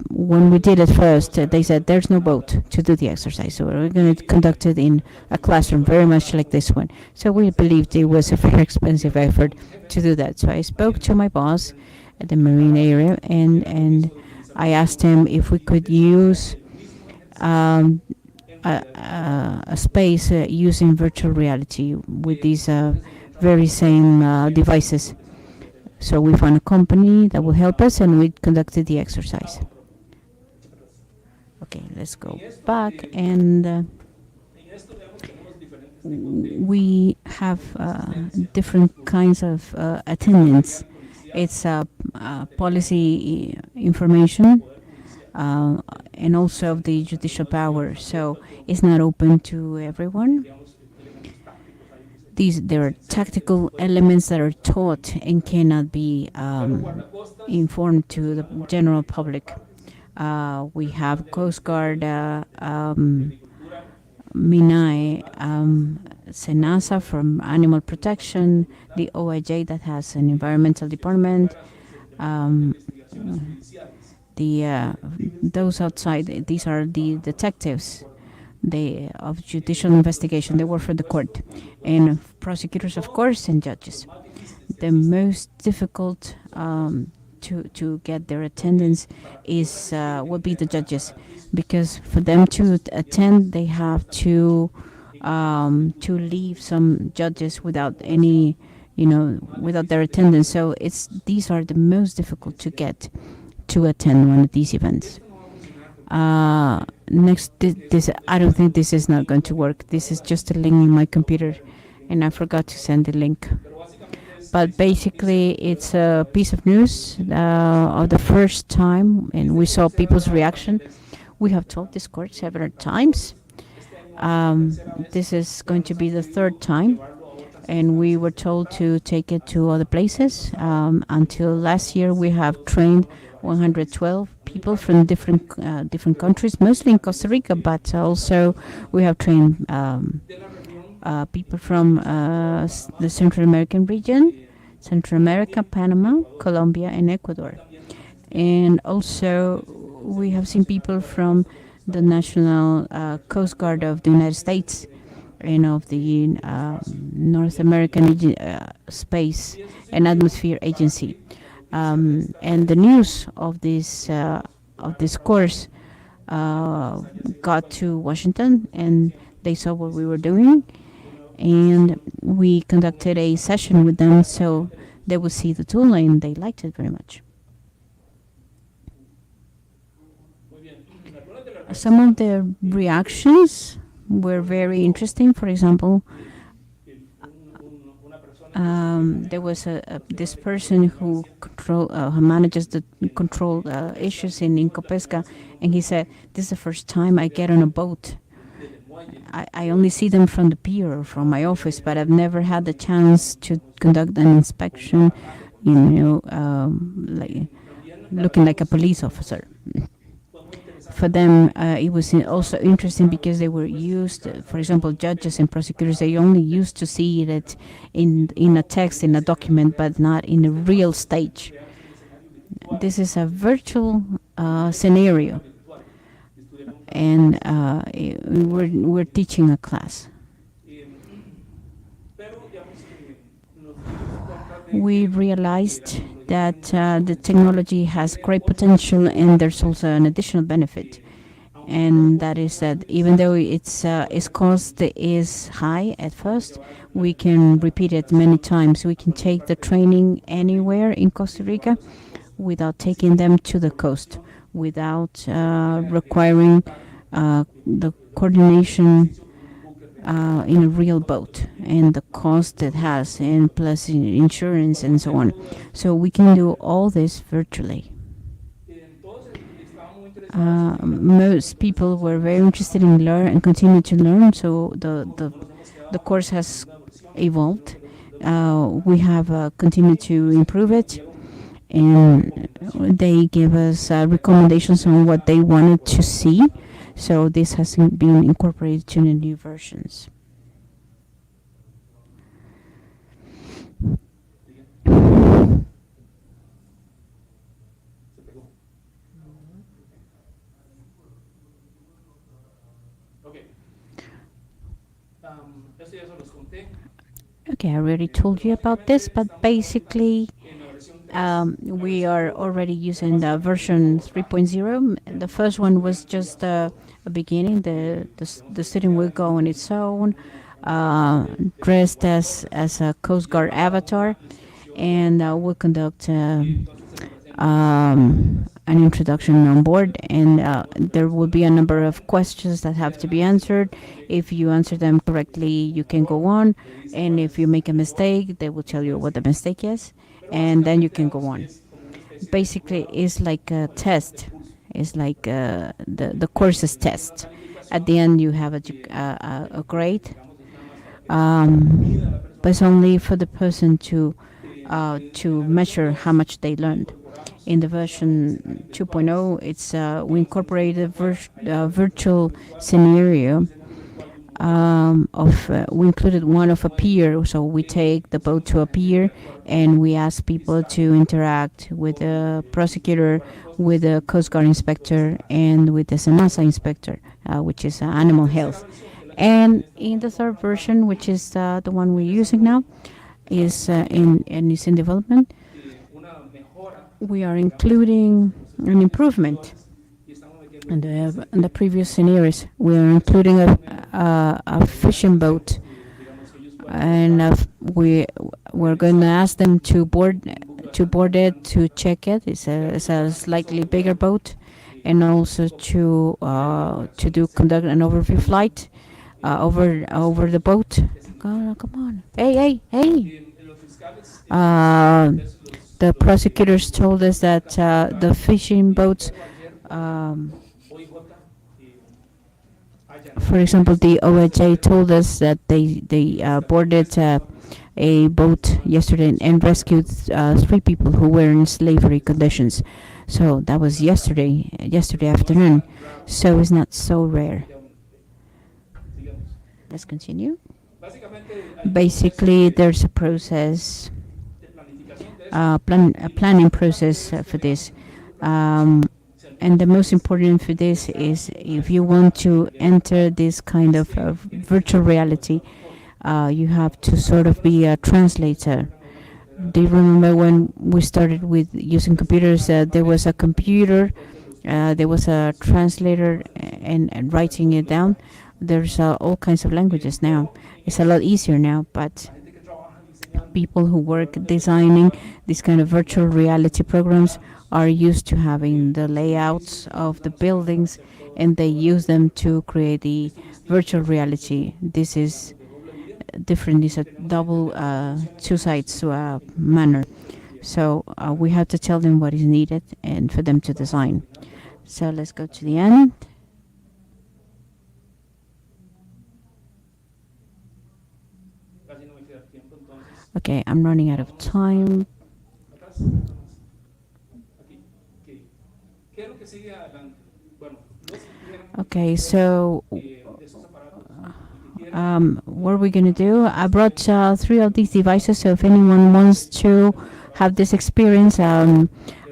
when we did it first, they said there's no boat to do the exercise, so we're going to conduct it in a classroom, very much like this one. So we believed it was a very expensive effort to do that. So I spoke to my boss at the marine area, and I asked him if we could use a space using virtual reality with these very same devices. So we found a company that will help us, and we conducted the exercise. Okay, let's go back, and we have different kinds of attendance. It's policy information, and also of the judicial power. So it's not open to everyone. There are tactical elements that are taught and cannot be informed to the general public. We have Coast Guard, MINAE, SENASA from Animal Protection, the OIJ that has an environmental department. Those outside, these are the detectives of judicial investigation. They work for the court, and prosecutors, of course, and judges. The most difficult to get their attendance would be the judges, because for them to attend, they have to leave some judges without any, without their attendance. So these are the most difficult to get to attend one of these events. Next, this I don't think this is not going to work. This is just a link in my computer, and I forgot to send the link. But basically, it's a piece of news of the first time, and we saw people's reaction. We have told this court several times. This is going to be the third time, and we were told to take it to other places. Until last year, we have trained 112 people from different countries, mostly in Costa Rica, but also we have trained people from the Central American region, Central America, Panama, Colombia, and Ecuador. And also we have seen people from the National Coast Guard of the United States and of the North American Space and Atmosphere Agency. And the news of this course got to Washington, and they saw what we were doing, and we conducted a session with them so they would see the tool, and they liked it very much. Some of the reactions were very interesting. For example, there was this person who manages the control issues in Incopesca, and he said, "This is the first time I get on a boat. I only see them from the pier or from my office, but I've never had the chance to conduct an inspection, like looking like a police officer." For them, it was also interesting because they were used, for example, judges and prosecutors, they only used to see it in a text, in a document, but not in a real stage. This is a virtual scenario, and we're teaching a class. We realized that the technology has great potential, and there's also an additional benefit, and that is that even though its cost is high at first, we can repeat it many times. We can take the training anywhere in Costa Rica without taking them to the coast, without requiring the coordination in a real boat, and the cost it has, and plus insurance and so on. So we can do all this virtually. Most people were very interested in learn and continue to learn. So the course has evolved. We have continued to improve it, and they give us recommendations on what they wanted to see. So this has been incorporated to the new versions. Okay, I already told you about this, but basically, we are already using the version 3.0. The first one was just a beginning. The student will go on its own, dressed as a Coast Guard avatar, and will conduct an introduction on board, and there will be a number of questions that have to be answered. If you answer them correctly, you can go on, and if you make a mistake, they will tell you what the mistake is, and then you can go on. Basically, it's like a test. It's like the course's test. At the end, you have a grade, but it's only for the person to measure how much they learned. In the version 2.0, it's we incorporated virtual scenario we included one of a pier. So we take the boat to a pier, and we ask people to interact with the prosecutor, with the Coast Guard inspector, and with the SENASA inspector, which is animal health. And in the third version, which is the one we're using now, is is in development. We are including an improvement in the previous scenarios. We are including a fishing boat, and we're going to ask them to board it, to check it. It's a slightly bigger boat, and also to conduct an overview flight over the boat. Come on, hey! The prosecutors told us that the fishing boats, for example, the OHA told us that they boarded a boat yesterday and rescued 3 people who were in slavery conditions. So that was yesterday afternoon. So it's not so rare. Let's continue. Basically, there's a process, a planning process for this. And the most important for this is, if you want to enter this kind of virtual reality, you have to sort of be a translator. Do you remember when we started with using computers? There was a computer, there was a translator, and writing it down. There's all kinds of languages now. It's a lot easier now, but people who work designing these kind of virtual reality programs are used to having the layouts of the buildings, and they use them to create the virtual reality. This is different. It's a double, two sides manner. So we have to tell them what is needed and for them to design. So let's go to the end. Okay, I'm running out of time. Okay, so what are we going to do? I brought 3 of these devices, so if anyone wants to have this experience, I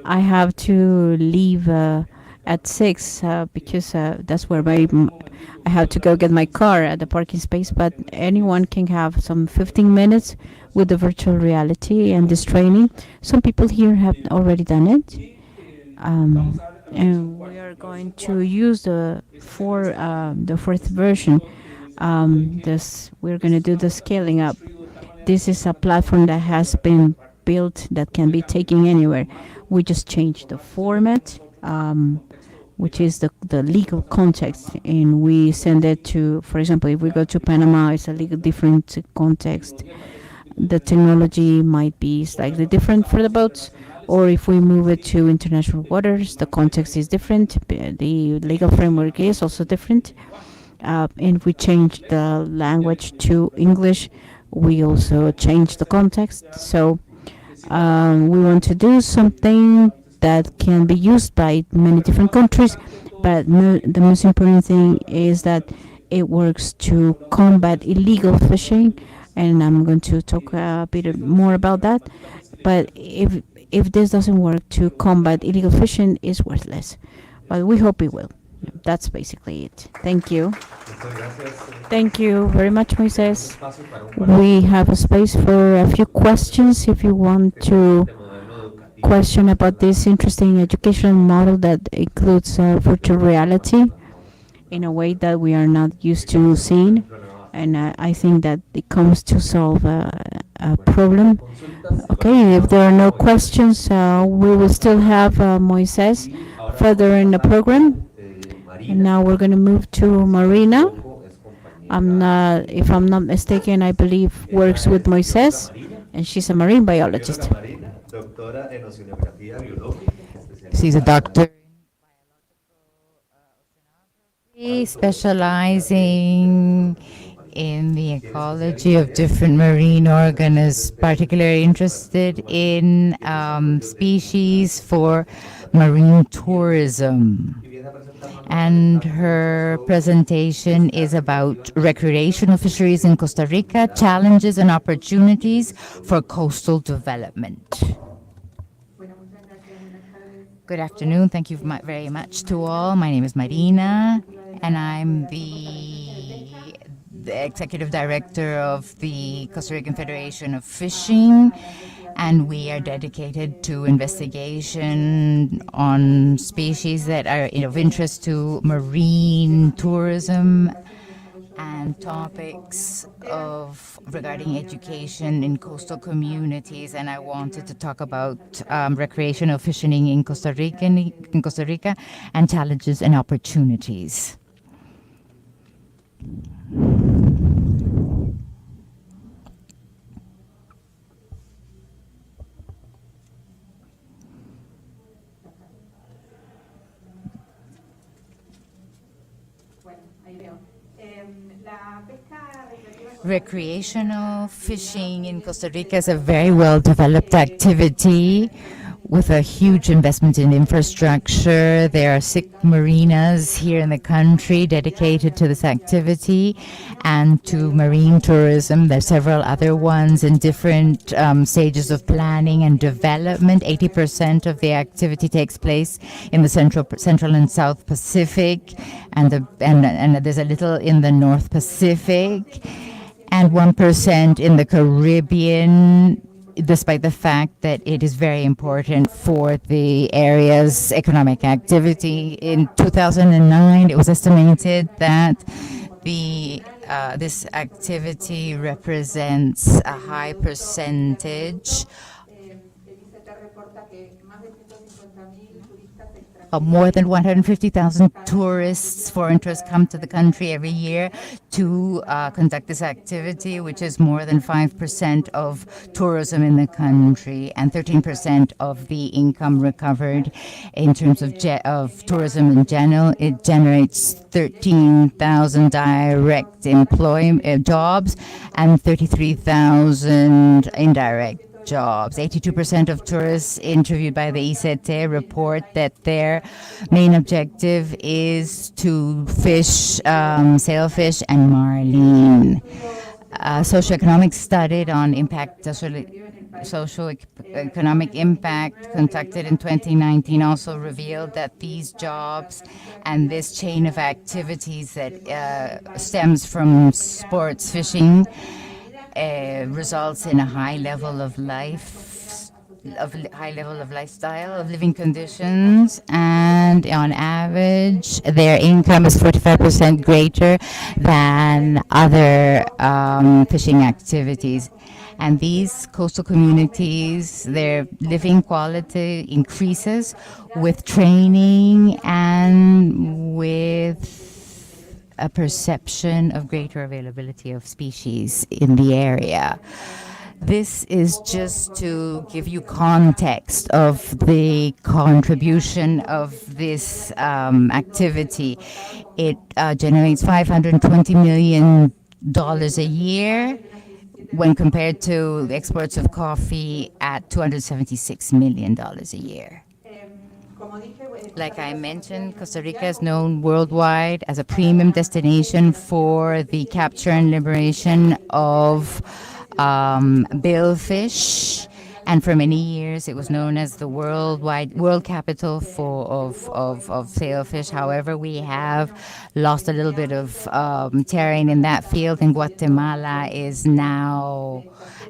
have to leave at 6 because that's where I have to go get my car at the parking space, but anyone can have some 15 minutes with the virtual reality and this training. Some people here have already done it. And we are going to use the fourth version. We're going to do the scaling up. This is a platform that has been built that can be taken anywhere. We just changed the format. which is the legal context, and we send it to, for example, if we go to Panama, it's a legal different context. The technology might be slightly different for the boats, or if we move it to international waters, the context is different. The legal framework is also different. And we change the language to English. We also change the context. So we want to do something that can be used by many different countries, but the most important thing is that it works to combat illegal fishing, and I'm going to talk a bit more about that. But if this doesn't work to combat illegal fishing, it's worthless. But we hope it will. That's basically it. Thank you. Muchas gracias. Thank you very much, Moises. Espacio para un We have a space for a few questions if you want to modelo educativo. question about this interesting educational model that includes virtual reality in a way that we are not used to seeing. And I think that it comes to solve a problem. Consultas. Okay, if there are no questions, we will still have Moises further in the program. And now we're going to move to Marina. If I'm not mistaken, I believe works with Moises, and she's a marine biologist. Doctora en oceanografía biológica. She's a doctor specializing in the ecology of different marine organisms, particularly interested in species for marine tourism. And her presentation is about recreational fisheries in Costa Rica, challenges and opportunities for coastal development. Good afternoon. Thank you very much to all. My name is Marina, and I'm the Executive Director of the Costa Rican Federation of Fishing, and we are dedicated to investigation on species that are of interest to marine tourism and topics regarding education in coastal communities. And I wanted to talk about recreational fishing in Costa Rica and challenges and opportunities. Recreational fishing in Costa Rica is a very well developed activity with a huge investment in infrastructure. There are 6 marinas here in the country dedicated to this activity and to marine tourism. There are several other ones in different stages of planning and development. 80% of the activity takes place in the Central and South Pacific, and there's a little in the North Pacific, and 1% in the Caribbean, despite the fact that it is very important for the area's economic activity. In 2009, it was estimated that this activity represents a high percentage more than 150,000 tourists, foreign tourists, come to the country every year to conduct this activity, which is more than 5% of tourism in the country and 13% of the income recovered. In terms of tourism in general, it generates 13,000 direct jobs and 33,000 indirect jobs. 82% of tourists interviewed by the ICT report that their main objective is to fish sailfish and marlin. A socioeconomic study on socioeconomic impact conducted in 2019 also revealed that these jobs and this chain of activities that stems from sports fishing results in a high level of life high level of lifestyle, of living conditions, and on average, their income is 45% greater than other fishing activities. And these coastal communities, their living quality increases with training and with a perception of greater availability of species in the area. This is just to give you context of the contribution of this activity. It generates $520 million a year when compared to the exports of coffee at $276 million a year. Like I mentioned, Costa Rica is known worldwide as a premium destination for the capture and liberation of billfish. And for many years, it was known as the world capital of sailfish. However, we have lost a little bit of terrain in that field, and Guatemala is now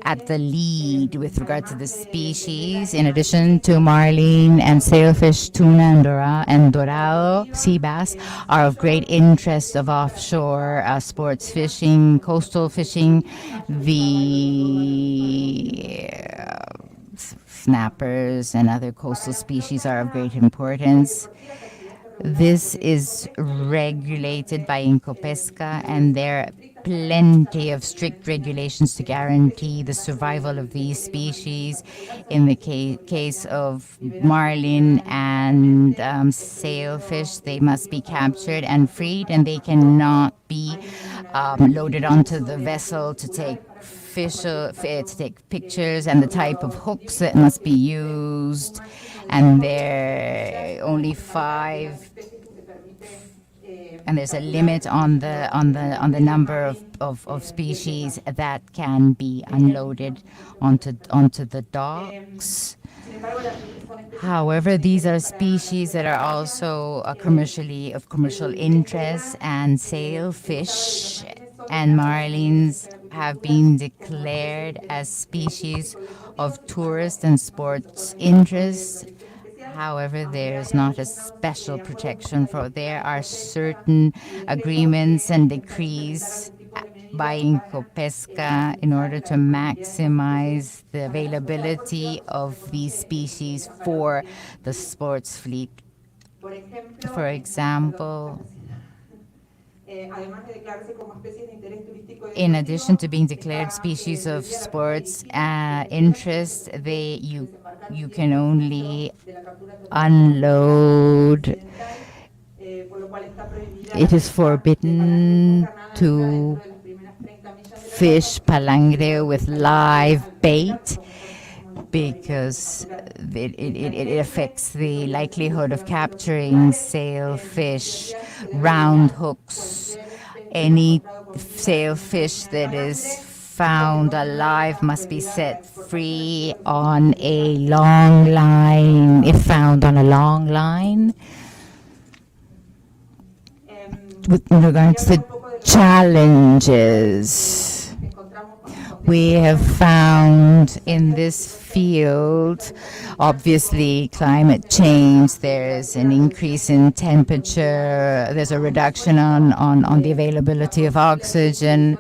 at the lead with regard to the species. In addition to marlin and sailfish, tuna and dorado, sea bass are of great interest of offshore sports fishing, coastal fishing. The snappers and other coastal species are of great importance. This is regulated by Incopesca, and there are plenty of strict regulations to guarantee the survival of these species. In the case of marlin and sailfish, they must be captured and freed, and they cannot be loaded onto the vessel to take to take pictures, and the type of hooks that must be used, and there are only 5, and there's a limit on the number of species that can be unloaded onto the docks. However, these are species that are also of commercial interest, and sailfish and marlins have been declared as species of tourist and sports interest. However, there is not a special protection for. There are certain agreements and decrees by Incopesca in order to maximize the availability of these species for the sports fleet. For example, in addition to being declared species of sports interest, you can only unload. It is forbidden to fish palangre with live bait because it affects the likelihood of capturing sailfish. Round hooks. Any sailfish that is found alive must be set free on a long line. If found on a long line, with regards to challenges, we have found in this field, obviously climate change, there's an increase in temperature, there's a reduction on the availability of oxygen,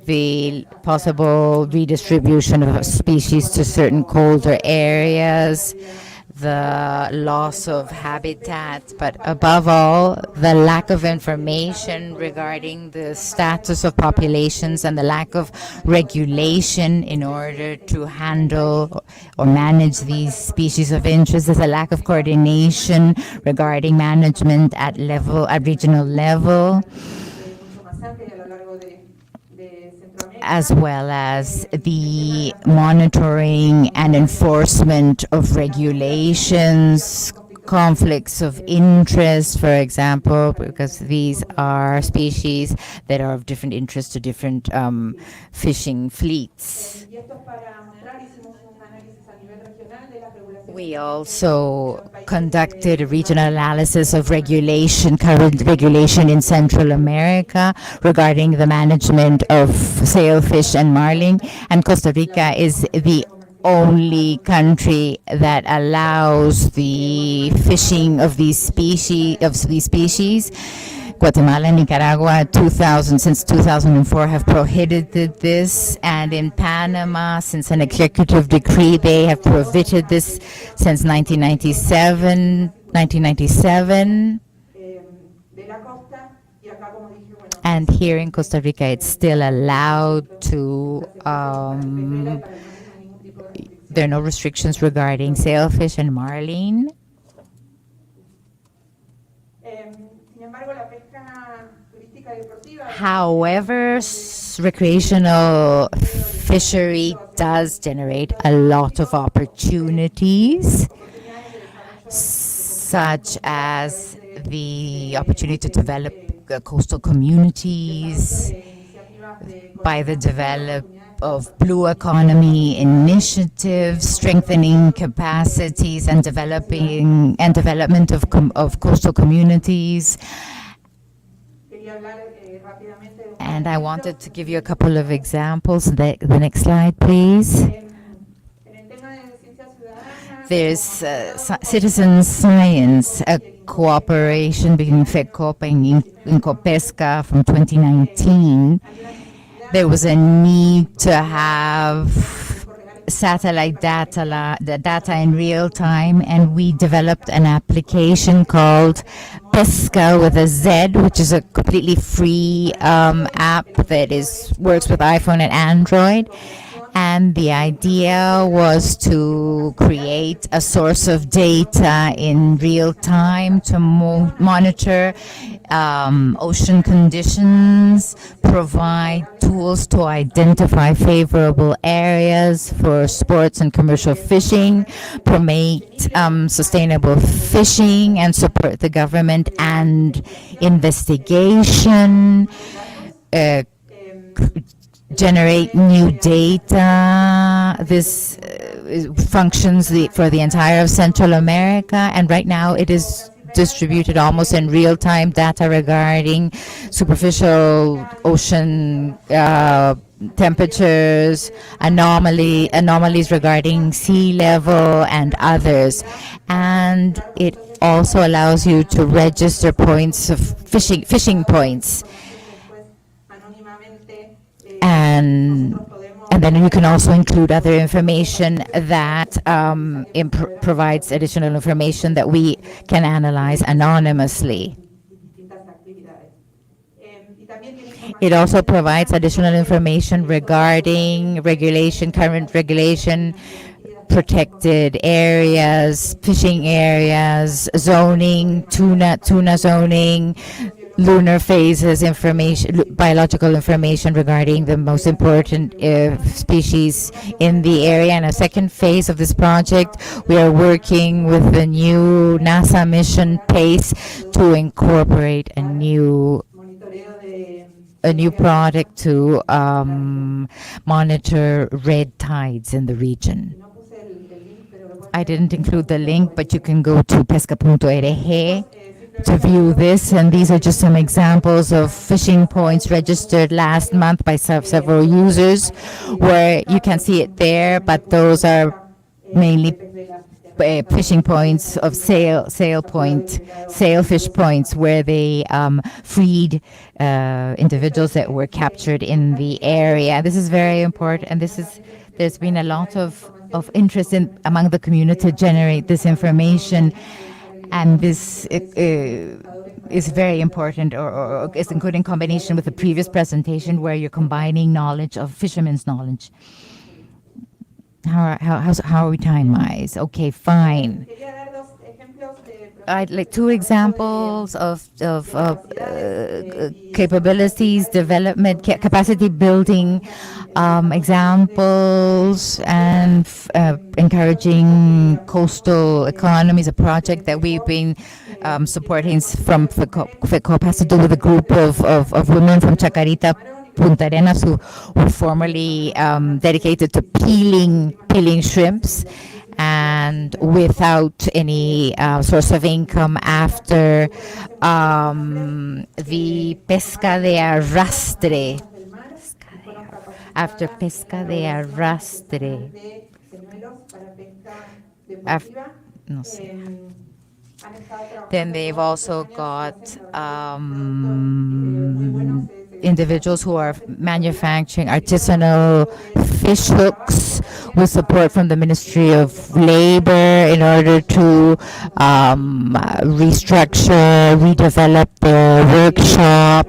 the possible redistribution of species to certain colder areas, the loss of habitat, but above all, the lack of information regarding the status of populations and the lack of regulation in order to handle or manage these species of interest. There's a lack of coordination regarding management at regional level, as well as the monitoring and enforcement of regulations, conflicts of interest, for example, because these are species that are of different interest to different fishing fleets. We also conducted a regional analysis of current regulation in Central America regarding the management of sailfish and marlin, and Costa Rica is the only country that allows the fishing of these species. Guatemala and Nicaragua, since 2004, have prohibited this, and in Panama, since an executive decree, they have prohibited this since 1997. And here in Costa Rica, it's still allowed to. There are no restrictions regarding sailfish and marlin. However, recreational fishery does generate a lot of opportunities, such as the opportunity to develop coastal communities by the development of blue economy initiatives, strengthening capacities and development of coastal communities. And I wanted to give you a couple of examples. The next slide, please. There's citizen science, a cooperation between FECOPA and Incopesca from 2019. There was a need to have satellite data in real time, and we developed an application called Pesca with a Z, which is a completely free app that works with iPhone and Android. And the idea was to create a source of data in real time to monitor ocean conditions, provide tools to identify favorable areas for sports and commercial fishing, promote sustainable fishing, and support the government and investigation, generate new data. This functions for the entire of Central America, and right now it is distributed almost in real-time data regarding superficial ocean temperatures, anomalies regarding sea level, and others. And it also allows you to register points of fishing points. And then you can also include other information that provides additional information that we can analyze anonymously. It also provides additional information regarding current regulation, protected areas, fishing areas, zoning, tuna zoning, lunar phases information, biological information regarding the most important species in the area. And a second phase of this project, we are working with the new NASA mission PACE to incorporate a new product to monitor red tides in the region. I didn't include the link, but you can go to pesca.org to view this, and these are just some examples of fishing points registered last month by several users, where you can see it there, but those are mainly fishing points of sailfish points where they freed individuals that were captured in the area. This is very important, and there's been a lot of interest among the community to generate this information. And this is very important, or is in good in combination with the previous presentation, where you're combining knowledge of fishermen's knowledge. How are we time-wise? Okay, fine. I'd like two examples of capabilities development, capacity building examples, and encouraging coastal economies, a project that we've been supporting from FECOP, has to do with a group of women from Chacarita, Punta Arenas, who were formerly dedicated to peeling shrimps, and without any source of income after the pesca de arrastre. After pesca de arrastre. no sé. Then they've also got individuals who are manufacturing artisanal fish hooks with support from the Ministry of Labor in order to restructure, redevelop their workshop.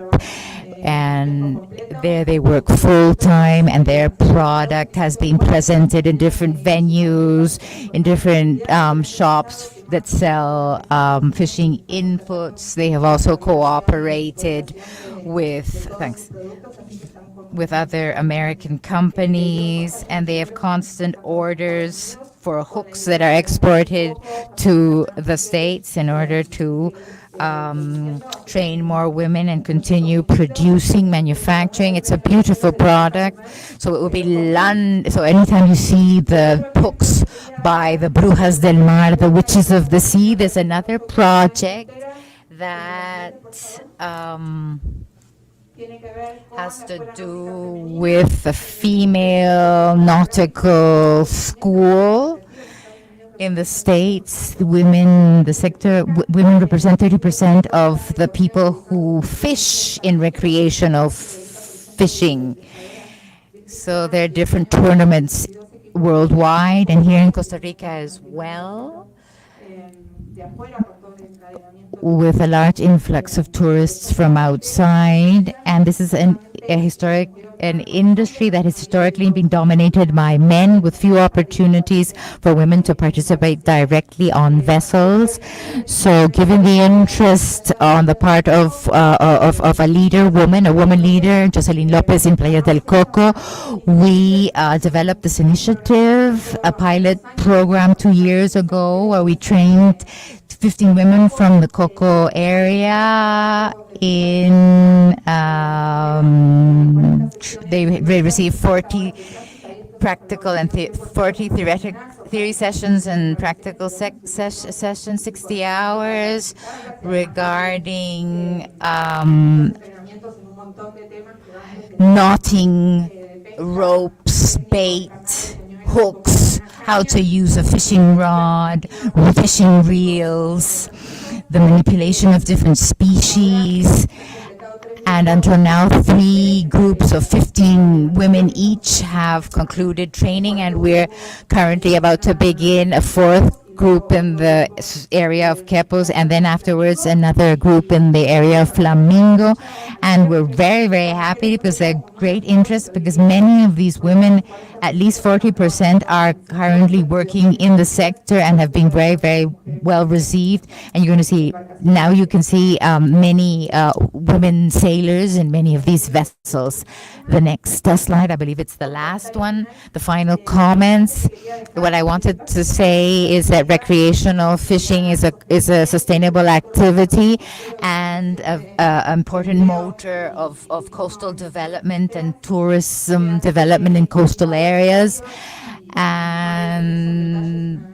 And there they work full-time, and their product has been presented in different venues, in different shops that sell fishing inputs. They have also cooperated with other American companies, and they have constant orders for hooks that are exported to the States in order to train more women and continue producing, manufacturing. It's a beautiful product. So it will be so anytime you see the hooks by the Brujas del Mar, the Witches of the Sea, there's another project that has to do with the female nautical school in the States. Women represent 30% of the people who fish in recreational fishing. So there are different tournaments worldwide, and here in Costa Rica as well, with a large influx of tourists from outside. And this is an industry that has historically been dominated by men, with few opportunities for women to participate directly on vessels. So given the interest on the part of a woman leader, Jocelyn Lopez in Playa del Coco, we developed this initiative, a pilot program 2 years ago, where we trained 15 women from the Coco area in they received 40 practical and 40 theory sessions and practical sessions, 60 hours regarding knotting ropes, bait, hooks, how to use a fishing rod, fishing reels, the manipulation of different species. And until now, 3 groups of 15 women each have concluded training, and we're currently about to begin a 4th group in the area of Quepos, and then afterwards another group in the area of Flamingo. And we're very, very happy because there's great interest, because many of these women, at least 40%, are currently working in the sector and have been very, very well received. And you're going to see, now you can see many women sailors in many of these vessels. The next slide, I believe it's the last one, the final comments. What I wanted to say is that recreational fishing is a sustainable activity and an important motor of coastal development and tourism development in coastal areas. And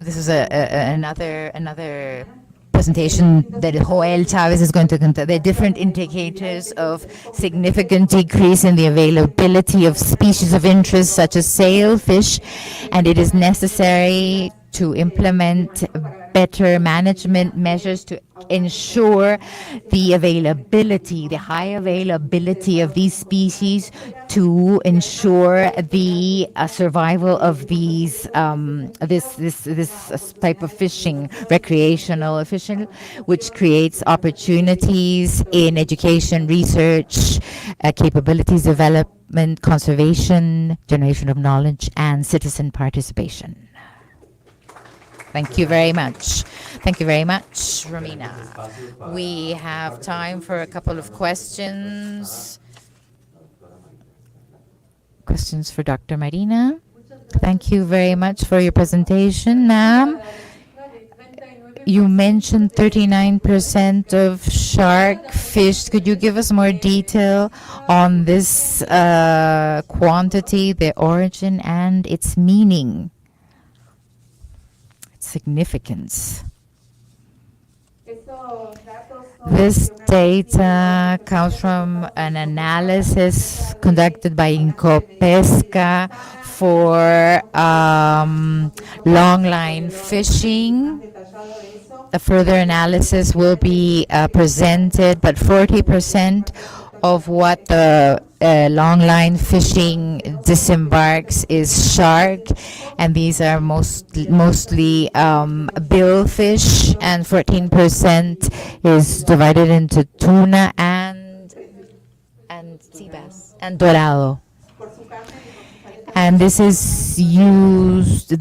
this is another presentation that Joel Chavez is going to conduct. There are different indicators of significant decrease in the availability of species of interest, such as sailfish, and it is necessary to implement better management measures to ensure the high availability of these species, to ensure the survival of these this type of fishing, recreational fishing, which creates opportunities in education, research, capabilities development, conservation, generation of knowledge, and citizen participation. Thank you very much. Thank you very much, Romina. We have time for a couple of questions. Questions for Dr. Marina. Thank you very much for your presentation, ma'am. You mentioned 39% of shark fish. Could you give us more detail on this quantity, the origin, and its meaning? Significance. This data comes from an analysis conducted by Incopesca for longline fishing. A further analysis will be presented, but 40% of what the longline fishing disembarks is shark, and these are mostly billfish, and 14% is divided into tuna and sea bass and dorado. And this is used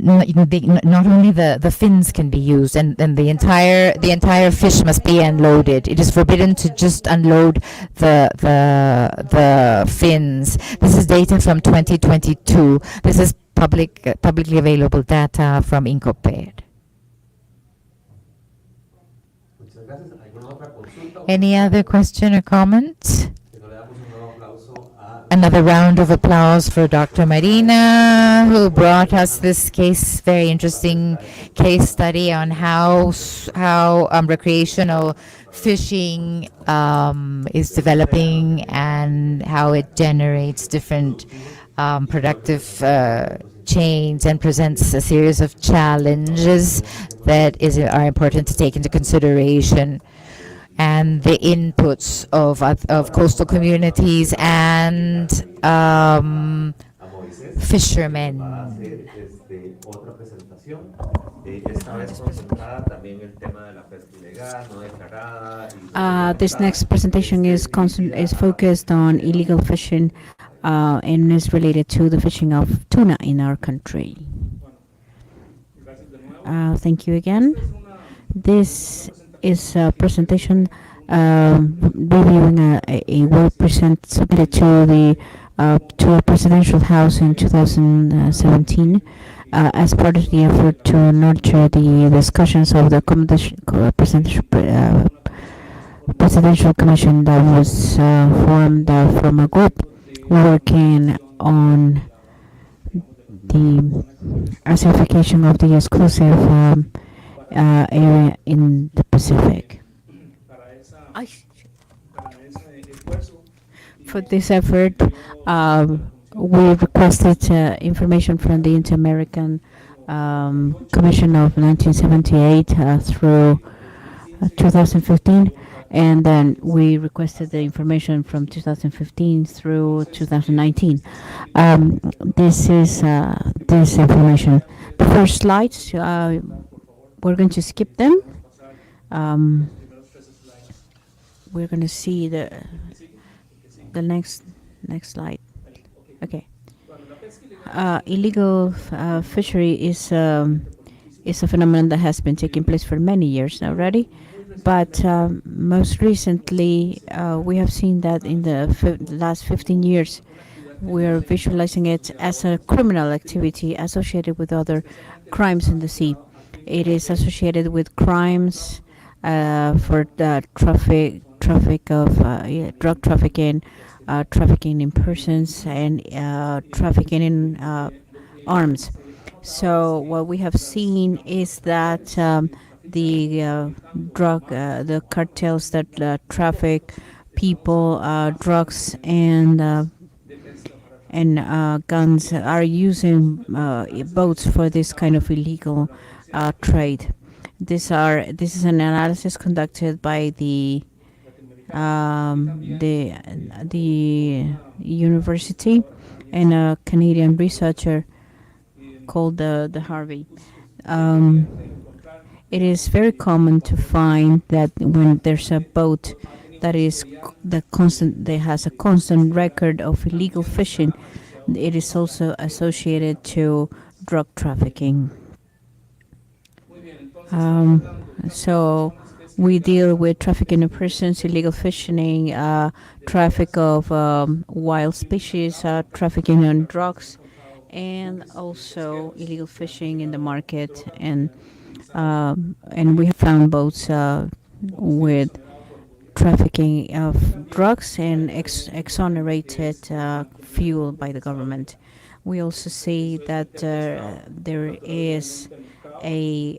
not only the fins can be used, and the entire fish must be unloaded. It is forbidden to just unload the fins. This is data from 2022. This is publicly available data from Incoped. Muchas gracias. ¿Alguna otra consulta? Any other question or comment? Que no le damos un nuevo aplauso a Another round of applause for Dr. Marina, who brought us this very interesting case study on how recreational fishing is developing and how it generates different productive chains and presents a series of challenges that are important to take into consideration, and the inputs of coastal communities and a Moisés fishermen. va a hacer otra presentación. Esta vez concentrada también el tema de la pesca ilegal, no declarada. This next presentation is focused on illegal fishing and is related to the fishing of tuna in our country. Thank you again. This is a presentation reviewing a work submitted to a presidential house in 2017 as part of the effort to nurture the discussions of the presidential commission that was formed from a group working on the acidification of the exclusive area in the Pacific. For this effort, we requested information from the Inter-American Commission of 1978 through 2015, and then we requested the information from 2015 through 2019. This is this information. The first slides, we're going to skip them. We're going to see the next slide. Okay. Illegal fishery is a phenomenon that has been taking place for many years already, but most recently we have seen that in the last 15 years we are visualizing it as a criminal activity associated with other crimes in the sea. It is associated with crimes for the traffic of drug trafficking, trafficking in persons, and trafficking in arms. So what we have seen is that the cartels that traffic people, drugs, and guns are using boats for this kind of illegal trade. This is an analysis conducted by the university and a Canadian researcher called the Harvey. It is very common to find that when there's a boat that has a constant record of illegal fishing, it is also associated to drug trafficking. So we deal with trafficking in persons, illegal fishing, traffic of wild species, trafficking in drugs, and also illegal fishing in the market. And we have found boats with trafficking of drugs and exonerated fuel by the government. We also see that there is a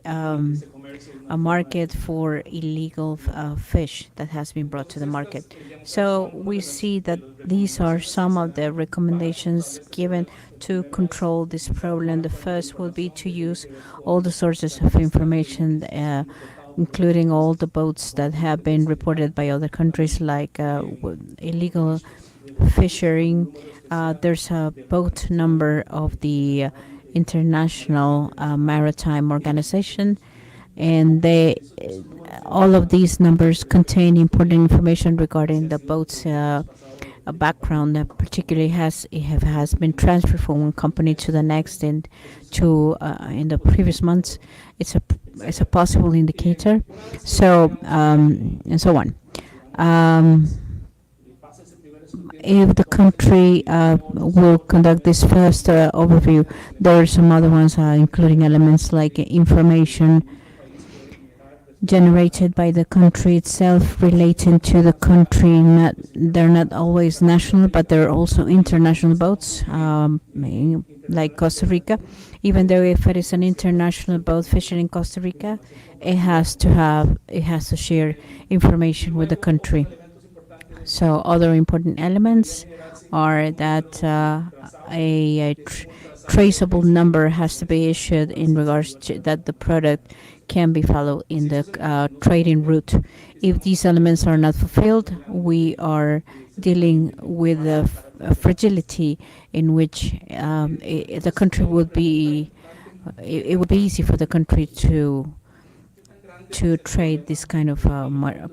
market for illegal fish that has been brought to the market. So we see that these are some of the recommendations given to control this problem. The first will be to use all the sources of information, including all the boats that have been reported by other countries, like illegal fishing. There's a boat number of the International Maritime Organization, and they all of these numbers contain important information regarding the boat's a background that particularly has been transferred from one company to the next, and to in the previous months. It's a possible indicator. So and so on. Um, if the country will conduct this first overview, there are some other ones, including elements like information generated by the country itself relating to the country. They're not always national, but they're also international boats, like Costa Rica. Even though if it is an international boat fishing in Costa Rica, it has to share information with the country. So other important elements are that a traceable number has to be issued in regards to that the product can be followed in the trading route. If these elements are not fulfilled, we are dealing with a fragility in which the country would be. It would be easy for the country to trade this kind of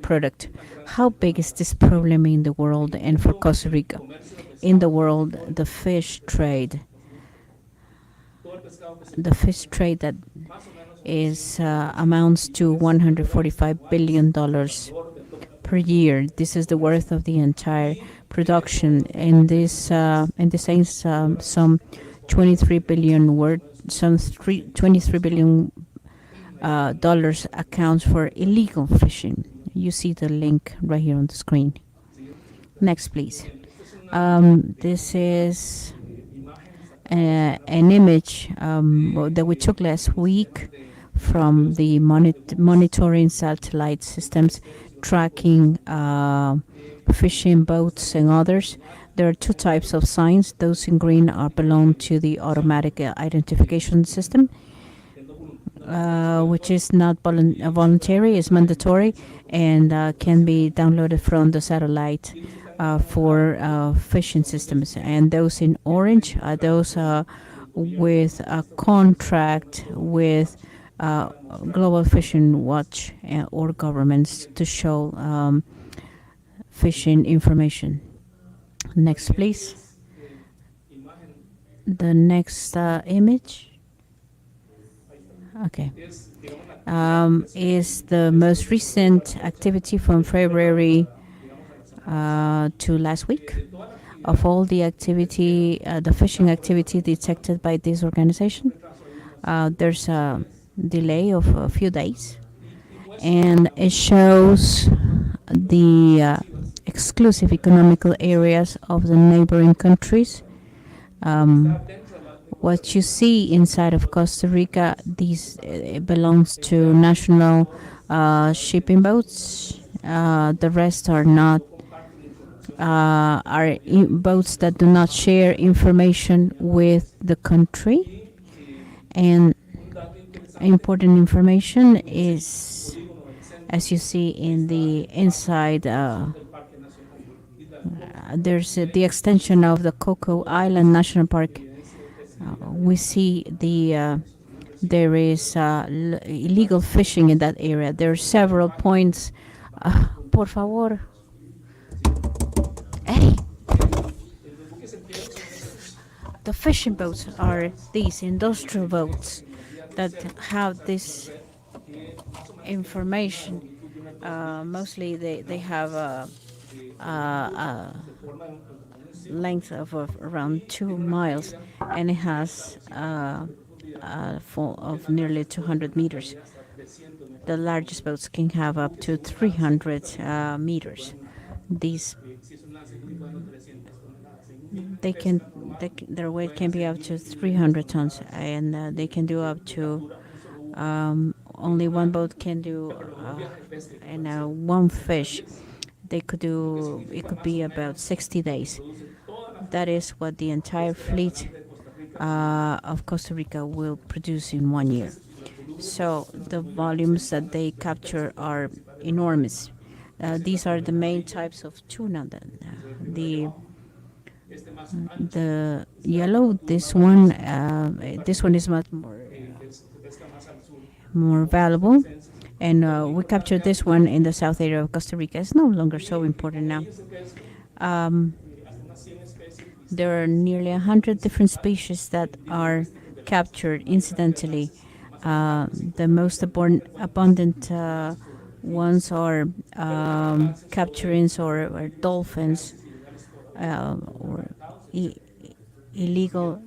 product. How big is this problem in the world and for Costa Rica? In the world, the fish trade that is amounts to $145 billion per year. This is the worth of the entire production. In this sense, some 23 billion dollars accounts for illegal fishing. You see the link right here on the screen. Next, please. This is an image that we took last week from the monitoring satellite systems tracking fishing boats and others. There are two types of signs. Those in green belong to the automatic identification system, which is not voluntary, is mandatory, and can be downloaded from the satellite for fishing systems. And those in orange are those with a contract with Global Fishing Watch or governments to show fishing information. Next, please. The next image. Okay. Is the most recent activity from February to last week. Of all the activity, the fishing activity detected by this organization, there's a delay of a few days, and it shows the exclusive economical areas of the neighboring countries. What you see inside of Costa Rica, these belongs to national shipping boats. The rest are not boats that do not share information with the country. And important information is, as you see in the inside, there's the extension of the Coco Island National Park. We see there is illegal fishing in that area. There are several points. Por favor. Hey. The fishing boats are these industrial boats that have this information. Mostly they have a length of around 2 miles, and it has full of nearly 200 meters. The largest boats can have up to 300 meters. These their weight can be up to 300 tons, and they can do up to only one boat can do, and one fish, they could do, it could be about 60 days. That is what the entire fleet of Costa Rica will produce in 1 year. So the volumes that they capture are enormous. These are the main types of tuna. The yellow, this one is much more valuable, and we captured this one in the south area of Costa Rica. It's no longer so important now. Um, there are nearly 100 different species that are captured incidentally. The most abundant ones are capturings or dolphins, or illegal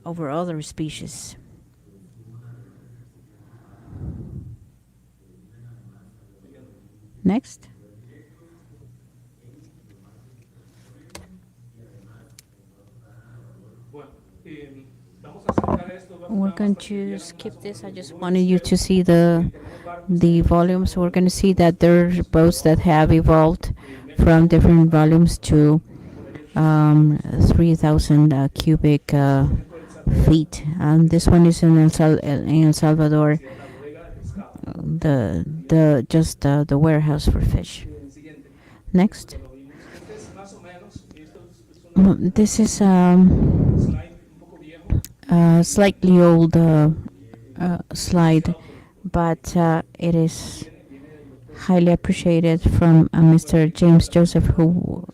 over other species. Next. We're going to skip this. I just wanted you to see the volumes. We're going to see that there are boats that have evolved from different volumes to 3,000 cubic feet. And this one is in El Salvador, the warehouse for fish. Next. This is slightly old slide, but it is highly appreciated from Mr. James Joseph, who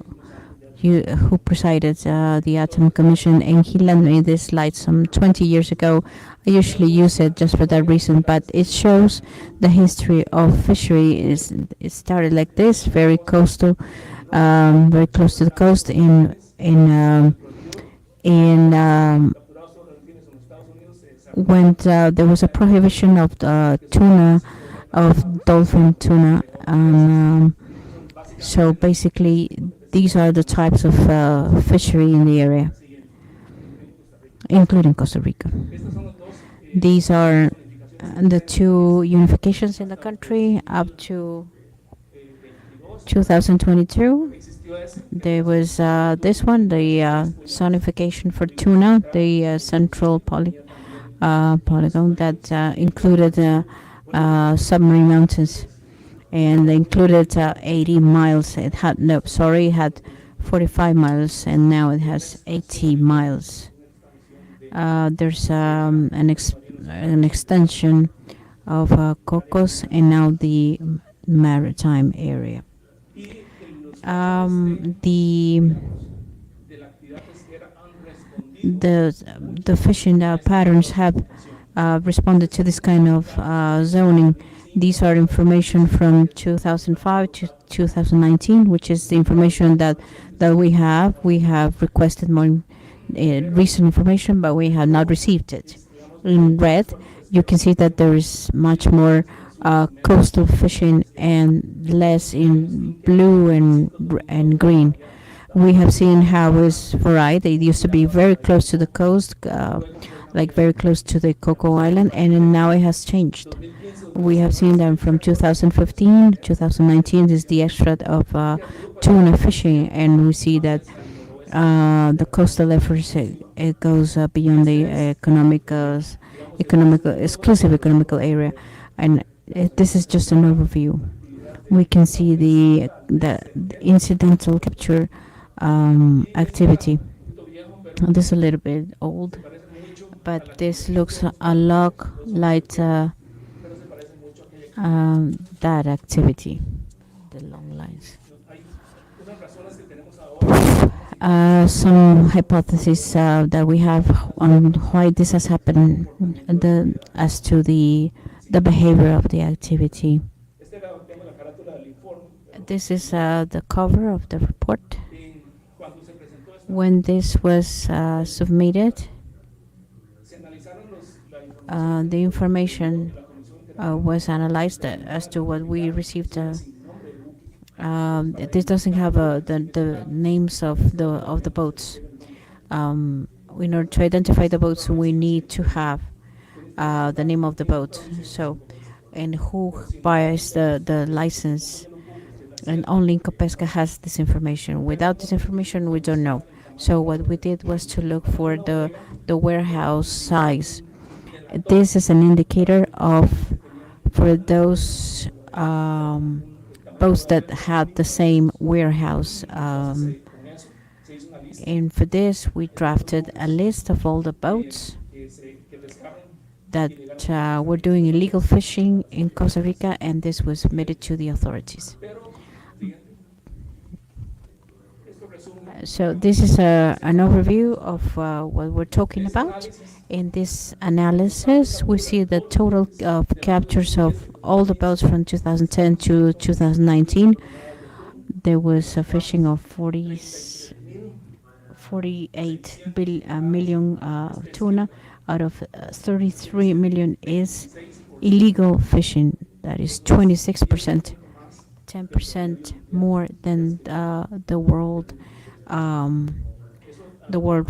presided the Atom Commission, and he lent me this slide some 20 years ago. I usually use it just for that reason, but it shows the history of fishery. It started like this, very coastal, very close to the coast when there was a prohibition of tuna, of dolphin tuna. So basically, these are the types of fishery in the area, including Costa Rica. These are the two unifications in the country up to 2022. There was this one, the zonification for tuna, the central polygon that included submarine mountains, and they included 80 miles. It had 45 miles, and now it has 80 miles. There's an extension of Cocos, and now the maritime area. The fishing patterns have responded to this kind of zoning. These are information from 2005 to 2019, which is the information that we have. We have requested more recent information, but we have not received it. In red, you can see that there is much more coastal fishing and less in blue and green. We have seen how it's varied. It used to be very close to the coast, like very close to the Coco Island, and now it has changed. We have seen them from 2015 to 2019. This is the extract of tuna fishing, and we see that the coastal efforts, it goes beyond the exclusive economical area, and this is just an overview. We can see the incidental capture activity. This is a little bit old, but this looks a lot like that activity, the long lines. Some hypotheses that we have on why this has happened, as to the behavior of the activity. This is the cover of the report. When this was submitted, the information was analyzed as to what we received. This doesn't have the names of the boats. In order to identify the boats, we need to have the name of the boat. So, and who buys the license? And only Copesca has this information. Without this information, we don't know. So what we did was to look for the warehouse size. This is an indicator of for those boats that had the same warehouse. And for this, we drafted a list of all the boats that were doing illegal fishing in Costa Rica, and this was submitted to the authorities. So this is an overview of what we're talking about. In this analysis, we see the total of captures of all the boats from 2010 to 2019. There was a fishing of 48 million tuna. Out of 33 million is illegal fishing. That is 26%, 10% more than the world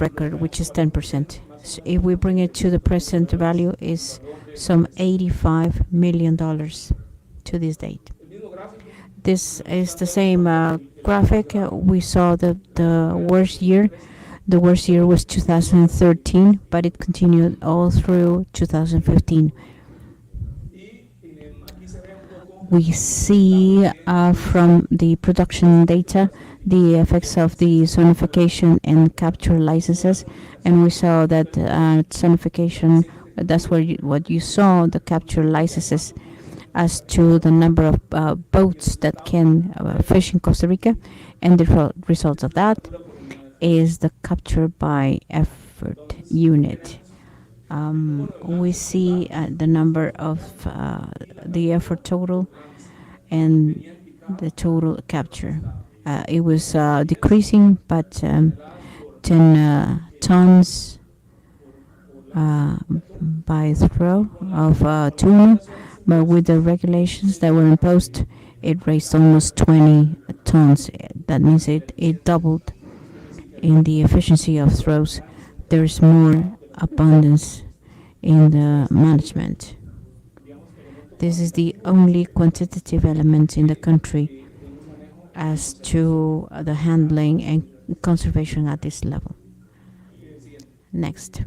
record, which is 10%. So if we bring it to the present value, is some $85 million to this date. This is the same graphic. We saw the worst year. The worst year was 2013, but it continued all through 2015. We see from the production data the effects of the zonification and capture licenses, and we saw that zonification, that's what you saw, the capture licenses as to the number of boats that can fish in Costa Rica, and the results of that is the capture by effort unit. We see the number of the effort total and the total capture. It was decreasing, but 10 tons by throw of tuna, but with the regulations that were imposed, it raised almost 20 tons. That means it doubled in the efficiency of throws. There's more abundance in the management. This is the only quantitative element in the country as to the handling and conservation at this level. Next.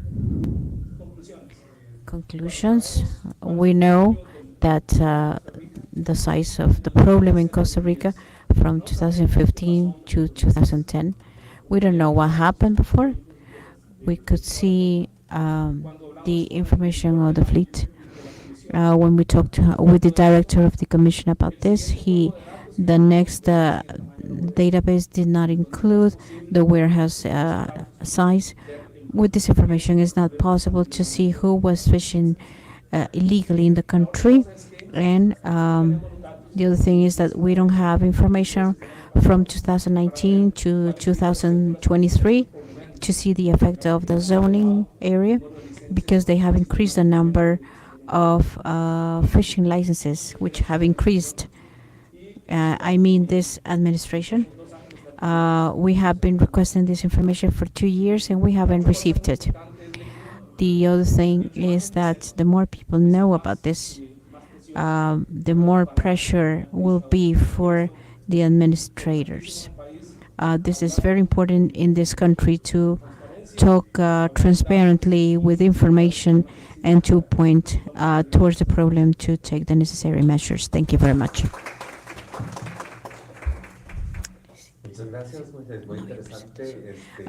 Conclusions. We know that the size of the problem in Costa Rica from 2015 to 2010, we don't know what happened before. We could see the information of the fleet. When we talked with the director of the commission about this, the next database did not include the warehouse size. With this information, it's not possible to see who was fishing illegally in the country. And the other thing is that we don't have information from 2019 to 2023 to see the effect of the zoning area, because they have increased the number of fishing licenses, which have increased. I mean this administration. We have been requesting this information for 2 years and we haven't received it. The other thing is that the more people know about this, the more pressure will be for the administrators. This is very important in this country to talk transparently with information and to point towards the problem to take the necessary measures. Thank you very much.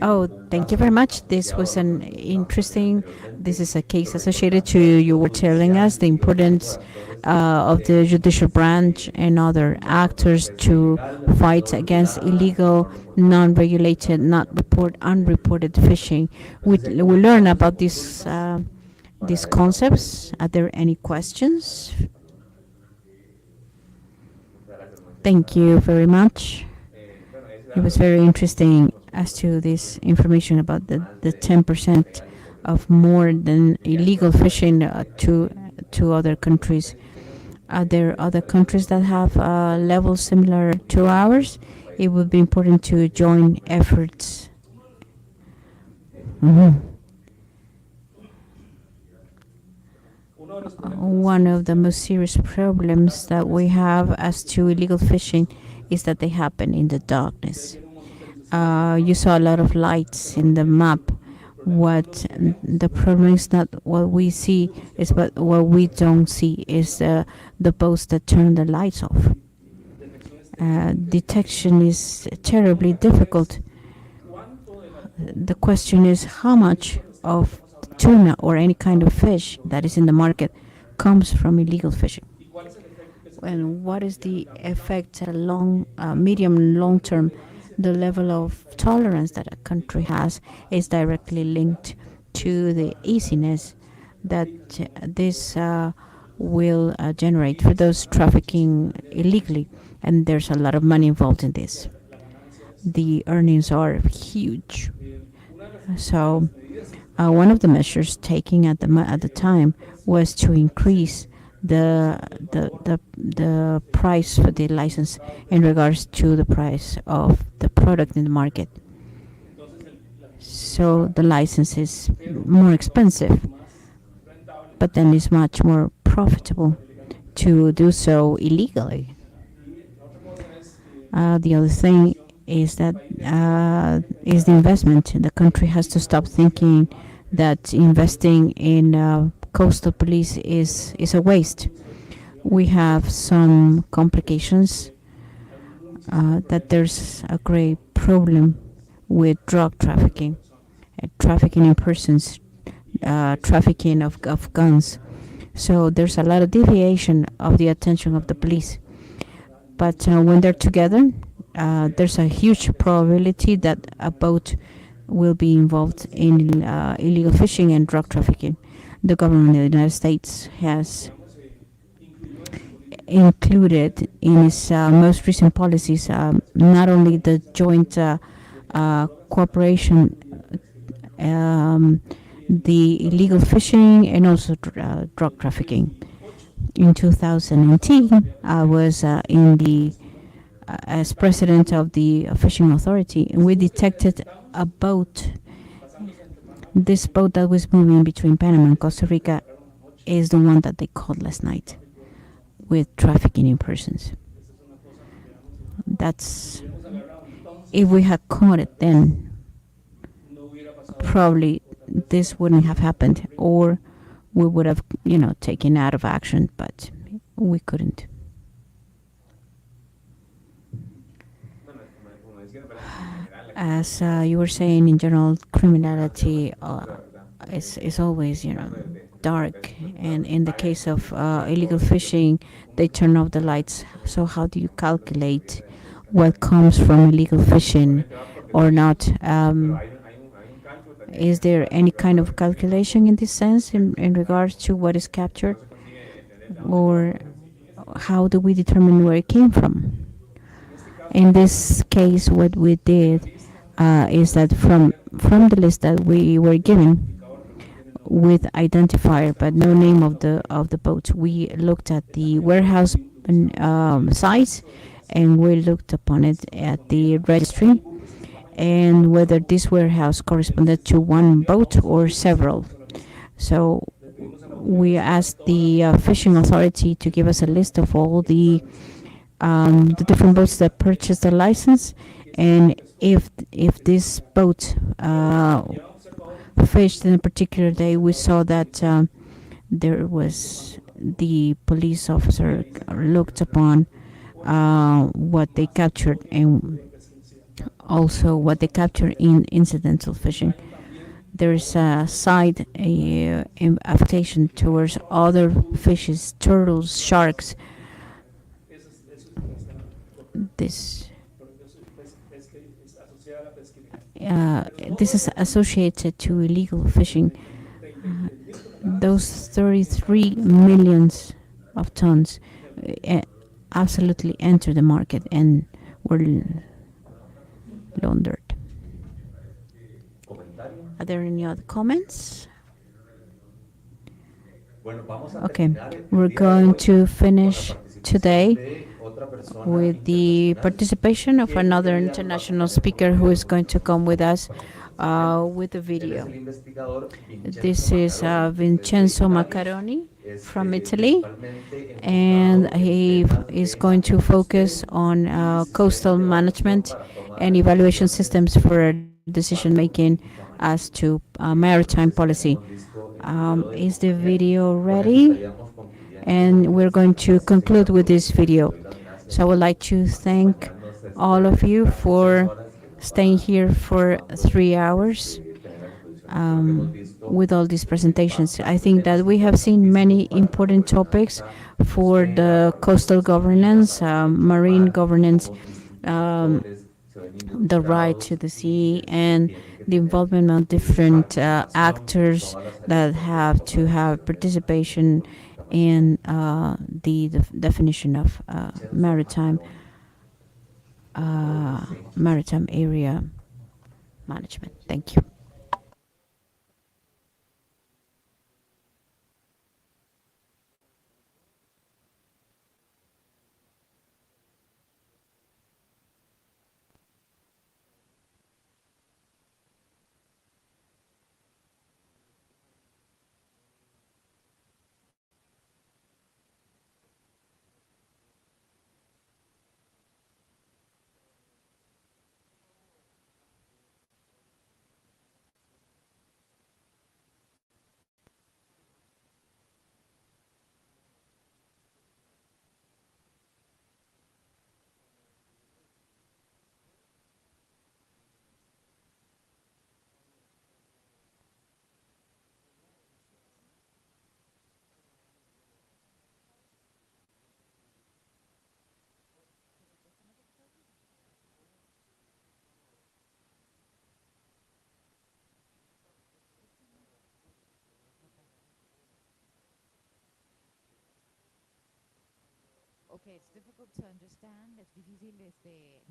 Oh, thank you very much. This was an interesting, this is a case associated to, you were telling us the importance of the judicial branch and other actors to fight against illegal, non-regulated, unreported fishing. We learn about these concepts. Are there any questions? Thank you very much. It was very interesting as to this information about the 10% of more than illegal fishing to other countries. Are there other countries that have levels similar to ours? It would be important to join efforts. one of the most serious problems that we have as to illegal fishing is that they happen in the darkness. You saw a lot of lights in the map. What the problem is not what we see, is but what we don't see is the boats that turn the lights off. Detection is terribly difficult. The question is how much of tuna or any kind of fish that is in the market comes from illegal fishing, and what is the effect at a medium and long term. The level of tolerance that a country has is directly linked to the easiness that this will generate for those trafficking illegally, and there's a lot of money involved in this. The earnings are huge. So one of the measures taken at the time was to increase the price for the license in regards to the price of the product in the market. So the license is more expensive, but then it's much more profitable to do so illegally. The other thing is that is the investment. The country has to stop thinking that investing in coastal police is a waste. We have some complications, that there's a great problem with drug trafficking, trafficking in persons, trafficking of guns. So there's a lot of deviation of the attention of the police. But when they're together, there's a huge probability that a boat will be involved in illegal fishing and drug trafficking. The government of the United States has included in its most recent policies not only the joint cooperation, the illegal fishing, and also drug trafficking. In 2019, I was as president of the fishing authority, and we detected a boat. This boat that was moving between Panama and Costa Rica is the one that they caught last night with trafficking in persons. That's, if we had caught it then, probably this wouldn't have happened, or we would have, taken out of action, but we couldn't. As you were saying, in general, criminality is always, dark. And in the case of illegal fishing, they turn off the lights. So how do you calculate what comes from illegal fishing or not? Is there any kind of calculation in this sense in regards to what is captured? Or how do we determine where it came from? In this case, what we did is that from the list that we were given with identifier but no name of the boat, we looked at the warehouse size, and we looked upon it at the registry, and whether this warehouse corresponded to one boat or several. So we asked the fishing authority to give us a list of all the different boats that purchased the license, and if this boat fished in a particular day, we saw that there was the police officer looked upon what they captured, and also what they captured in incidental fishing. There is a side invitation towards other fishes, turtles, sharks. This is associated to illegal fishing. Those 33 millions of tons absolutely enter the market and were laundered. Are there any other comments? Okay, we're going to finish today with the participation of another international speaker who is going to come with us with the Él es video. el investigador This is Vincenzo Maccaroni from Italy, principalmente and enfocado en he temas is de going to focus ajuste on y sistemas coastal de evaluación management para toma and de evaluation decisiones systems for decision cuando making política as marítima. to maritime Entonces, como policy. hemos visto en el video del Is the compañero, video con eso ready? estaríamos concluyendo And we're going to esta primera conclude with this ponencia. Les video. doy las gracias So I would por like to thank acompañarnos all of you casi 3 for horas que nos staying va here for tomando 3 hours tener la traducción. Creo que hemos visto with all these presentations. I bastantes think that temas we have seen many importantísimos para la important topics gobernanza for costera, the para la coastal sostenibilidad, governance, para el derecho al marine mar, governance, cómo distintos um, sectores se ven the right to involucrados the y sea, and tienen que the tener involvement of different participación en actors todas las áreas that que have to have participation in the definition of maritime maritime area management. Thank you. Okay, it's difficult to understand. Es difícil, no se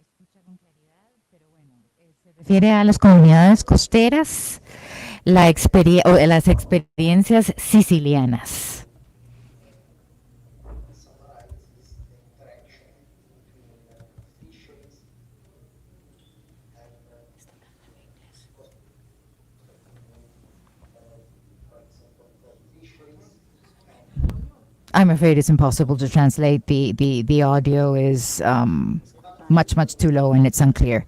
escucha con claridad, pero bueno, se refiere a las comunidades costeras, o las experiencias sicilianas. I'm afraid it's impossible to translate. The audio is much too low and it's unclear.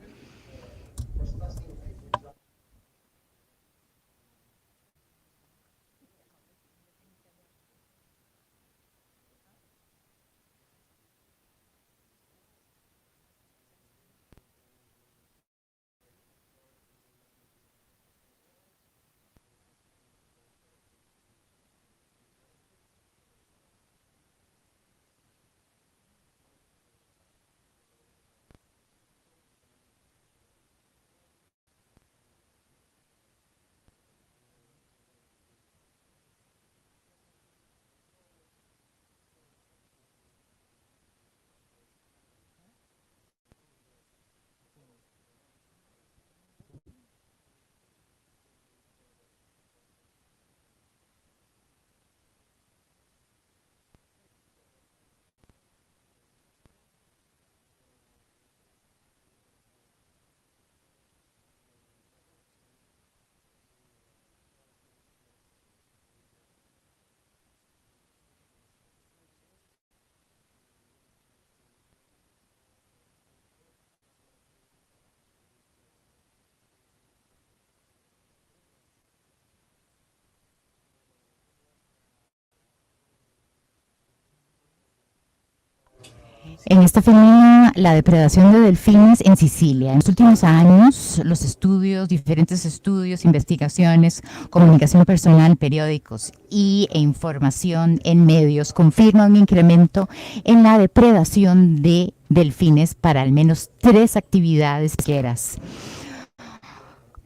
En esta fenómeno, la depredación de delfines en Sicilia. En los últimos años, los estudios, diferentes estudios, investigaciones, comunicación personal, periódicos e información en medios confirman un incremento en la depredación de delfines para al menos 3 actividades pesqueras.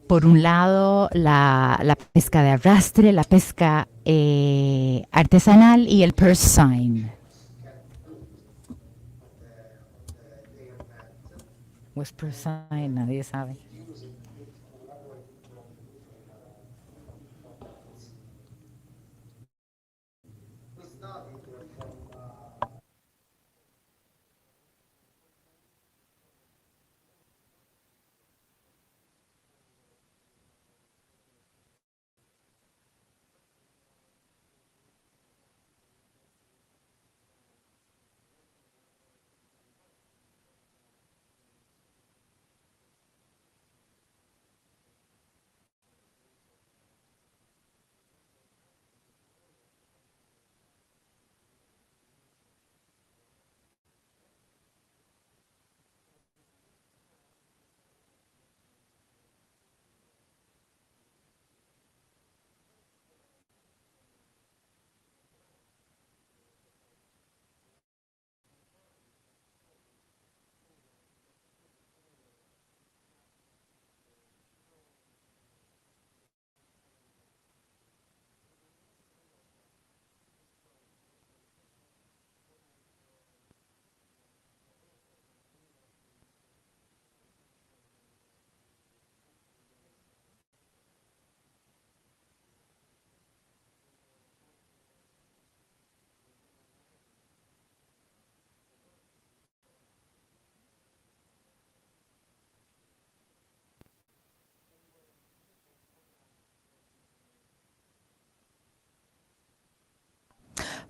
Por un lado, la pesca de arrastre, la pesca artesanal y el purse seine. Whisper sign, nadie sabe.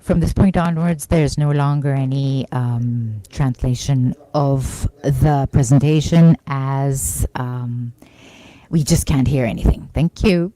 From this point onwards, there's no longer any translation of the presentation as we just can't hear anything. Thank you.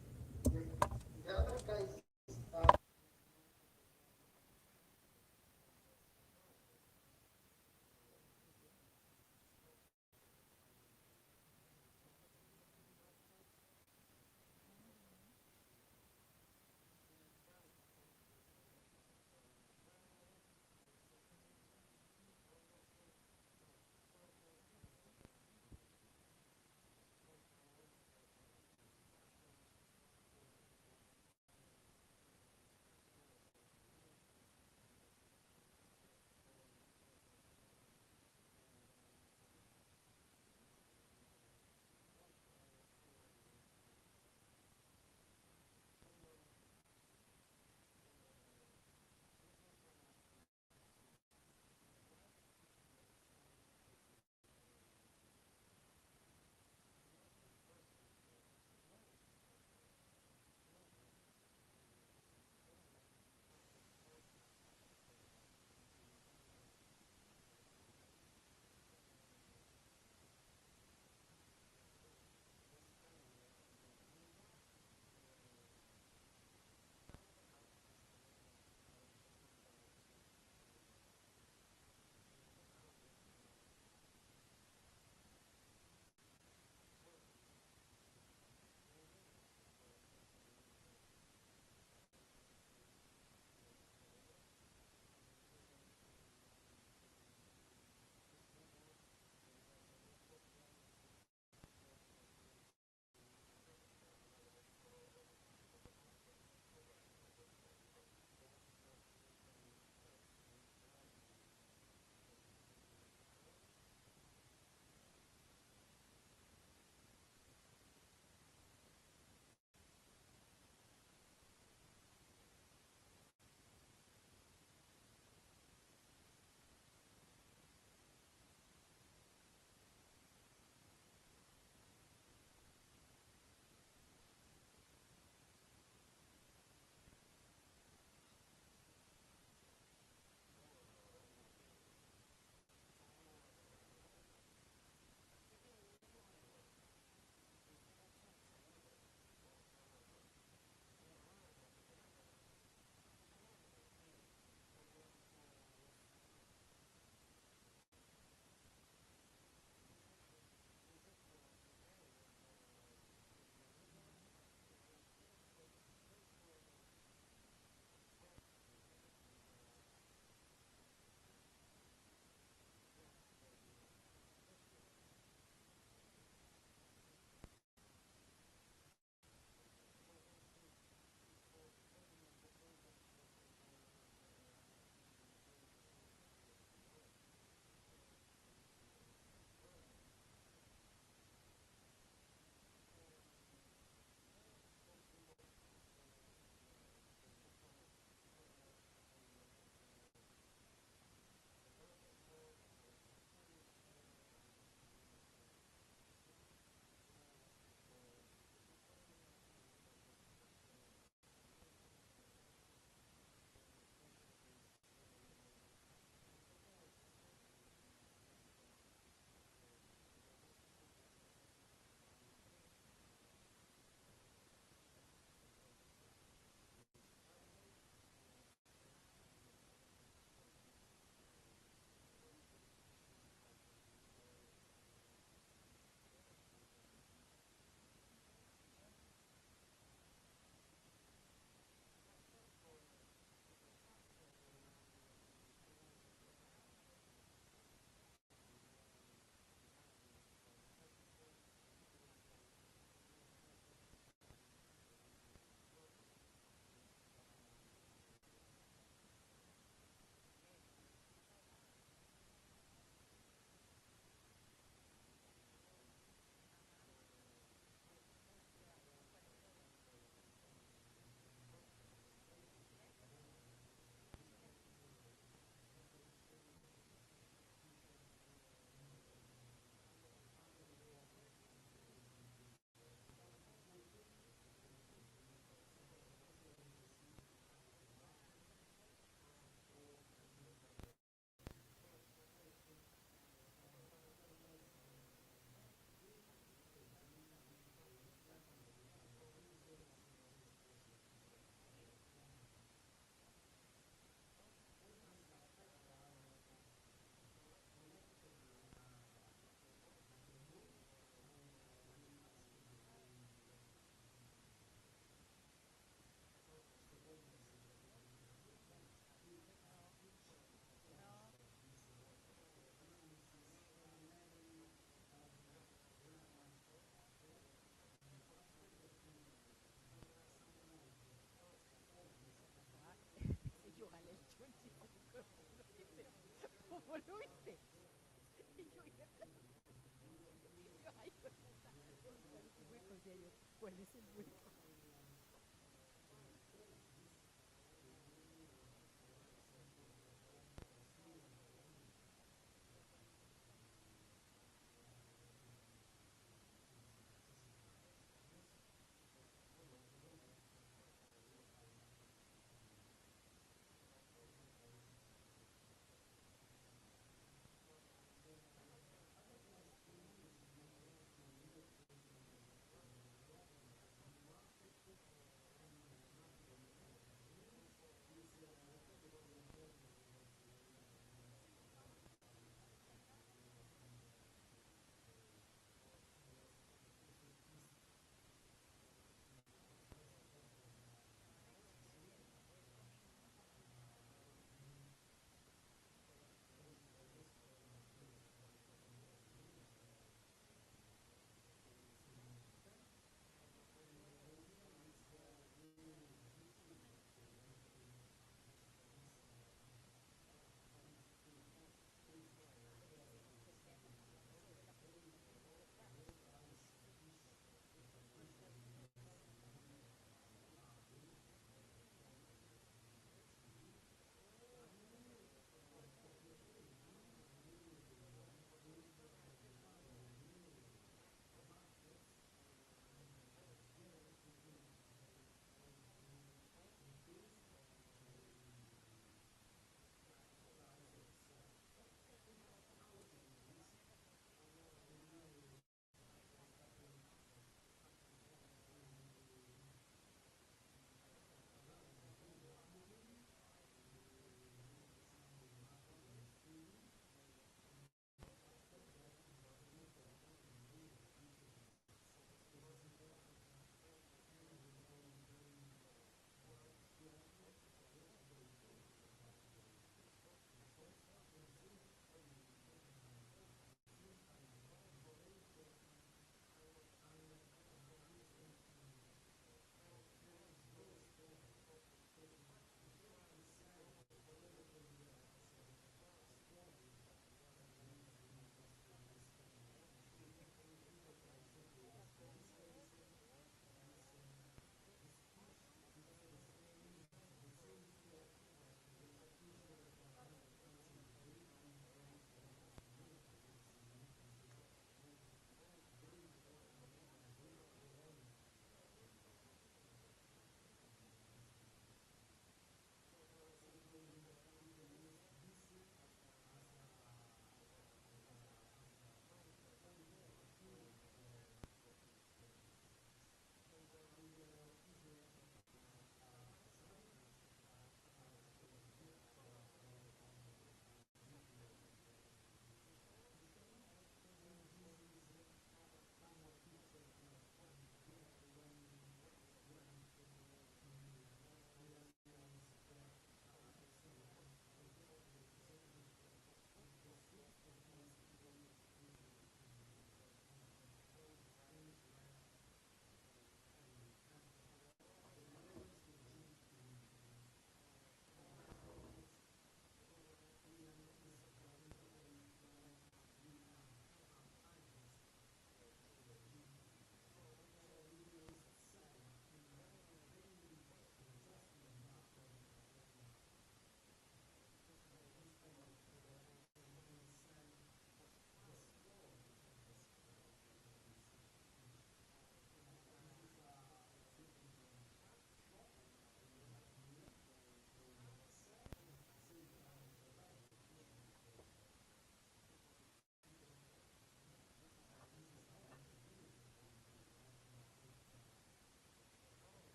¿Cuál es el bueno?